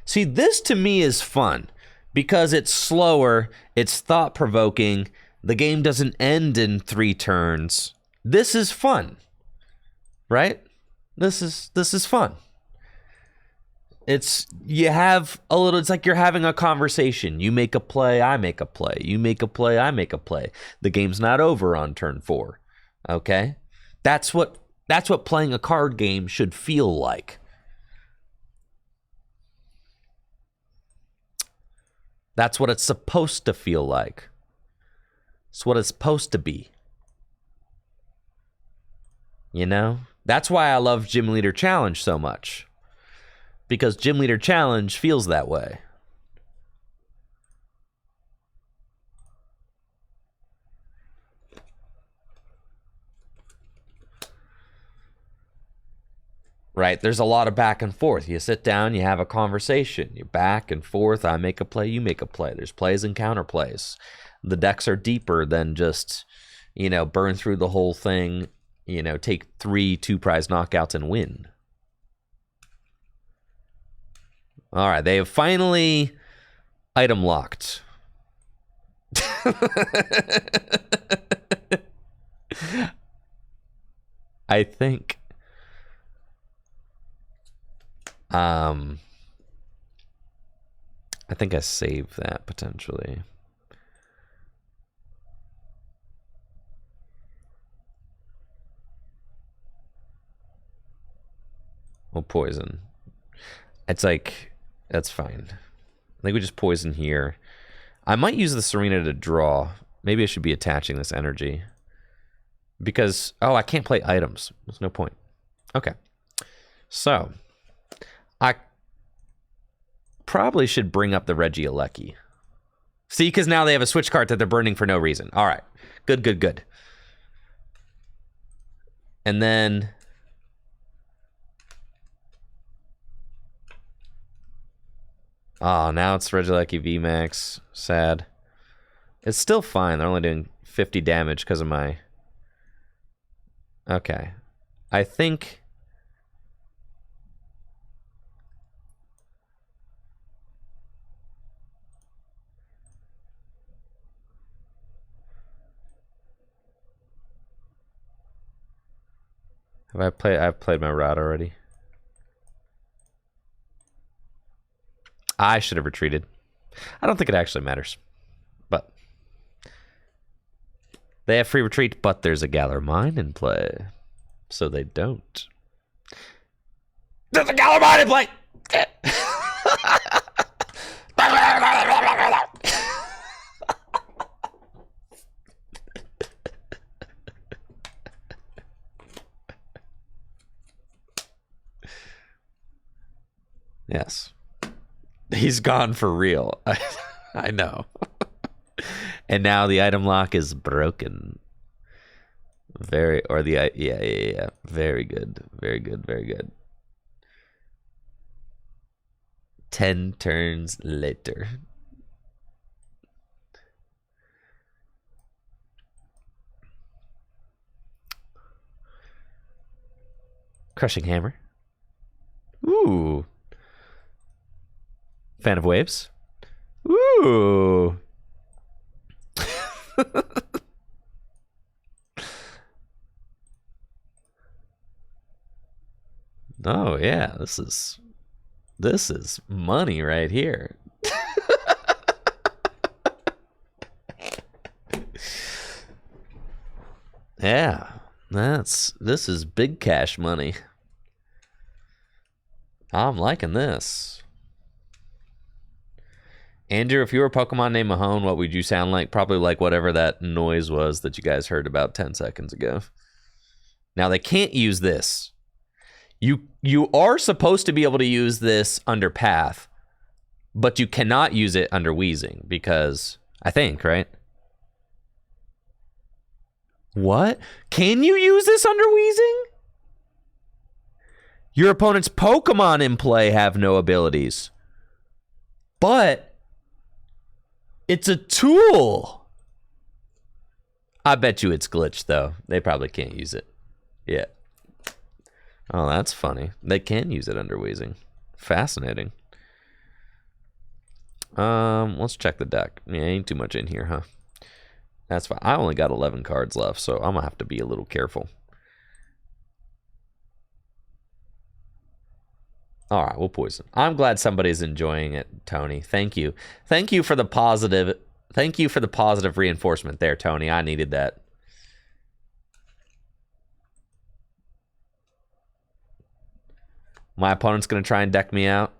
See, this to me is fun. Because it's slower, it's thought-provoking, the game doesn't end in 3 turns. This is fun. Right? This is fun. You have a little, it's like you're having a conversation. You make a play, I make a play. You make a play, I make a play. The game's not over on turn 4. Okay? That's what playing a card game should feel like. That's what it's supposed to feel like. It's what it's supposed to be. You know? That's why I love Gym Leader Challenge so much. Because Gym Leader Challenge feels that way. Right? There's a lot of back and forth. You sit down, you have a conversation. You're back and forth. I make a play, you make a play. There's plays and counterplays. The decks are deeper than just, burn through the whole thing, take 3 2-prize knockouts and win. All right, they have finally item locked. I think I think I saved that potentially. Well, poison. It's like, that's fine. I think we just poison here. I might use the Serena to draw. Maybe I should be attaching this energy. Because, I can't play items. There's no point. Okay. So, I probably should bring up the Regieleki. See, because now they have a switch card that they're burning for no reason. All right. Good, good, good. And then... Oh, now it's Regieleki VMAX. Sad. It's still fine. They're only doing 50 damage because of my... Okay. I think... I've played my route already. I should have retreated. I don't think it actually matters. But they have free retreat, but there's a Galar Mine in play. So they don't. There's a Galar Mine in play! Yes. He's gone for real. I know. And now the item lock is broken. Yeah. Very good. Very good. Very good. 10 turns later. Crushing Hammer. Ooh. Fan of Waves. Ooh. Oh yeah, this is money right here. Yeah, this is big cash money. I'm liking this. Andrew, if you were a Pokemon named Mahone, what would you sound like? Probably like whatever that noise was that you guys heard about 10 seconds ago. Now, they can't use this. You are supposed to be able to use this under Path, but you cannot use it under Weezing because, I think, right? What? Can you use this under Weezing? Your opponent's Pokemon in play have no abilities. But it's a tool. I bet you it's glitched, though. They probably can't use it. Yeah. Oh, that's funny. They can use it under Weezing. Fascinating. Let's check the deck. Yeah, ain't too much in here, huh? That's fine. I only got 11 cards left, so I'm gonna have to be a little careful. All right, we'll poison. I'm glad somebody's enjoying it, Tony. Thank you. Thank you for the positive. Thank you for the positive reinforcement there, Tony. I needed that. My opponent's going to try and deck me out.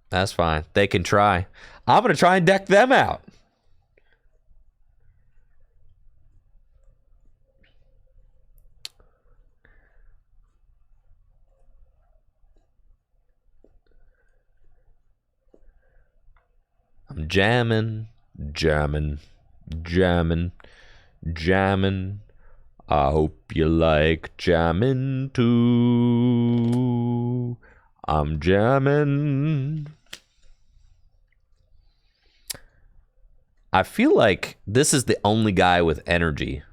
That's fine. They can try. I'm going to try and deck them out. I'm jamming. I hope you like jamming too. I'm jamming. I feel like this is the only guy with energy.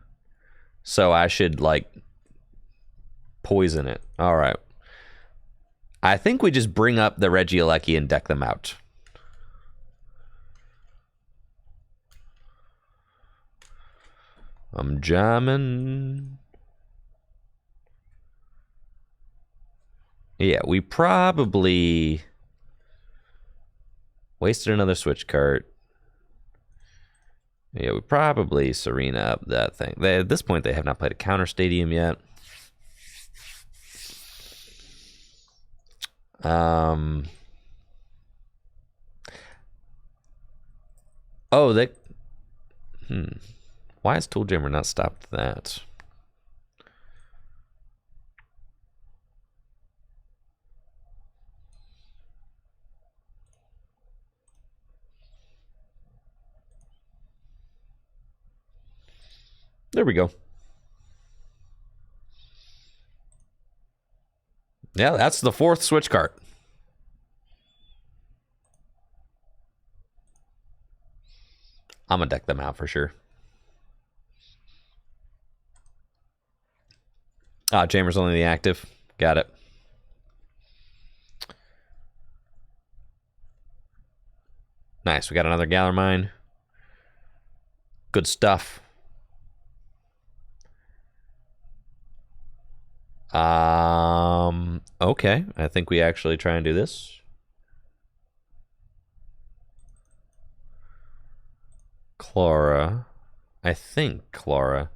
So I should, like, poison it. All right. I think we just bring up the Regieleki and deck them out. I'm jamming. Yeah, we probably wasted another switch card. Yeah, we probably Serena up that thing. At this point, they have not played a counter stadium yet. Oh, they... Why has Tool Jammer not stopped that? There we go. Yeah, that's the fourth switch card. I'm gonna deck them out for sure. Jammer's only the active. Got it. Nice. We got another Galarmine. Good stuff. Okay. I think we actually try and do this. Clara. I think Clara.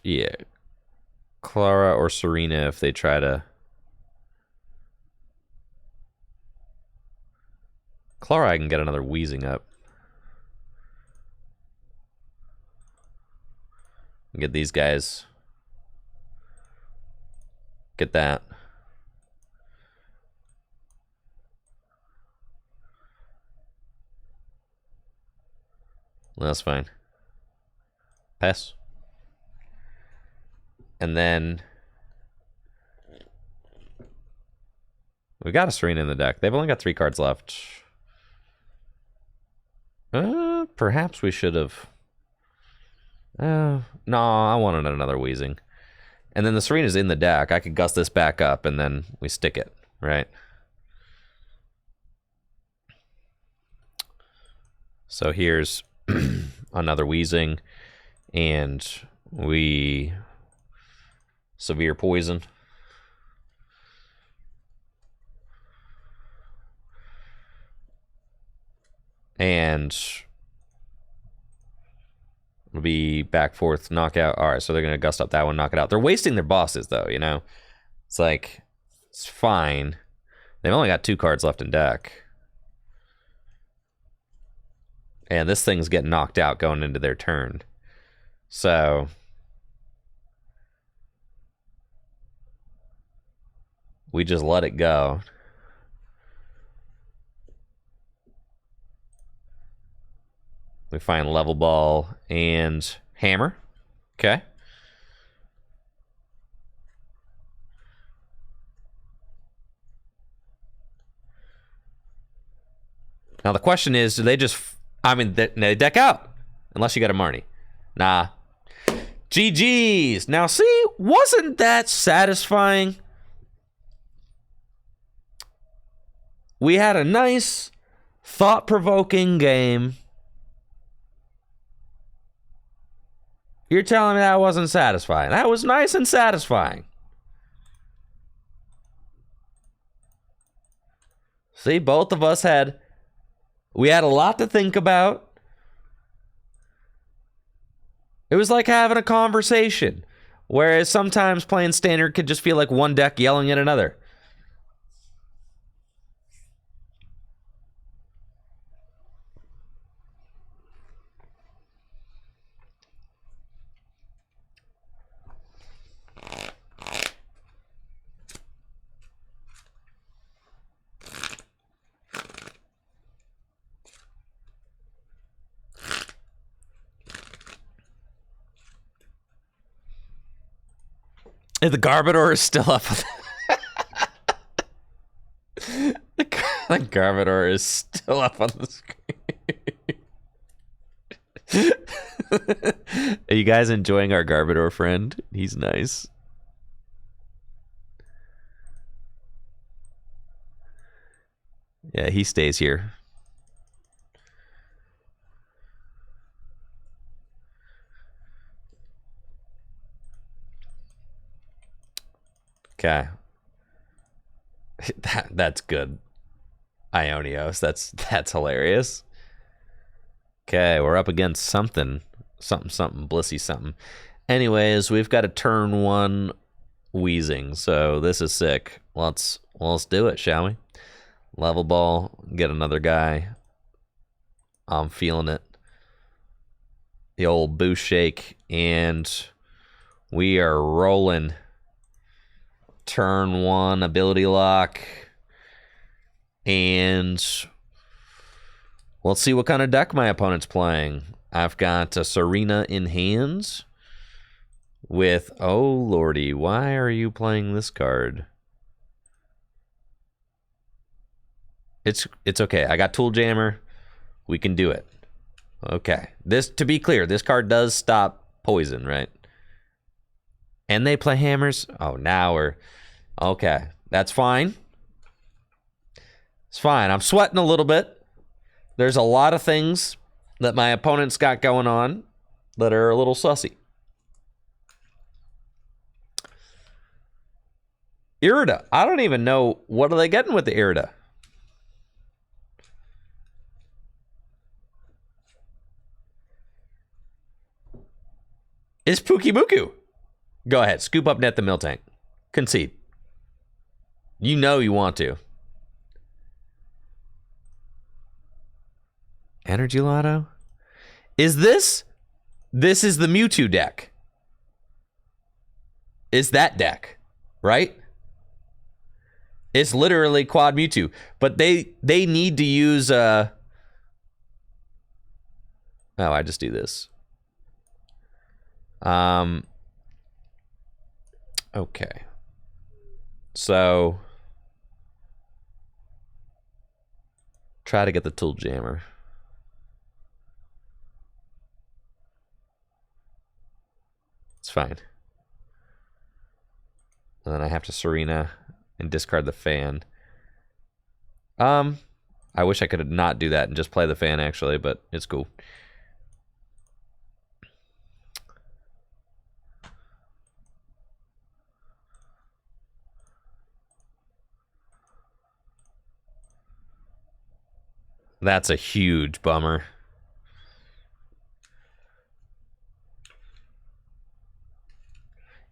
Yeah, Clara or Serena if they try to. Clara, I can get another Weezing up. Get these guys. Get that. That's fine. Pass. And then we've got a Serena in the deck. They've only got 3 cards left. Perhaps we should have. No, I wanted another Weezing. And then the Serena's in the deck. I could gust this back up and then we stick it, right? So here's another Weezing, and we severe poison. And it'll be back, forth, knockout. All right, so they're going to gust up that one, knock it out. They're wasting their bosses, though, you know? It's like, it's fine. They've only got 2 cards left in deck. And this thing's getting knocked out going into their turn. So we just let it go. We find Level Ball and Hammer. Okay. Now the question is, do they just... I mean, they deck out. Unless you got a Marnie. Nah. GG's. Now, see? Wasn't that satisfying? We had a nice, thought-provoking game. You're telling me that wasn't satisfying. That was nice and satisfying. See, both of us had... We had a lot to think about. It was like having a conversation. Whereas sometimes playing standard could just feel like one deck yelling at another. The Garbodor is still up. The Garbodor is still up on the screen. Are you guys enjoying our Garbodor friend? He's nice. Yeah, he stays here. Okay. That's good. Ionios. That's hilarious. Okay, we're up against something. Something, Blissey something. Anyways, we've got a turn 1 Weezing, so this is sick. Let's do it, shall we? Level Ball, get another guy. I'm feeling it. The old boost shake, and we are rolling. Turn 1 ability lock, and let's see what kind of deck my opponent's playing. I've got a Serena in hands with, oh lordy, why are you playing this card? It's okay. I got Tool Jammer. We can do it. Okay. This, to be clear, this card does stop poison, right? And they play hammers. Oh, now we're... Okay, that's fine. It's fine. I'm sweating a little bit. There's a lot of things that my opponent's got going on that are a little sussy. Irida. I don't even know. What are they getting with the Irida? It's Pukimuku. Go ahead. Scoop up net the Miltank. Concede. You know you want to. Energy Lotto? Is this? This is the Mewtwo deck. It's that deck, right? It's literally quad Mewtwo. But they need to use... Oh, I just do this. Okay. So... Try to get the Tool Jammer. fine. And then I have to Serena and discard the fan. I wish I could not do that and just play the fan, actually, but it's cool. That's a huge bummer.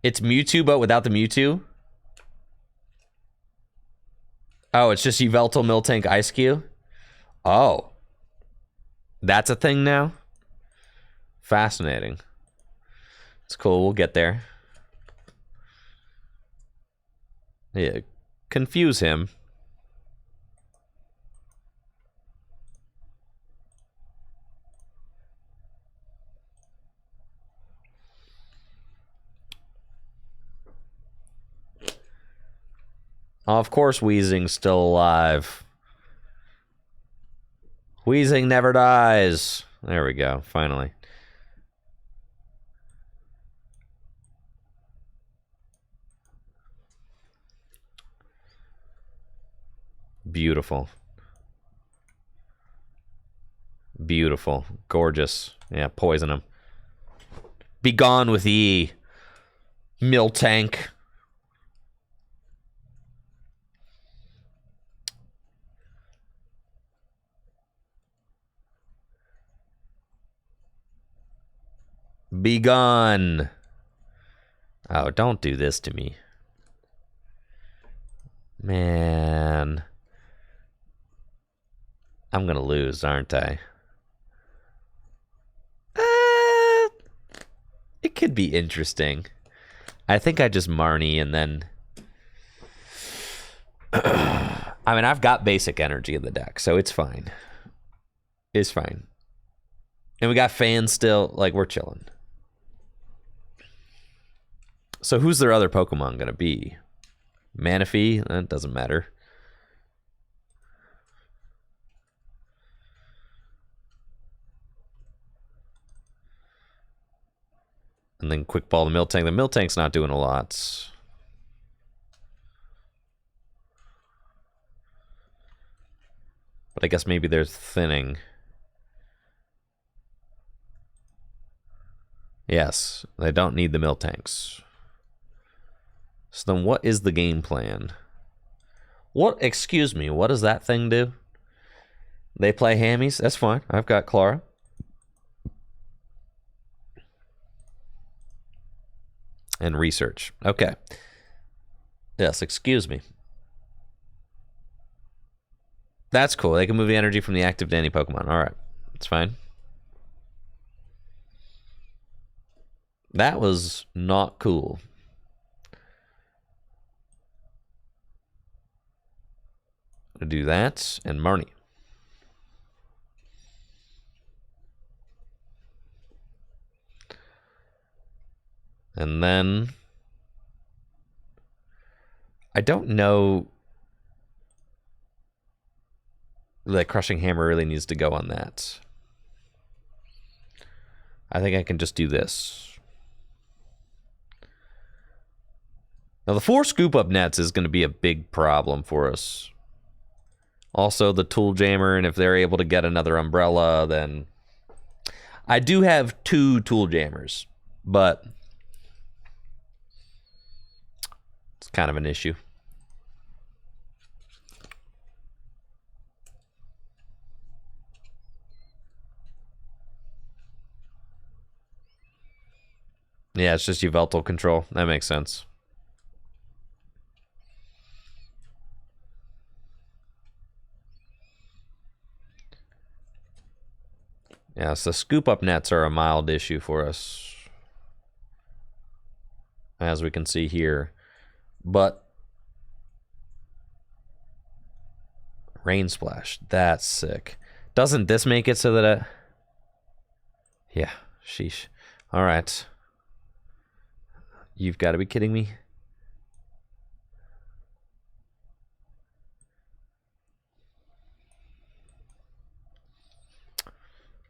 It's Mewtwo, but without the Mewtwo? Oh, it's just Yveltal, Miltank, Ice Cube? Oh. That's a thing now? Fascinating. It's cool, we'll get there. Yeah, confuse him. Of course Weezing's still alive. Weezing never dies. There we go, finally. Beautiful. Beautiful. Gorgeous. Yeah, poison him. Be gone with ye, Miltank. Be gone. Oh, don't do this to me. Man. I'm gonna lose, aren't I? It could be interesting. I think I just Marnie and then... I mean, I've got basic energy in the deck, so it's fine. It's fine. And we got fans still. Like, we're chilling. So who's their other Pokemon gonna be? Manaphy? That doesn't matter. And then Quick Ball the Miltank. The Miltank's not doing a lot. But I guess maybe there's thinning. Yes, they don't need the Miltanks. So then what is the game plan? What, excuse me, what does that thing do? They play hammies? That's fine. I've got Clara. And research. Okay. Yes, excuse me. That's cool. They can move the energy from the active to any Pokemon. All right. That's fine. That was not cool. I'll do that and Marnie. And then I don't know that Crushing Hammer really needs to go on that. I think I can just do this. Now the 4 scoop up nets is going to be a big problem for us. Also the Tool Jammer, and if they're able to get another Umbrella, then I do have 2 Tool Jammers, but it's kind of an issue. Yeah, it's just Yveltal control. That makes sense. Yeah, so scoop up nets are a mild issue for us, as we can see here. But Rain Splash, that's sick. Doesn't this make it so that yeah, sheesh. All right. You've got to be kidding me.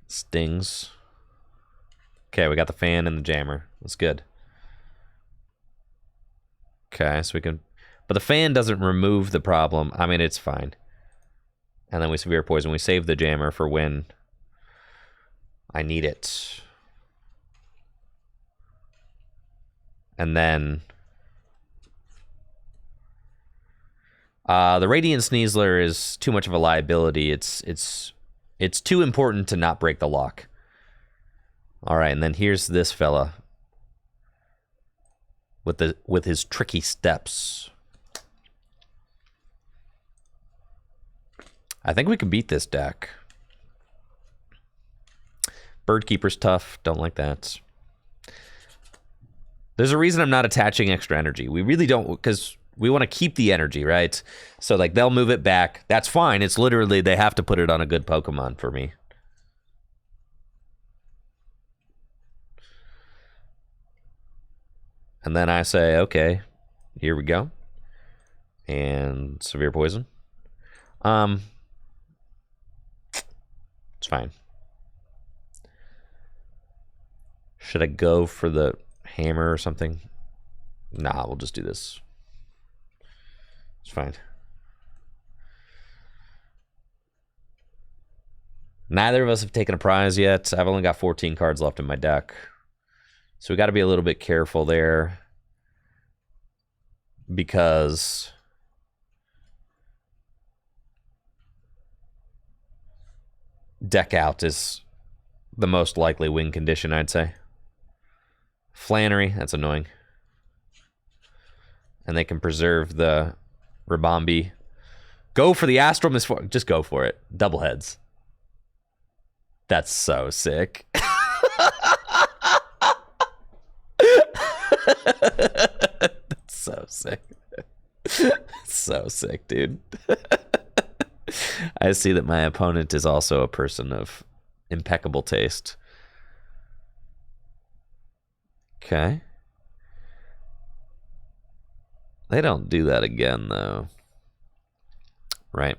Stings. Okay, we got the fan and the jammer. That's good. Okay, so we can... But the fan doesn't remove the problem. I mean, it's fine. And then we Severe Poison. We save the Jammer for when I need it. And then... the Radiant Sneasler is too much of a liability. It's too important to not break the lock. All right, and then here's this fella with his tricky steps. I think we can beat this deck. Birdkeeper's tough. Don't like that. There's a reason I'm not attaching extra energy. We really don't, because we want to keep the energy, right? So, like, they'll move it back. That's fine. It's literally, they have to put it on a good Pokemon for me. And then I say, okay, here we go. And Severe Poison. It's fine. Should I go for the hammer or something? Nah, we'll just do this. It's fine. Neither of us have taken a prize yet. I've only got 14 cards left in my deck. So we got to be a little bit careful there. Because... deck out is the most likely win condition, I'd say. Flannery, that's annoying. And they can preserve the Ribombee. Go for the Astral Misfortune. Just go for it. Double heads. That's so sick. That's so sick. So sick, dude. I see that my opponent is also a person of impeccable taste. Okay. They don't do that again, though. Right.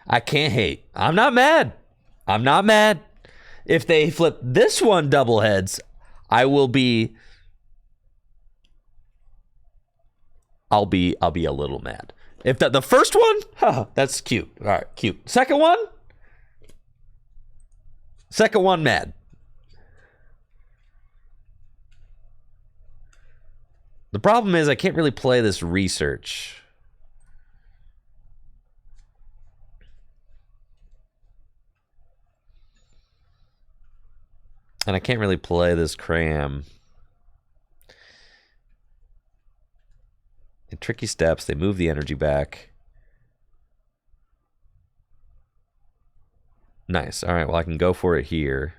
I can't hate. I'm not mad. I'm not mad. If they flip this one double heads, I'll be a little mad. If the first one, that's cute. All right, cute. Second one, mad. The problem is I can't really play this research. And I can't really play this cram. In tricky steps, they move the energy back. Nice. All right, well, I can go for it here.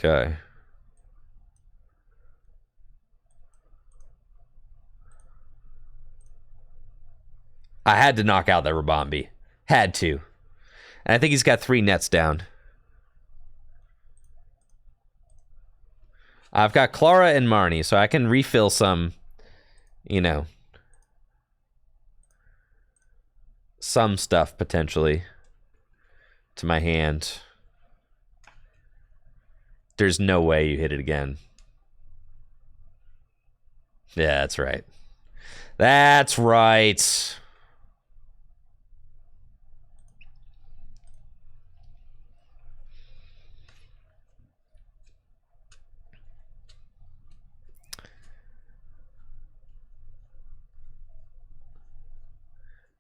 Okay. I had to knock out that Ribombee. Had to. And I think he's got 3 nets down. I've got Clara and Marnie, so I can refill some, you know, some stuff potentially to my hand. There's no way you hit it again. Yeah, that's right. That's right.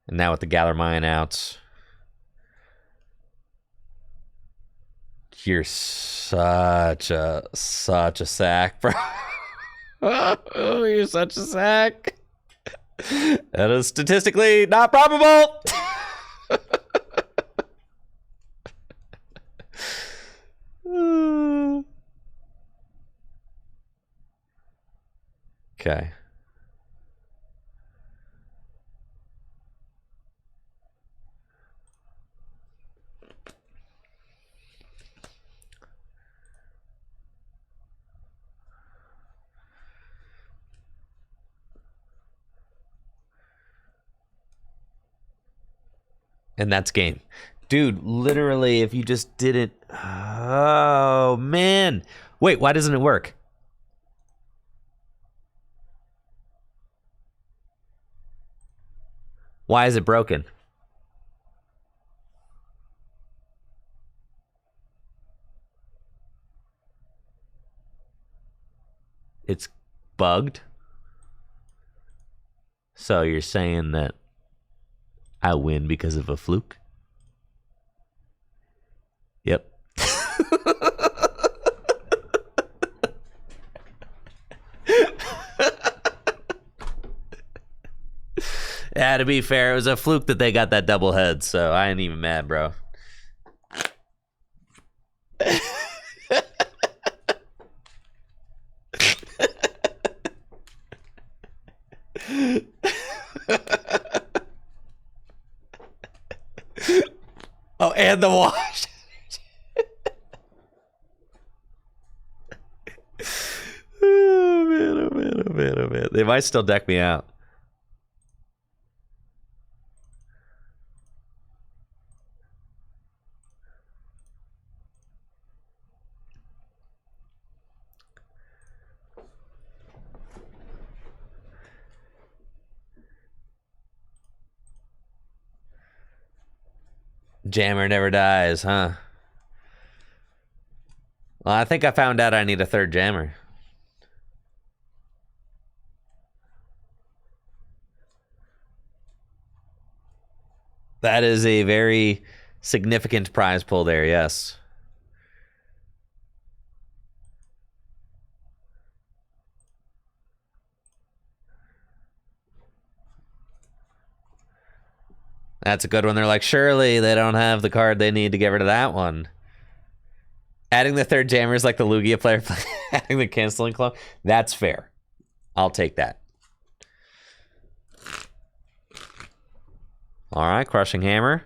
And now with the Galarian out, you're such a sack, bro. Oh, you're such a sack. That is statistically not probable. And that's game. Dude, literally, if you just didn't... Oh, man. Wait, why doesn't it work? Why is it broken? It's bugged? So you're saying that I win because of a fluke? Yep. Yeah, to be fair, it was a fluke that they got that double head, so I ain't even mad, bro. Oh, and the wash. Oh, man, oh, man, oh, man, oh, man. They might still deck me out. Jammer never dies, huh? Well, I think I found out I need a third jammer. That is a very significant prize pull there, yes. That's a good one. They're like, surely they don't have the card they need to get rid of that one. Adding the third jammer is like the Lugia player adding the canceling club. That's fair. I'll take that. All right, Crushing Hammer.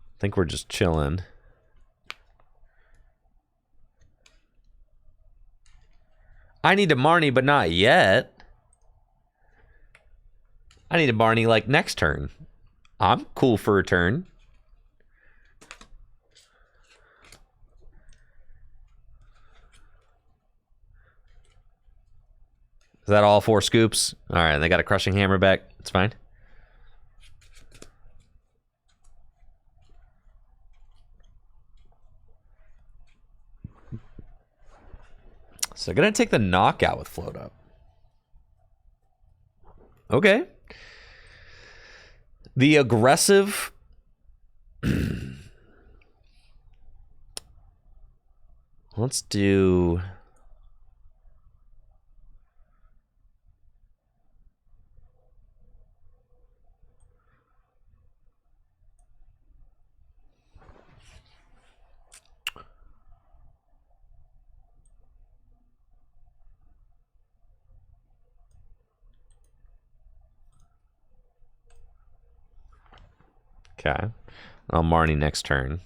I think we're just chilling. I need a Marnie, but not yet. I need a Marnie like next turn. I'm cool for a turn. Is that all 4 scoops? All right, they got a Crushing Hammer back. It's fine. So gonna take the knockout with Float Up. Okay. The aggressive. Let's do. Okay. I'll Marnie next turn.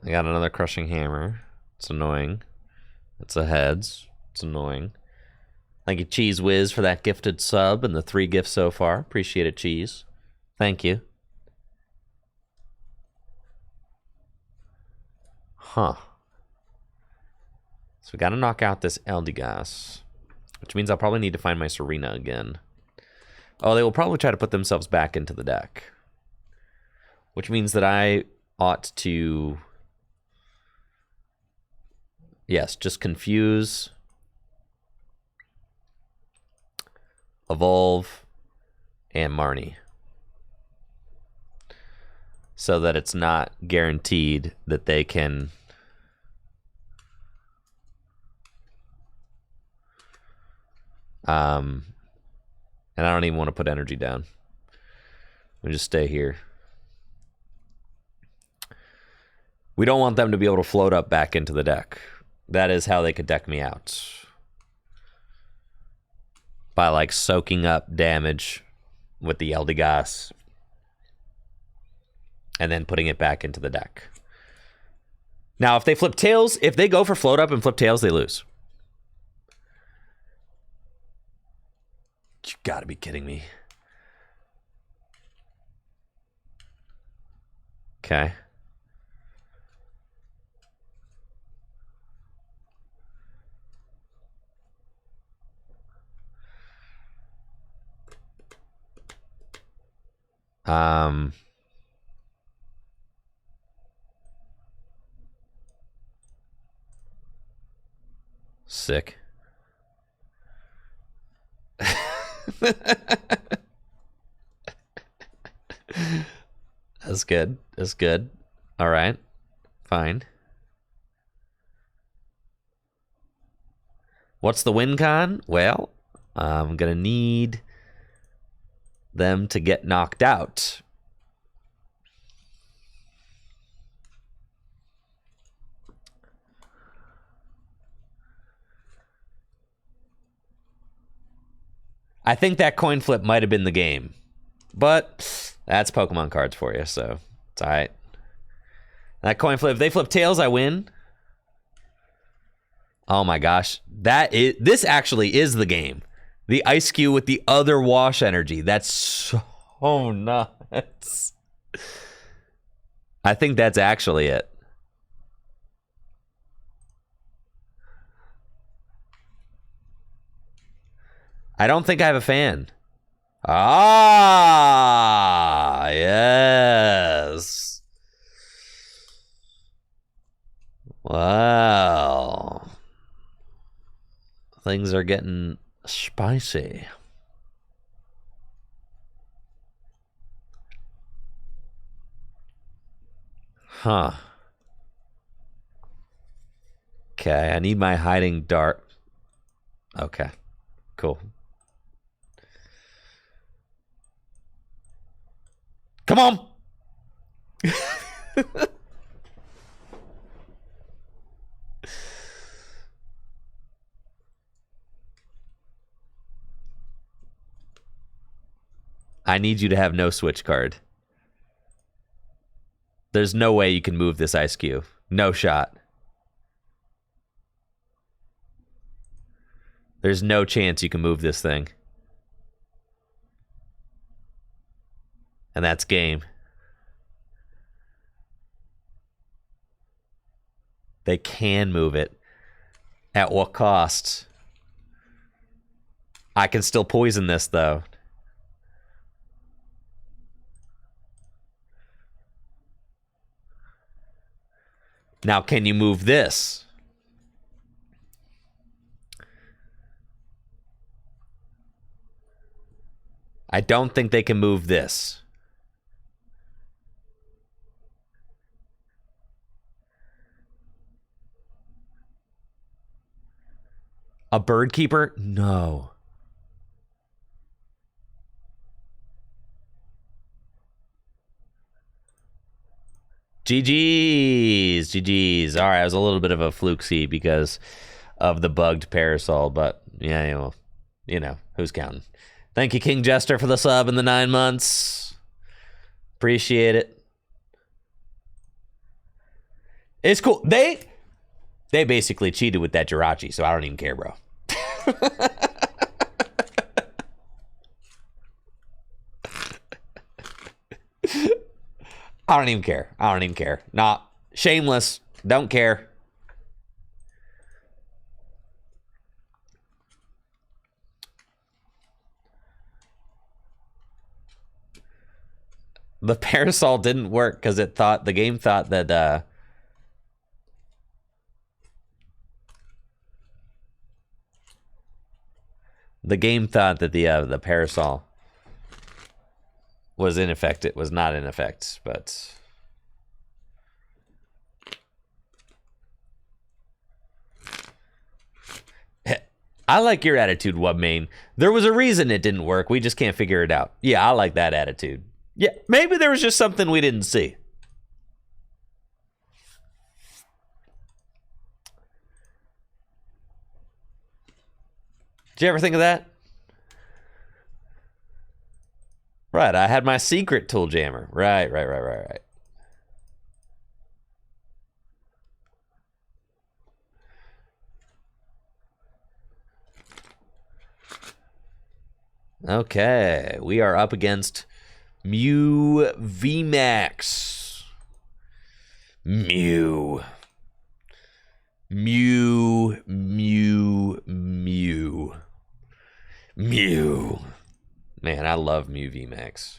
I got another Crushing Hammer. It's annoying. It's a heads. It's annoying. Thank you, Cheese Whiz, for that gifted sub and the 3 gifts so far. Appreciate it, Cheese. Thank you. Huh. So we got to knock out this Eldegoss, which means I'll probably need to find my Serena again. Oh, they will probably try to put themselves back into the deck, which means that I ought to, yes, just confuse, evolve, and Marnie, so that it's not guaranteed that they can And I don't even want to put energy down. We just stay here. We don't want them to be able to float up back into the deck. That is how they could deck me out. By, like, soaking up damage with the Eldegoss. And then putting it back into the deck. Now, if they flip tails, if they go for float up and flip tails, they lose. You gotta be kidding me. Okay. Sick. That's good. That's good. All right. Fine. What's the win con? Well, I'm going to need them to get knocked out. I think that coin flip might have been the game. But that's Pokemon cards for you, so it's all right. That coin flip, if they flip tails, I win. Oh my gosh. This actually is the game. The Ice Cube with the other wash energy. That's so nuts. I think that's actually it. I don't think I have a fan. Ah, yes. Wow. Things are getting spicy. Huh. Okay, I need my hiding dart. Okay, cool. Come on! I need you to have no switch card. There's no way you can move this Ice Cube. No shot. There's no chance you can move this thing. And that's game. They can move it. At what cost? I can still poison this, though. Now, can you move this? I don't think they can move this. A bird keeper? No. GG's. GG's. All right, it was a little bit of a fluke-see because of the bugged parasol, but yeah, well, you know, who's counting? Thank you, King Jester, for the sub in the 9 months. Appreciate it. It's cool. They basically cheated with that Jirachi, so I don't even care, bro. I don't even care. I don't even care. Not shameless. Don't care. The parasol didn't work because the game thought that the parasol was in effect. It was not in effect, but I like your attitude, Wubmain. There was a reason it didn't work. We just can't figure it out. Yeah, I like that attitude. Yeah, maybe there was just something we didn't see. Did you ever think of that? Right, I had my secret tool jammer. Right. Okay, we are up against Mew VMAX. Mew. Man, I love Mew VMAX.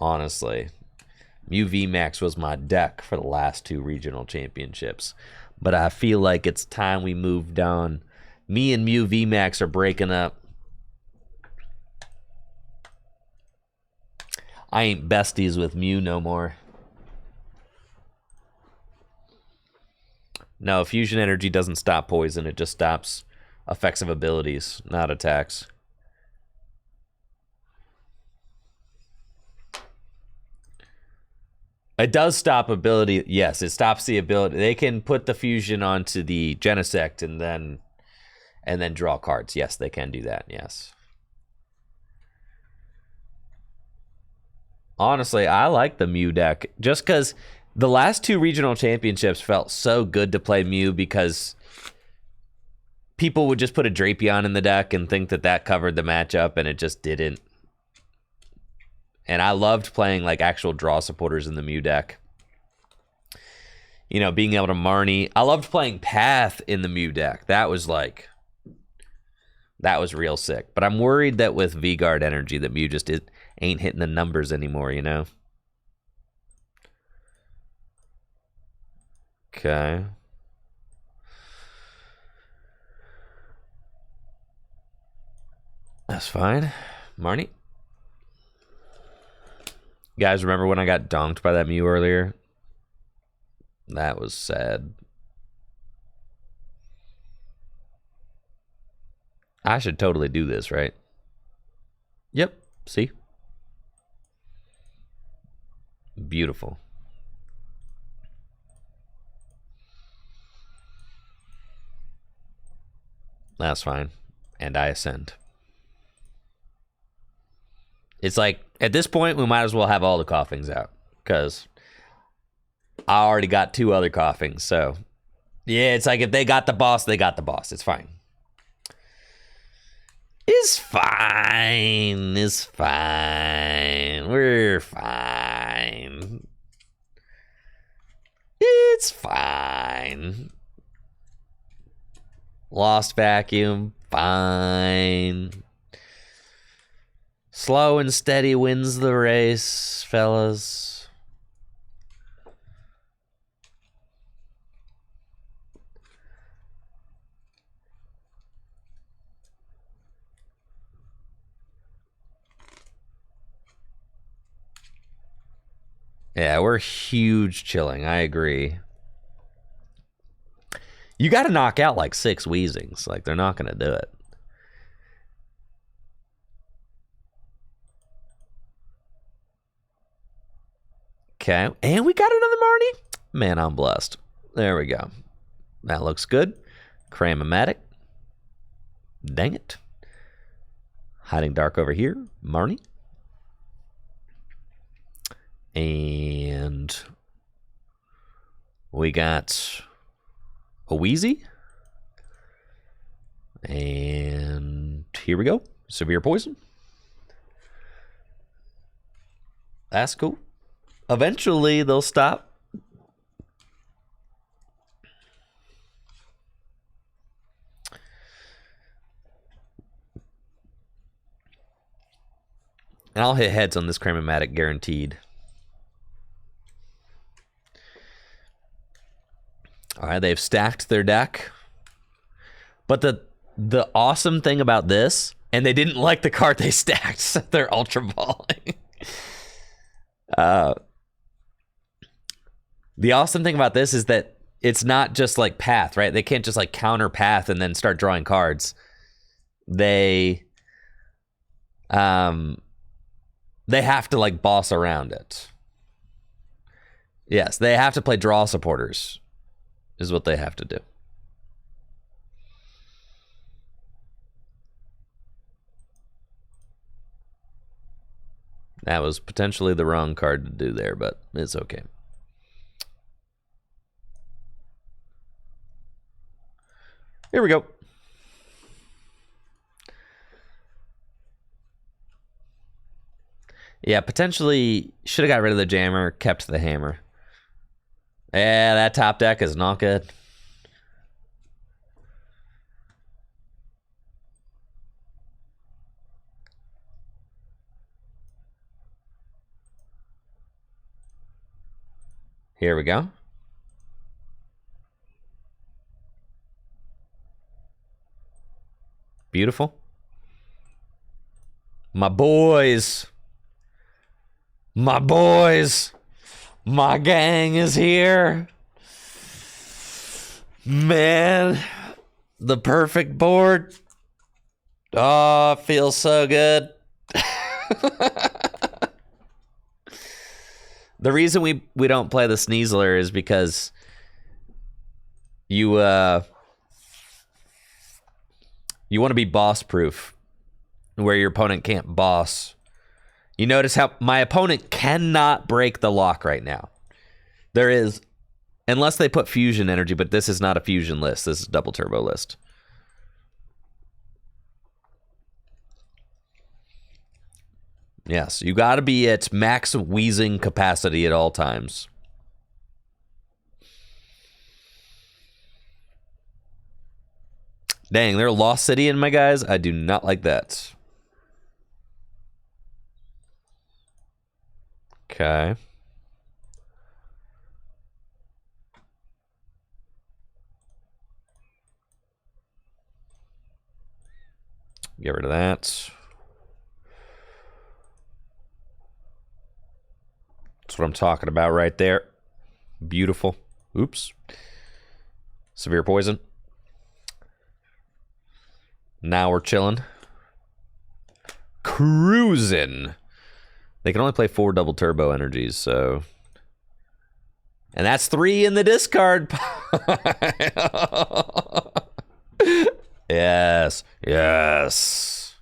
Honestly. Mew VMAX was my deck for the last 2 regional championships. But I feel like it's time we moved on. Me and Mew VMAX are breaking up. I ain't besties with Mew no more. No, fusion energy doesn't stop poison. It just stops effects of abilities, not attacks. It does stop ability. Yes, it stops the ability. They can put the fusion onto the Genesect and then draw cards. Yes, they can do that. Yes. Honestly, I like the Mew deck just because the last 2 regional championships felt so good to play Mew because people would just put a Drapion in the deck and think that that covered the matchup, and it just didn't. And I loved playing like actual draw supporters in the Mew deck. You know, being able to Marnie. I loved playing Path in the Mew deck. That was real sick. But I'm worried that with V-Guard energy that Mew just ain't hitting the numbers anymore, you know? Okay. That's fine. Marnie? You guys remember when I got donked by that Mew earlier? That was sad. I should totally do this, right? Yep. See? Beautiful. That's fine. And I ascend. It's like, at this point, we might as well have all the coughings out. Because I already got 2 other coughings. So, yeah, it's like if they got the boss, they got the boss. It's fine. It's fine. It's fine. We're fine. It's fine. Lost vacuum. Fine. Slow and steady wins the race, fellas. Yeah, we're huge chilling. I agree. You got to knock out like 6 Weezings. Like, they're not going to do it. Okay, and we got another Marnie. Man, I'm blessed. There we go. That looks good. Cram-O-Matic. Dang it. Hiding Dark over here. Marnie. And we got a Weezy. And here we go. Severe Poison. That's cool. Eventually, they'll stop. And I'll hit heads on this Cram-O-Matic guaranteed. All right, they've stacked their deck. But the awesome thing about this, and they didn't like the card they stacked, so they're Ultra Balling. The awesome thing about this is that it's not just like path, right? They can't just like counter path and then start drawing cards. They have to like boss around it. Yes, they have to play draw supporters is what they have to do. That was potentially the wrong card to do there, but it's okay. Here we go. Yeah, potentially should have got rid of the jammer, kept the hammer. Yeah, that top deck is not good. Here we go. Beautiful. My boys. My boys. My gang is here. Man, the perfect board. Oh, it feels so good. The reason we don't play the Sneasler is because you want to be boss proof, where your opponent can't boss. You notice how my opponent cannot break the lock right now. There is, unless they put fusion energy, but this is not a fusion list. This is a double turbo list. Yes, you got to be at max Weezing capacity at all times. Dang, they're Lost City in my guys. I do not like that. Okay. Get rid of that. That's what I'm talking about right there. Beautiful. Oops. Severe poison. Now we're chilling. Cruising. They can only play 4 double turbo energies, so... And that's 3 in the discard pile. Yes. Yes.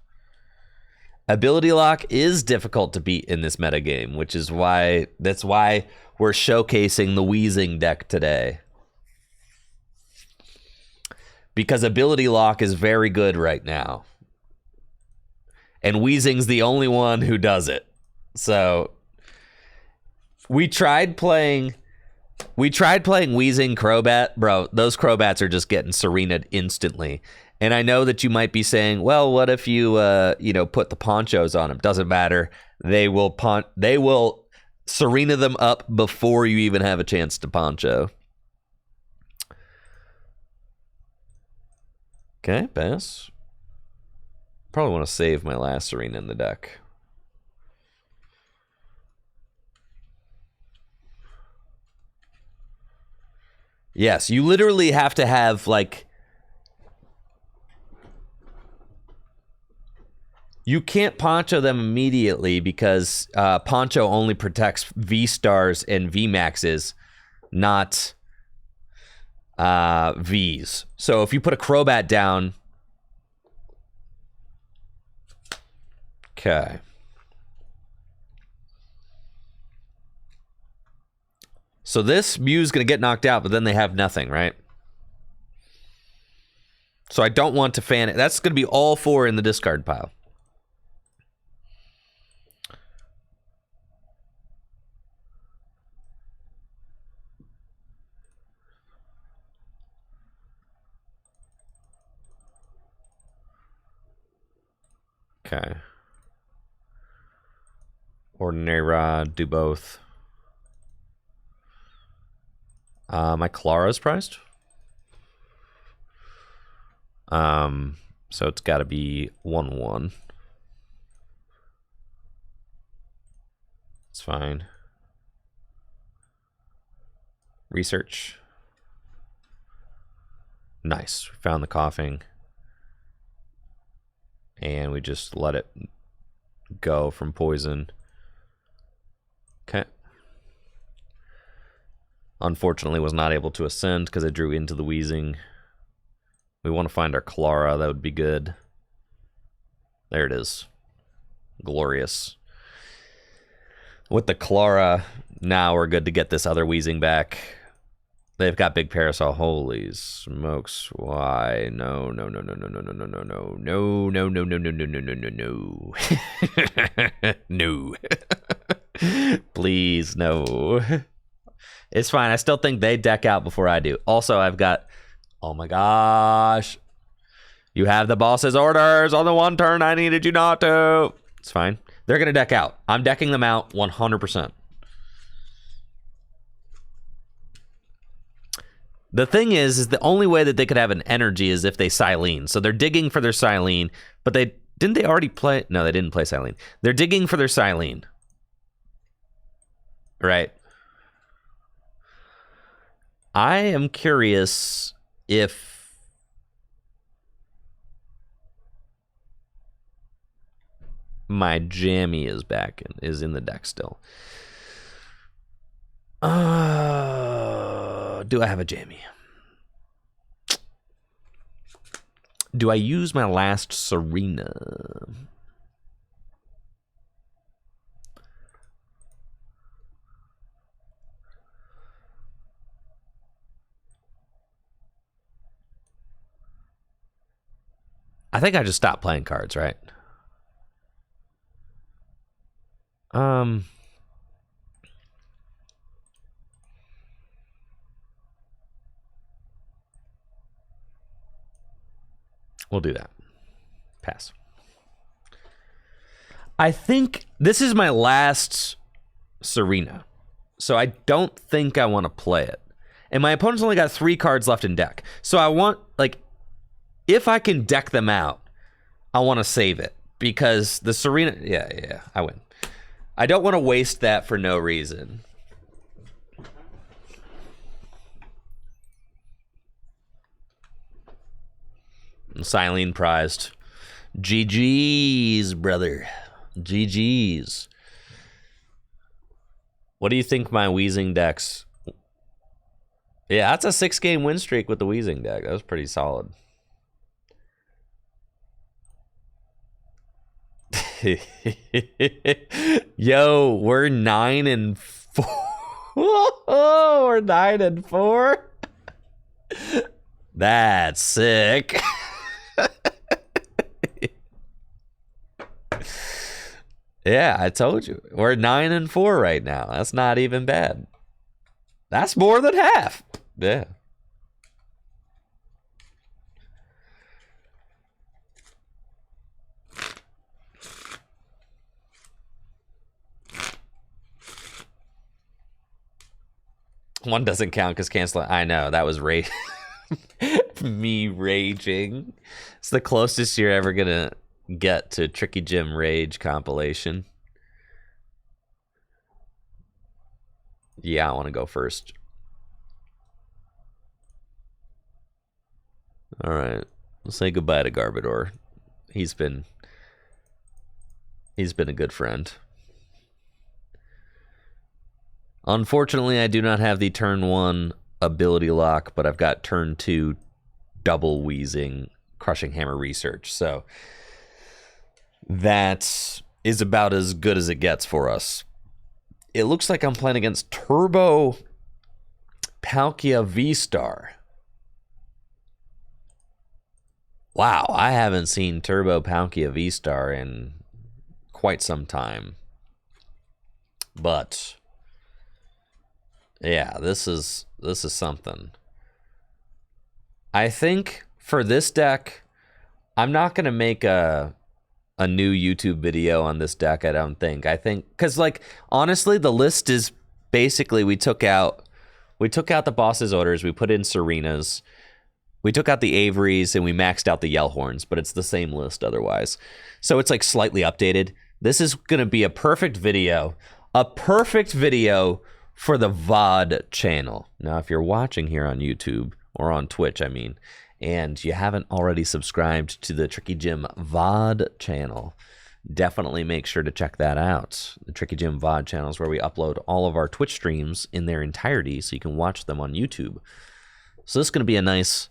Ability lock is difficult to beat in this metagame, which is why... That's why we're showcasing the Weezing deck today. Because ability lock is very good right now. And Weezing's the only one who does it. So we tried playing Weezing Crobat. Bro, those Crobats are just getting Serena'd instantly. And I know that you might be saying, well, what if you put the ponchos on them? Doesn't matter. They will Serena them up before you even have a chance to poncho. Okay, pass. Probably want to save my last Serena in the deck. Yes, you literally have to have, like... You can't poncho them immediately because poncho only protects V-stars and V-maxes, not Vs. So if you put a Crobat down... Okay. So this Mew's going to get knocked out, but then they have nothing, right? So I don't want to fan it. That's going to be all 4 in the discard pile. Okay. Ordinary Rod, do both. My Clara's priced. So it's got to be 1/1. It's fine. Research. Nice. We found the coughing. And we just let it go from poison. Okay. Unfortunately, was not able to ascend because I drew into the Weezing. We want to find our Clara. That would be good. There it is. Glorious. With the Clara, now we're good to get this other Weezing back. They've got big Parasol. Holy smokes. Why? No. No. Please, no. It's fine. I still think they deck out before I do. Also, I've got... Oh my gosh. You have the boss's orders on the one turn I needed you not to. It's fine. They're going to deck out. I'm decking them out 100%. The thing is the only way that they could have an energy is if they Silene. So they're digging for their Silene, but didn't they already play? No, they didn't play Silene. They're digging for their Silene. Right? I am curious if my Jammy is is in the deck still. Do I have a Jammy? Do I use my last Serena? I think I just stopped playing cards, right? We'll do that. Pass. I think this is my last Serena, so I don't think I want to play it. And my opponent's only got 3 cards left in deck. So I want, like, if I can deck them out, I want to save it. Because the Serena... Yeah, I win. I don't want to waste that for no reason. Silene prized. GG's, brother. GG's. What do you think my Weezing decks... Yeah, that's a 6-game win streak with the Weezing deck. That was pretty solid. Yo, we're 9-4. We're 9-4. That's sick. Yeah, I told you. We're 9-4 right now. That's not even bad. That's more than half. Yeah. One doesn't count because cancel. I know, that was me raging. It's the closest you're ever gonna get to Tricky Jim Rage compilation. Yeah, I want to go first. All right, let's say goodbye to Garbodor. He's been a good friend. Unfortunately, I do not have the turn 1 ability lock, but I've got turn 2 double Weezing Crushing Hammer Research. So that is about as good as it gets for us. It looks like I'm playing against Turbo Palkia V-Star. Wow, I haven't seen Turbo Palkia V-Star in quite some time. But yeah, this is something. I think for this deck, I'm not going to make a new YouTube video on this deck, I don't think. I think, because, like, honestly, the list is basically we took out the boss's orders, we put in Serenas, we took out the Averys, and we maxed out the Yellhorns, but it's the same list otherwise. So it's, like, slightly updated. This is going to be a perfect video. A perfect video for the VOD channel. Now, if you're watching here on YouTube, or on Twitch, I mean, and you haven't already subscribed to the Tricky Jim VOD channel, definitely make sure to check that out. The Tricky Jim VOD channel is where we upload all of our Twitch streams in their entirety so you can watch them on YouTube. So this is going to be a nice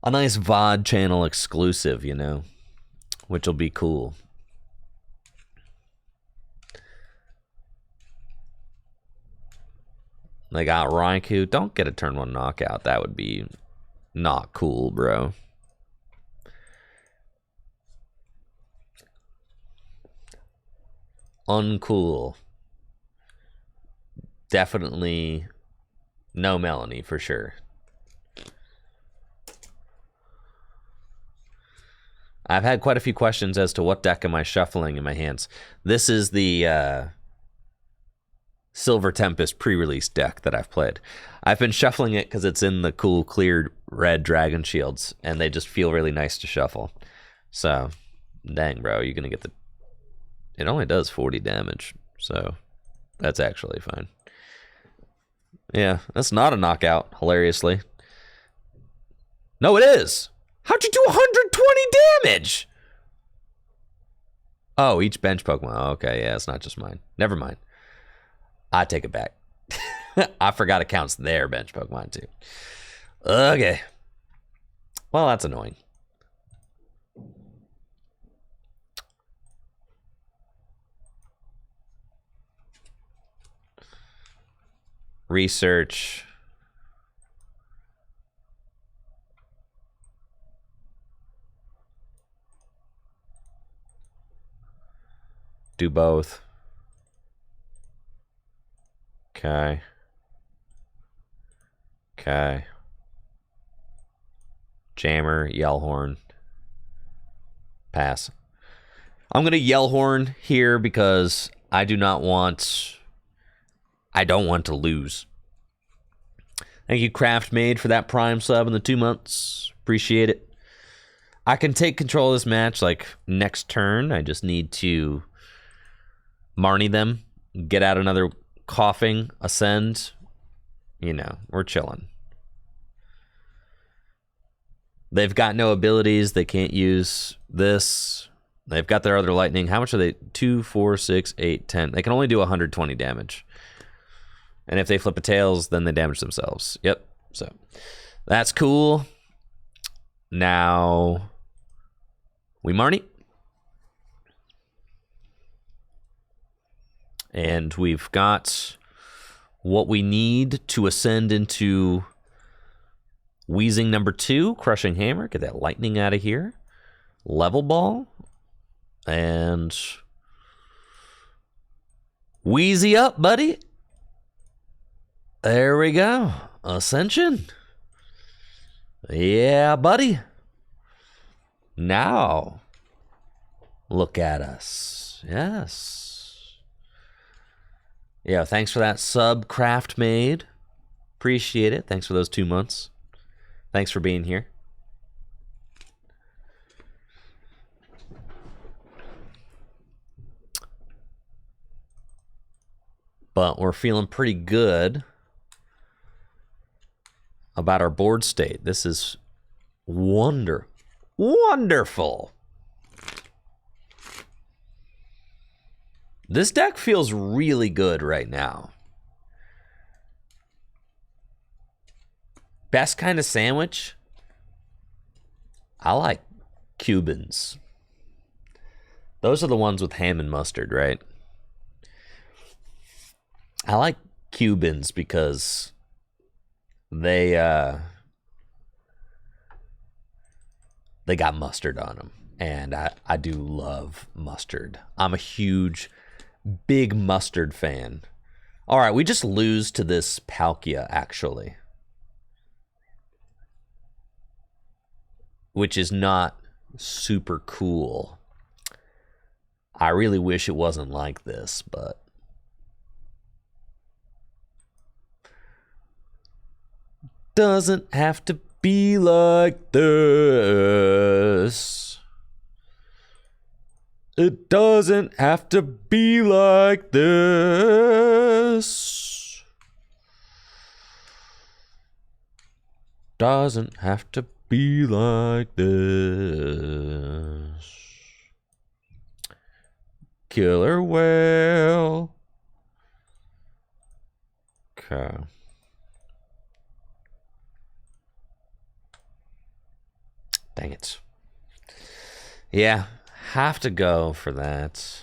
VOD channel exclusive, you know, which will be cool. They got Raikou. Don't get a turn 1 knockout. That would be not cool, bro. Uncool. Definitely no Melanie for sure. I've had quite a few questions as to what deck am I shuffling in my hands. This is the Silver Tempest pre-release deck that I've played. I've been shuffling it because it's in the cool cleared red Dragon Shields, and they just feel really nice to shuffle. So, dang, bro, you're going to get the... It only does 40 damage, so that's actually fine. Yeah, that's not a knockout, hilariously. No, it is! How'd you do 120 damage? Oh, each bench Pokemon. Okay, yeah, it's not just mine. Never mind. I take it back. I forgot it counts their bench Pokemon too. Okay. Well, that's annoying. Research. Do both. Okay. Okay. Jammer, Yellhorn. Pass. I'm going to Yellhorn here because I don't want to lose. Thank you, Craft Made, for that Prime sub in the 2 months. Appreciate it. I can take control of this match like next turn. I just need to Marnie them, get out another coughing, ascend. You know, we're chilling. They've got no abilities. They can't use this. They've got their other lightning. How much are they? 2, 4, 6, 8, 10. They can only do 120 damage. And if they flip a tails, then they damage themselves. Yep. So that's cool. Now we Marnie. And we've got what we need to ascend into Weezing number 2, Crushing Hammer. Get that lightning out of here. Level Ball. And Wheezy up, buddy. There we go. Ascension. Yeah, buddy. Now, look at us. Yes. Yeah, thanks for that sub, Craft Made. Appreciate it. Thanks for those 2 months. Thanks for being here. But we're feeling pretty good about our board state. This is wonderful. This deck feels really good right now. Best kind of sandwich? I like Cubans. Those are the ones with ham and mustard, right? I like Cubans because they got mustard on them. And I do love mustard. I'm a big mustard fan. All right, we just lose to this Palkia, actually. Which is not super cool. I really wish it wasn't like this, but... Doesn't have to be like this. It doesn't have to be like this. Doesn't have to be like this. Killer whale. Okay. Dang it. Yeah, have to go for that.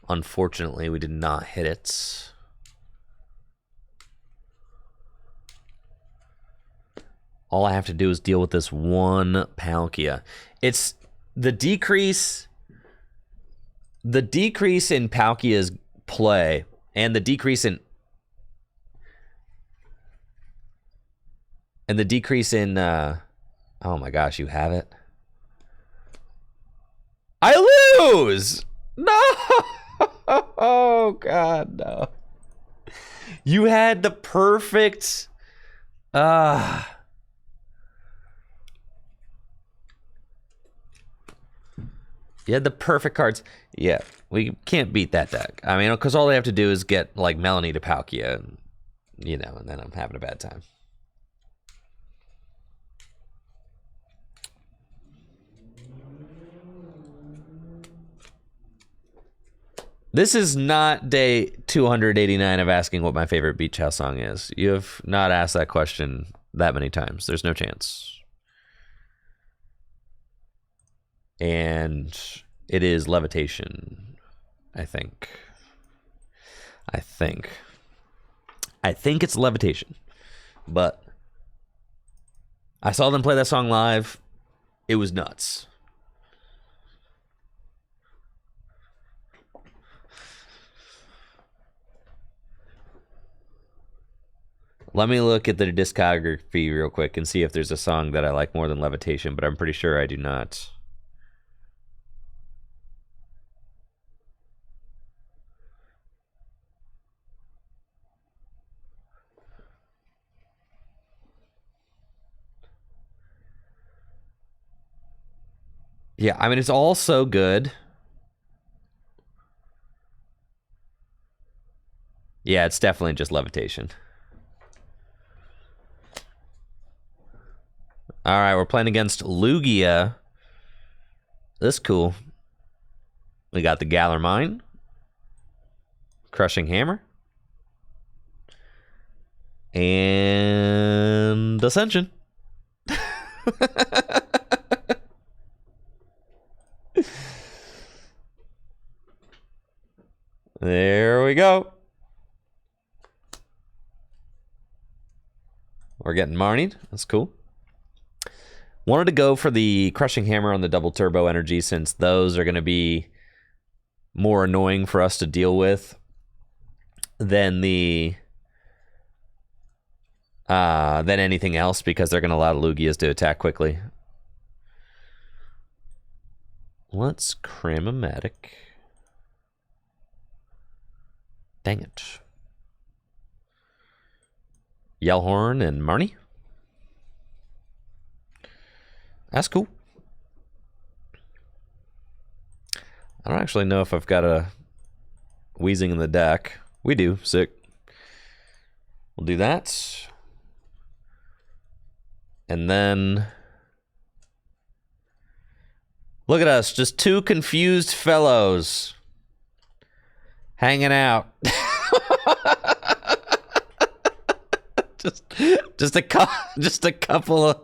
Unfortunately, we did not hit it. All I have to do is deal with this one Palkia. It's the decrease in Palkia's play and the decrease in oh my gosh, you have it. I lose. No. Oh god, no. You had the perfect you had the perfect cards. Yeah, we can't beat that deck. I mean, because all they have to do is get, like, Melanie to Palkia, and, you know, and then I'm having a bad time. This is not day 289 of asking what my favorite beach house song is. You have not asked that question that many times. There's no chance. And it is Levitation, I think. I think it's Levitation. But I saw them play that song live. It was nuts. Let me look at the discography real quick and see if there's a song that I like more than Levitation, but I'm pretty sure I do not. Yeah, I mean, it's all so good. Yeah, it's definitely just Levitation. All right, we're playing against Lugia. This is cool. We got the Galar Mine. Crushing Hammer. And Ascension. There we go. We're getting Marnied. That's cool. Wanted to go for the Crushing Hammer on the double turbo energy since those are going to be more annoying for us to deal with than than anything else because they're going to allow Lugias to attack quickly. Let's Cram-O-Matic. Dang it. Yellhorn and Marnie. That's cool. I don't actually know if I've got a Weezing in the deck. We do. Sick. We'll do that. And then... look at us. Just two confused fellows. Hanging out. just a couple of...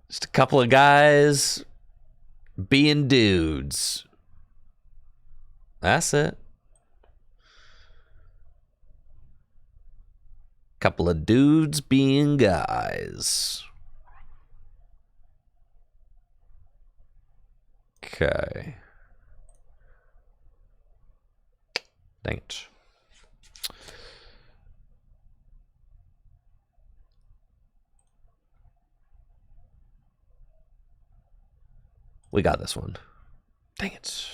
just a couple of guys being dudes. That's it. Couple of dudes being guys. Okay. Dang it. We got this one. Dang it.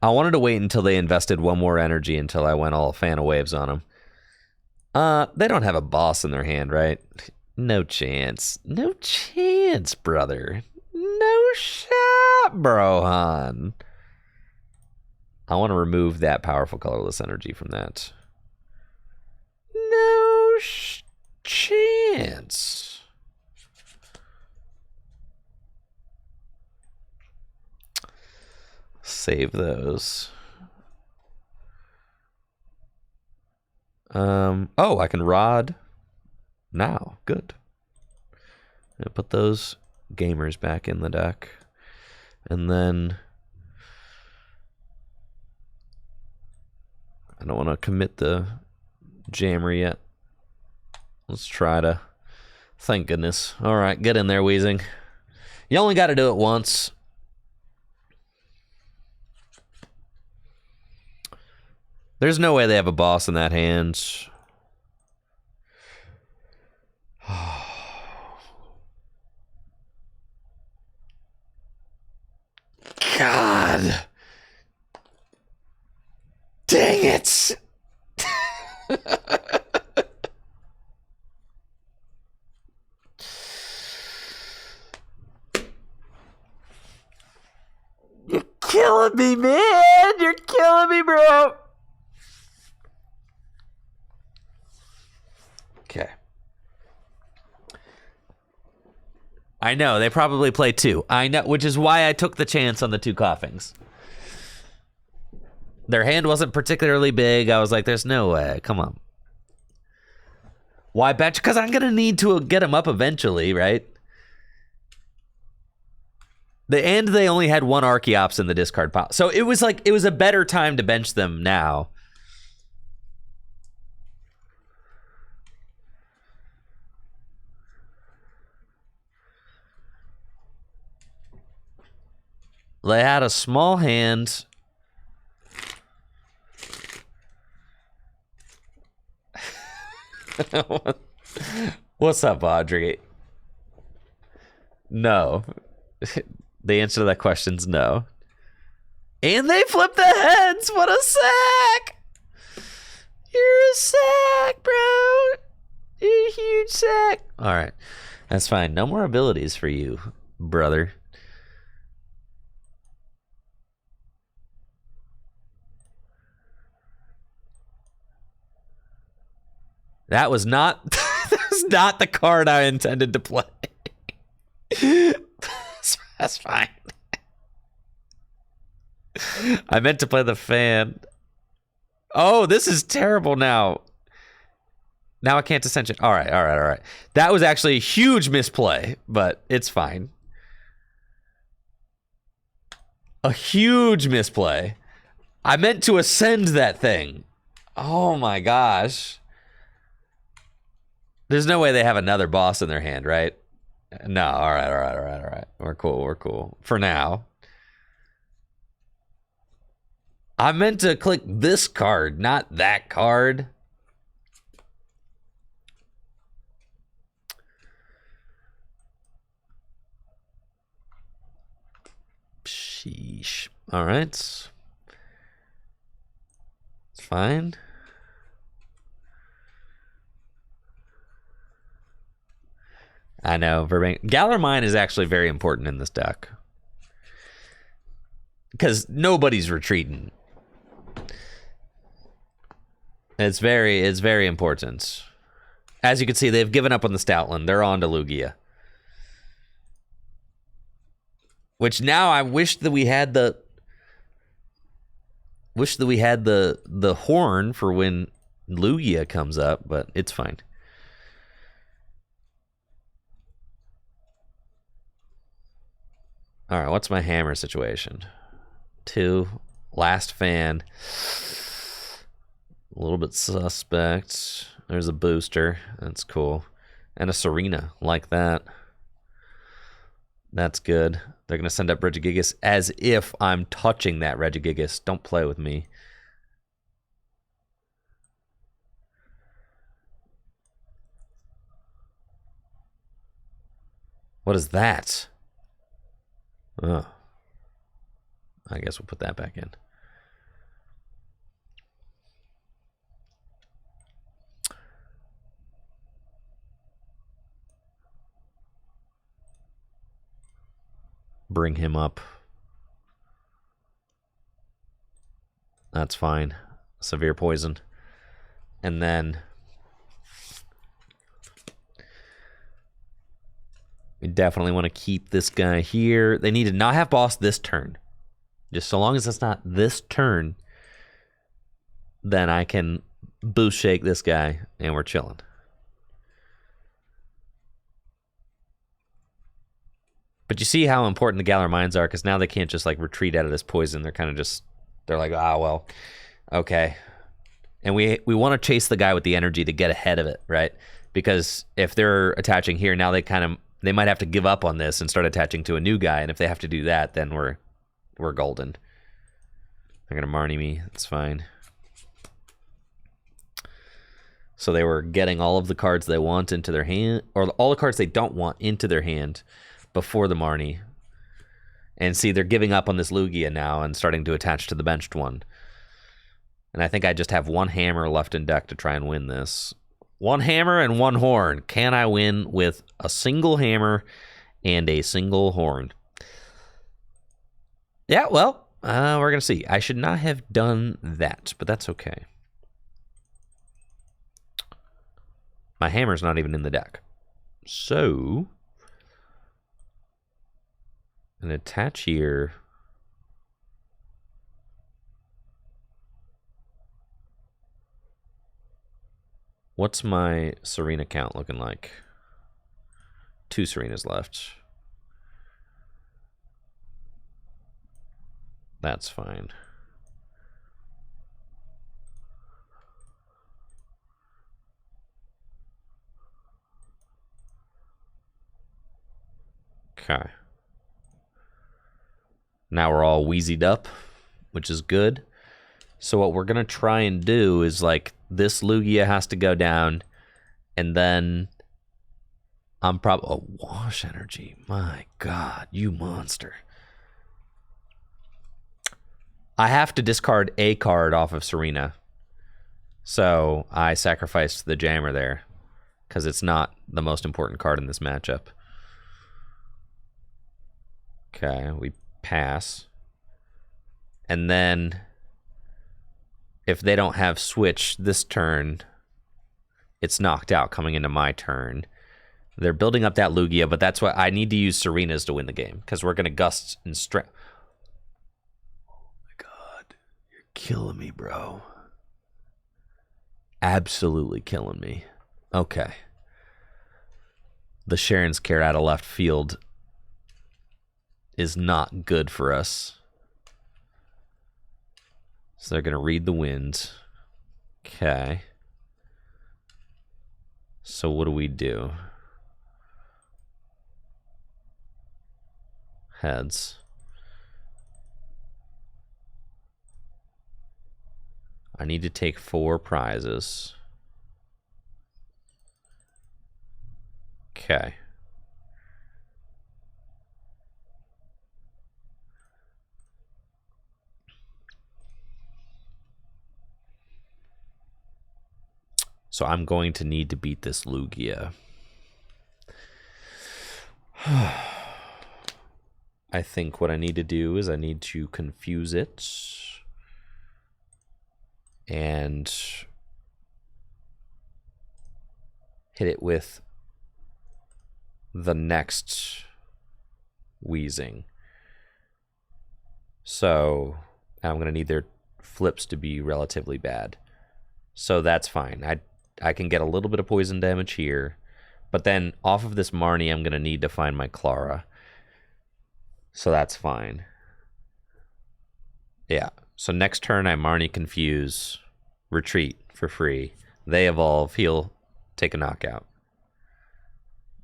I wanted to wait until they invested one more energy until I went all fan of waves on them. They don't have a boss in their hand, right? No chance. No chance, brother. No shot, brohan. I want to remove that powerful colorless energy from that. No chance. Save those. Oh, I can rod now. Good. I'll put those gamers back in the deck. And then I don't want to commit the jammer yet. Let's try to. Thank goodness. All right, get in there, Weezing. You only got to do it once. There's no way they have a boss in that hand. God. Dang it. You're killing me, man. You're killing me, bro. Okay. I know, they probably play two. I know, which is why I took the chance on the two coughings. Their hand wasn't particularly big. I was like, there's no way. Come on. Why bench? Because I'm going to need to get him up eventually, right? And they only had one Archeops in the discard pile. So it was like, it was a better time to bench them now. They had a small hand. What's up, Audrey? No. The answer to that question's no. And they flip the heads. What a sack. You're a sack, bro. You're a huge sack. All right. That's fine. No more abilities for you, brother. That was not the card I intended to play. That's fine. I meant to play the fan. Oh, this is terrible now. Now I can't Ascension. All right. That was actually a huge misplay, but it's fine. A huge misplay. I meant to ascend that thing. Oh my gosh. There's no way they have another boss in their hand, right? No, all right. We're cool. For now. I meant to click this card, not that card. Sheesh. All right. It's fine. I know. Galar Mine is actually very important in this deck. Because nobody's retreating. It's very important. As you can see, they've given up on the Stoutland. They're on to Lugia. Which now I wish that we had the horn for when Lugia comes up, but it's fine. All right, what's my hammer situation? 2, last fan. A little bit suspect. There's a booster. That's cool. And a Serena, like that. That's good. They're going to send up Regigigas as if I'm touching that Regigigas. Don't play with me. What is that? Oh. I guess we'll put that back in. bring him up. That's fine. Severe poison. And then we definitely want to keep this guy here. They need to not have boss this turn. Just so long as it's not this turn, then I can boost shake this guy and we're chilling. But you see how important the Galar mines are, because now they can't just like retreat out of this poison. They're kind of just, they're like, ah, well, okay. And we want to chase the guy with the energy to get ahead of it, right? Because if they're attaching here, now they might have to give up on this and start attaching to a new guy. And if they have to do that, then we're golden. They're gonna Marnie me. That's fine. So they were getting all of the cards they want into their hand, or all the cards they don't want into their hand before the Marnie. And see, they're giving up on this Lugia now and starting to attach to the benched one. And I think I just have one hammer left in deck to try and win this. One hammer and one horn. Can I win with a single hammer and a single horn? Yeah, well, we're going to see. I should not have done that, but that's okay. My hammer's not even in the deck. So, an attach here. What's my Serena count looking like? 2 Serenas left. That's fine. Okay. Now we're all wheezied up, which is good. So what we're going to try and do is, like, this Lugia has to go down, and then I'm probably... Oh, wash energy. My God, you monster. I have to discard a card off of Serena. So I sacrificed the Jammer there, because it's not the most important card in this matchup. Okay, we pass. And then if they don't have switch this turn, it's knocked out coming into my turn. They're building up that Lugia, but that's why I need to use Serenas to win the game, because we're going to gust and strength. Oh my God, you're killing me, bro. Absolutely killing me. Okay. The Sharon's Care out of left field is not good for us. So they're going to read the wind. Okay. So what do we do? Heads. I need to take 4 prizes. Okay. So I'm going to need to beat this Lugia. I think what I need to do is I need to confuse it and hit it with the next Weezing. So I'm going to need their flips to be relatively bad. So that's fine. I can get a little bit of poison damage here, but then off of this Marnie, I'm going to need to find my Clara. So that's fine. Yeah. So next turn, I Marnie confuse, retreat for free. They evolve, heal, take a knockout.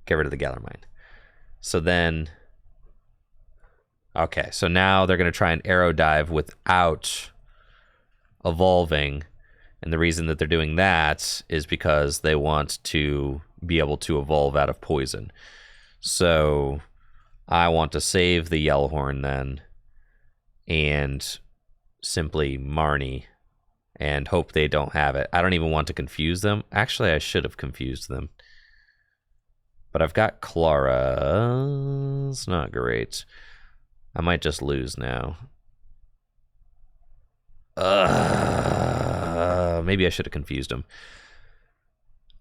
Get rid of the Galar Mine. So then, okay. So now they're going to try and arrow dive without evolving. And the reason that they're doing that is because they want to be able to evolve out of poison. So I want to save the Yellowhorn then and simply Marnie and hope they don't have it. I don't even want to confuse them. Actually, I should have confused them. But I've got Clara. It's not great. I might just lose now. Maybe I should have confused him.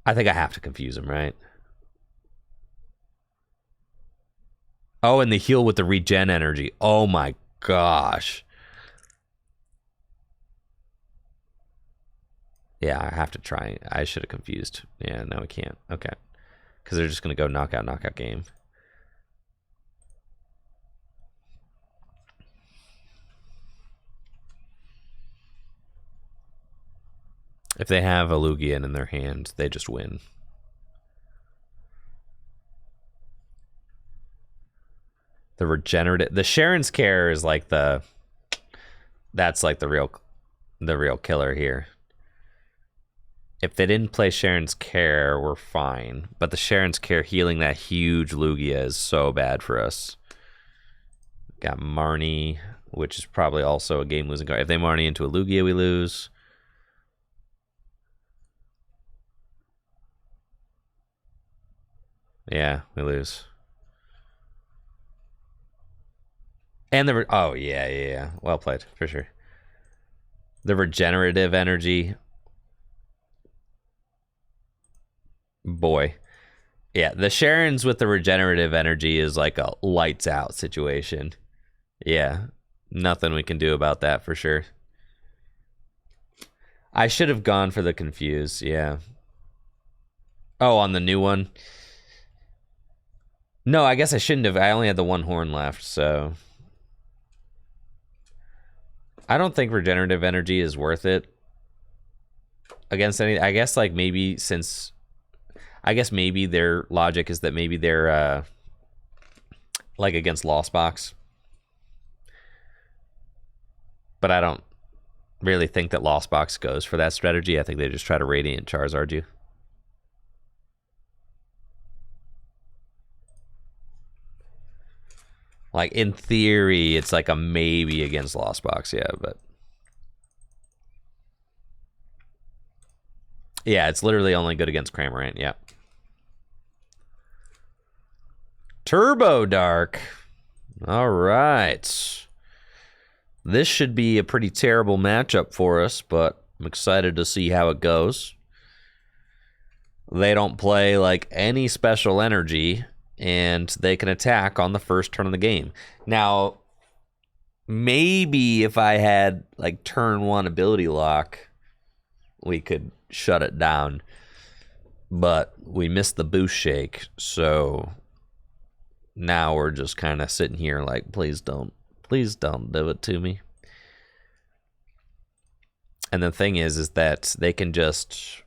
I think I have to confuse him, right? Oh, and the heal with the regen energy. Oh my gosh. Yeah, I have to try. I should have confused. Yeah, no, I can't. Okay. Because they're just going to go knockout game. If they have a Lugian in their hand, they just win. The regenerative, the Sharon's Care is like that's like the real killer here. If they didn't play Sharon's Care, we're fine. But the Sharon's Care healing that huge Lugia is so bad for us. Got Marnie, which is probably also a game-losing card. If they Marnie into a Lugia, we lose. Yeah, we lose. And oh, yeah. Well played, for sure. The regenerative energy. Boy. Yeah, the Sharon's with the regenerative energy is like a lights out situation. Yeah, nothing we can do about that for sure. I should have gone for the confuse, yeah. Oh, on the new one? No, I guess I shouldn't have. I only had the one horn left, so... I don't think regenerative energy is worth it against any... I guess, like, maybe since... I guess maybe their logic is that maybe they're, like, against Lost Box. But I don't really think that Lost Box goes for that strategy. I think they just try to Radiant Charizard you. Like, in theory, it's like a maybe against Lost Box, yeah, but... Yeah, it's literally only good against Cramorant, yeah. Turbo Dark. All right. This should be a pretty terrible matchup for us, but I'm excited to see how it goes. They don't play, like, any special energy, and they can attack on the first turn of the game. Now, maybe if I had, like, turn 1 ability lock, we could shut it down. But we missed the boost shake, so now we're just kind of sitting here like, please don't do it to me. And the thing is that they can just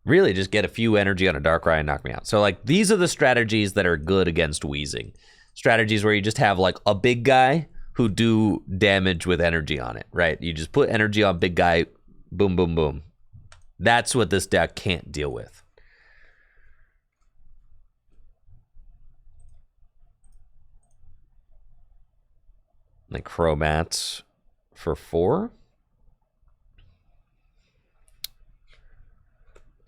really just get a few energy on a Darkrai and knock me out. So, like, these are the strategies that are good against Weezing. Strategies where you just have, like, a big guy who do damage with energy on it, right? You just put energy on big guy, boom, boom, boom. That's what this deck can't deal with. Like Crobats for 4.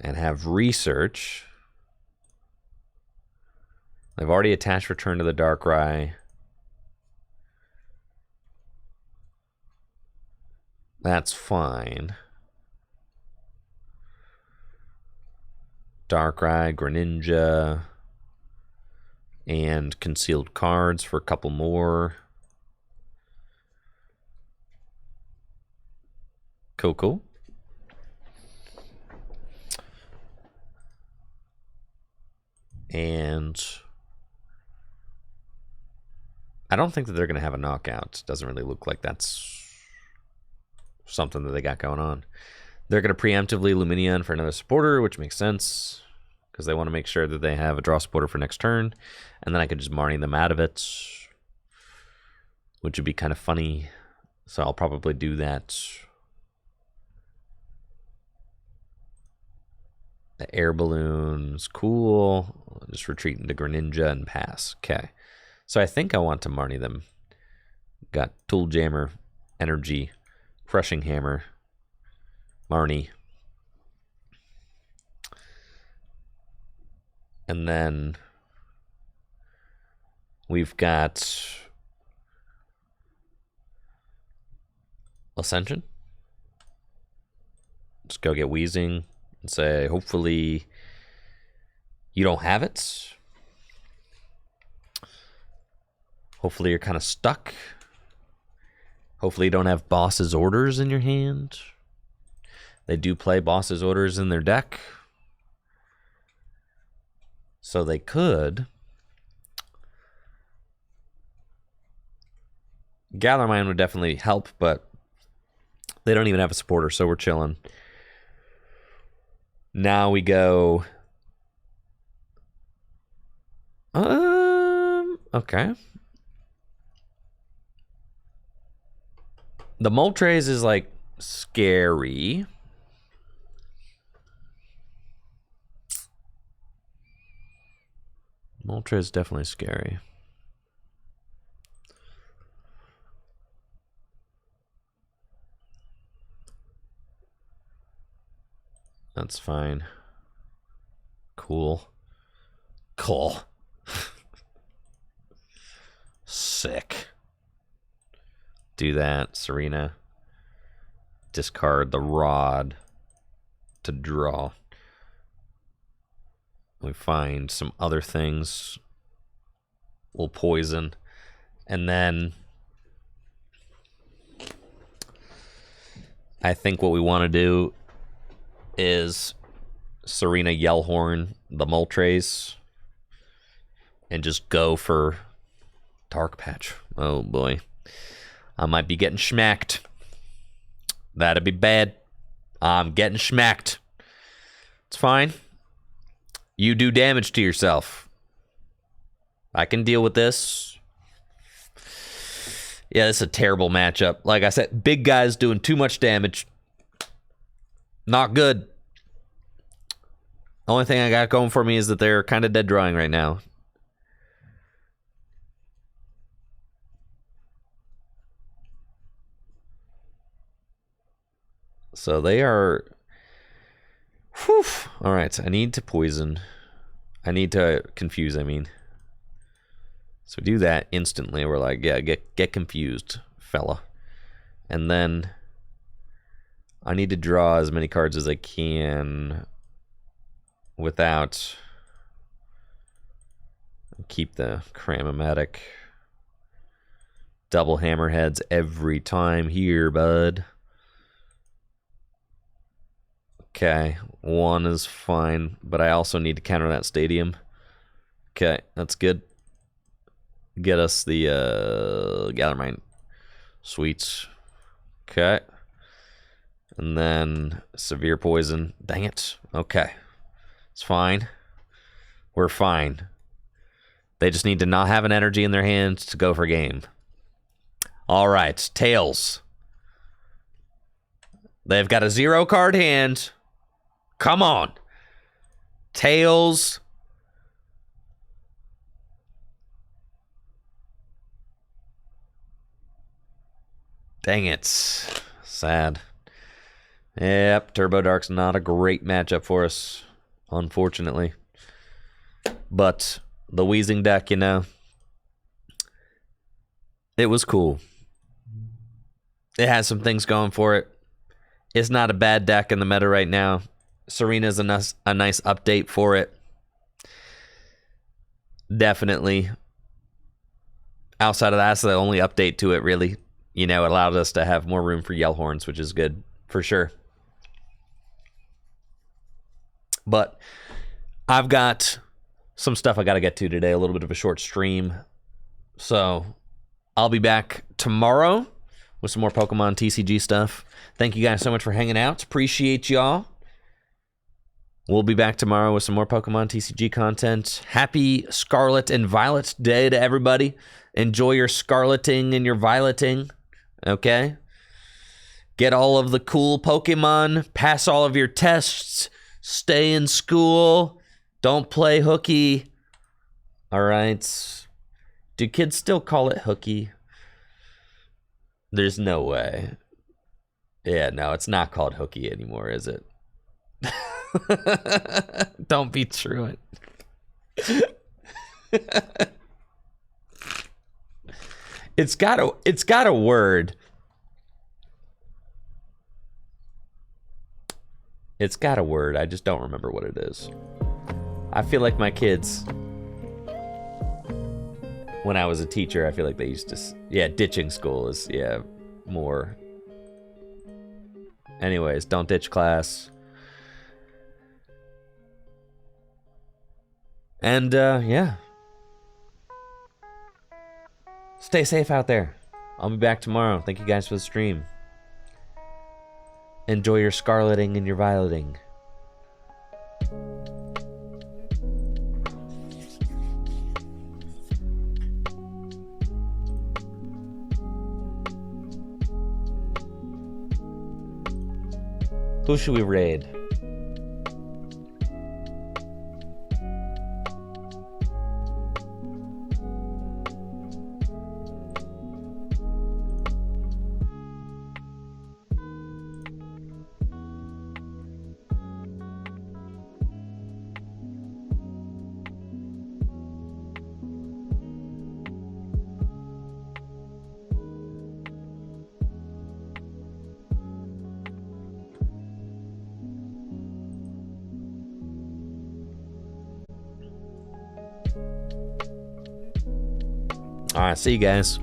And have Research. I've already attached Return to the Darkrai. That's fine. Darkrai, Greninja, and Concealed Cards for a couple more. Cool. And I don't think that they're going to have a knockout. Doesn't really look like that's something that they got going on. They're going to preemptively Lumineon for another supporter, which makes sense because they want to make sure that they have a draw supporter for next turn. And then I could just Marnie them out of it, which would be kind of funny. So I'll probably do that. The air balloon's cool. I'll just retreat into Greninja and pass. Okay. So I think I want to Marnie them. Got Tool Jammer, Energy, Crushing Hammer, Marnie. And then We've got Ascension. Let's go get Weezing and say, hopefully you don't have it. Hopefully you're kind of stuck. Hopefully you don't have Boss's Orders in your hand. They do play Boss's Orders in their deck. So they could. Gather Mine would definitely help, but they don't even have a supporter, so we're chilling. Now we go... Okay. The Moltres is, like, scary. Moltres is definitely scary. That's fine. Cool. Cool. Sick. Do that, Serena. Discard the rod to draw. We find some other things. We'll poison. And then I think what we want to do is Serena Yellhorn the Moltres and just go for Dark Patch. Oh boy. I might be getting schmacked. That'd be bad. I'm getting schmacked. It's fine. You do damage to yourself. I can deal with this. Yeah, this is a terrible matchup. Like I said, big guys doing too much damage. Not good. The only thing I got going for me is that they're kind of dead drawing right now. So they are... Whew. All right, I need to poison. I need to confuse, I mean. So do that instantly. We're like, yeah, get confused, fella. And then I need to draw as many cards as I can without... Keep the Cram-O-Matic. Double Hammerheads every time here, bud. Okay, one is fine, but I also need to counter that stadium. Okay, that's good. Get us the Gather Mine Sweets. Okay. And then Severe Poison. Dang it. Okay. It's fine. We're fine. They just need to not have an energy in their hands to go for game. All right, Tails. They've got a 0 card hand. Come on. Tails. Dang it. Sad. Yep, Turbo Dark's not a great matchup for us, unfortunately. But the Weezing deck, you know, it was cool. It has some things going for it. It's not a bad deck in the meta right now. Serena's a nice update for it. Definitely. Outside of that, that's the only update to it, really. You know, it allowed us to have more room for Yellhorns, which is good, for sure. But I've got some stuff I got to get to today, a little bit of a short stream. So I'll be back tomorrow with some more Pokemon TCG stuff. Thank you guys so much for hanging out. Appreciate y'all. We'll be back tomorrow with some more Pokemon TCG content. Happy Scarlet and Violet Day to everybody. Enjoy your scarleting and your violeting. Okay? Get all of the cool Pokemon. Pass all of your tests. Stay in school. Don't play hooky. All right? Do kids still call it hooky? There's no way. Yeah, no, it's not called hooky anymore, is it? Don't be truant. It's got a word. It's got a word. I just don't remember what it is. I feel like my kids, when I was a teacher, I feel like they used to, yeah, ditching school is, yeah, more. Anyways, don't ditch class. And, yeah. Stay safe out there. I'll be back tomorrow. Thank you guys for the stream. Enjoy your scarleting and your violeting. Who should we raid? All right, see you guys.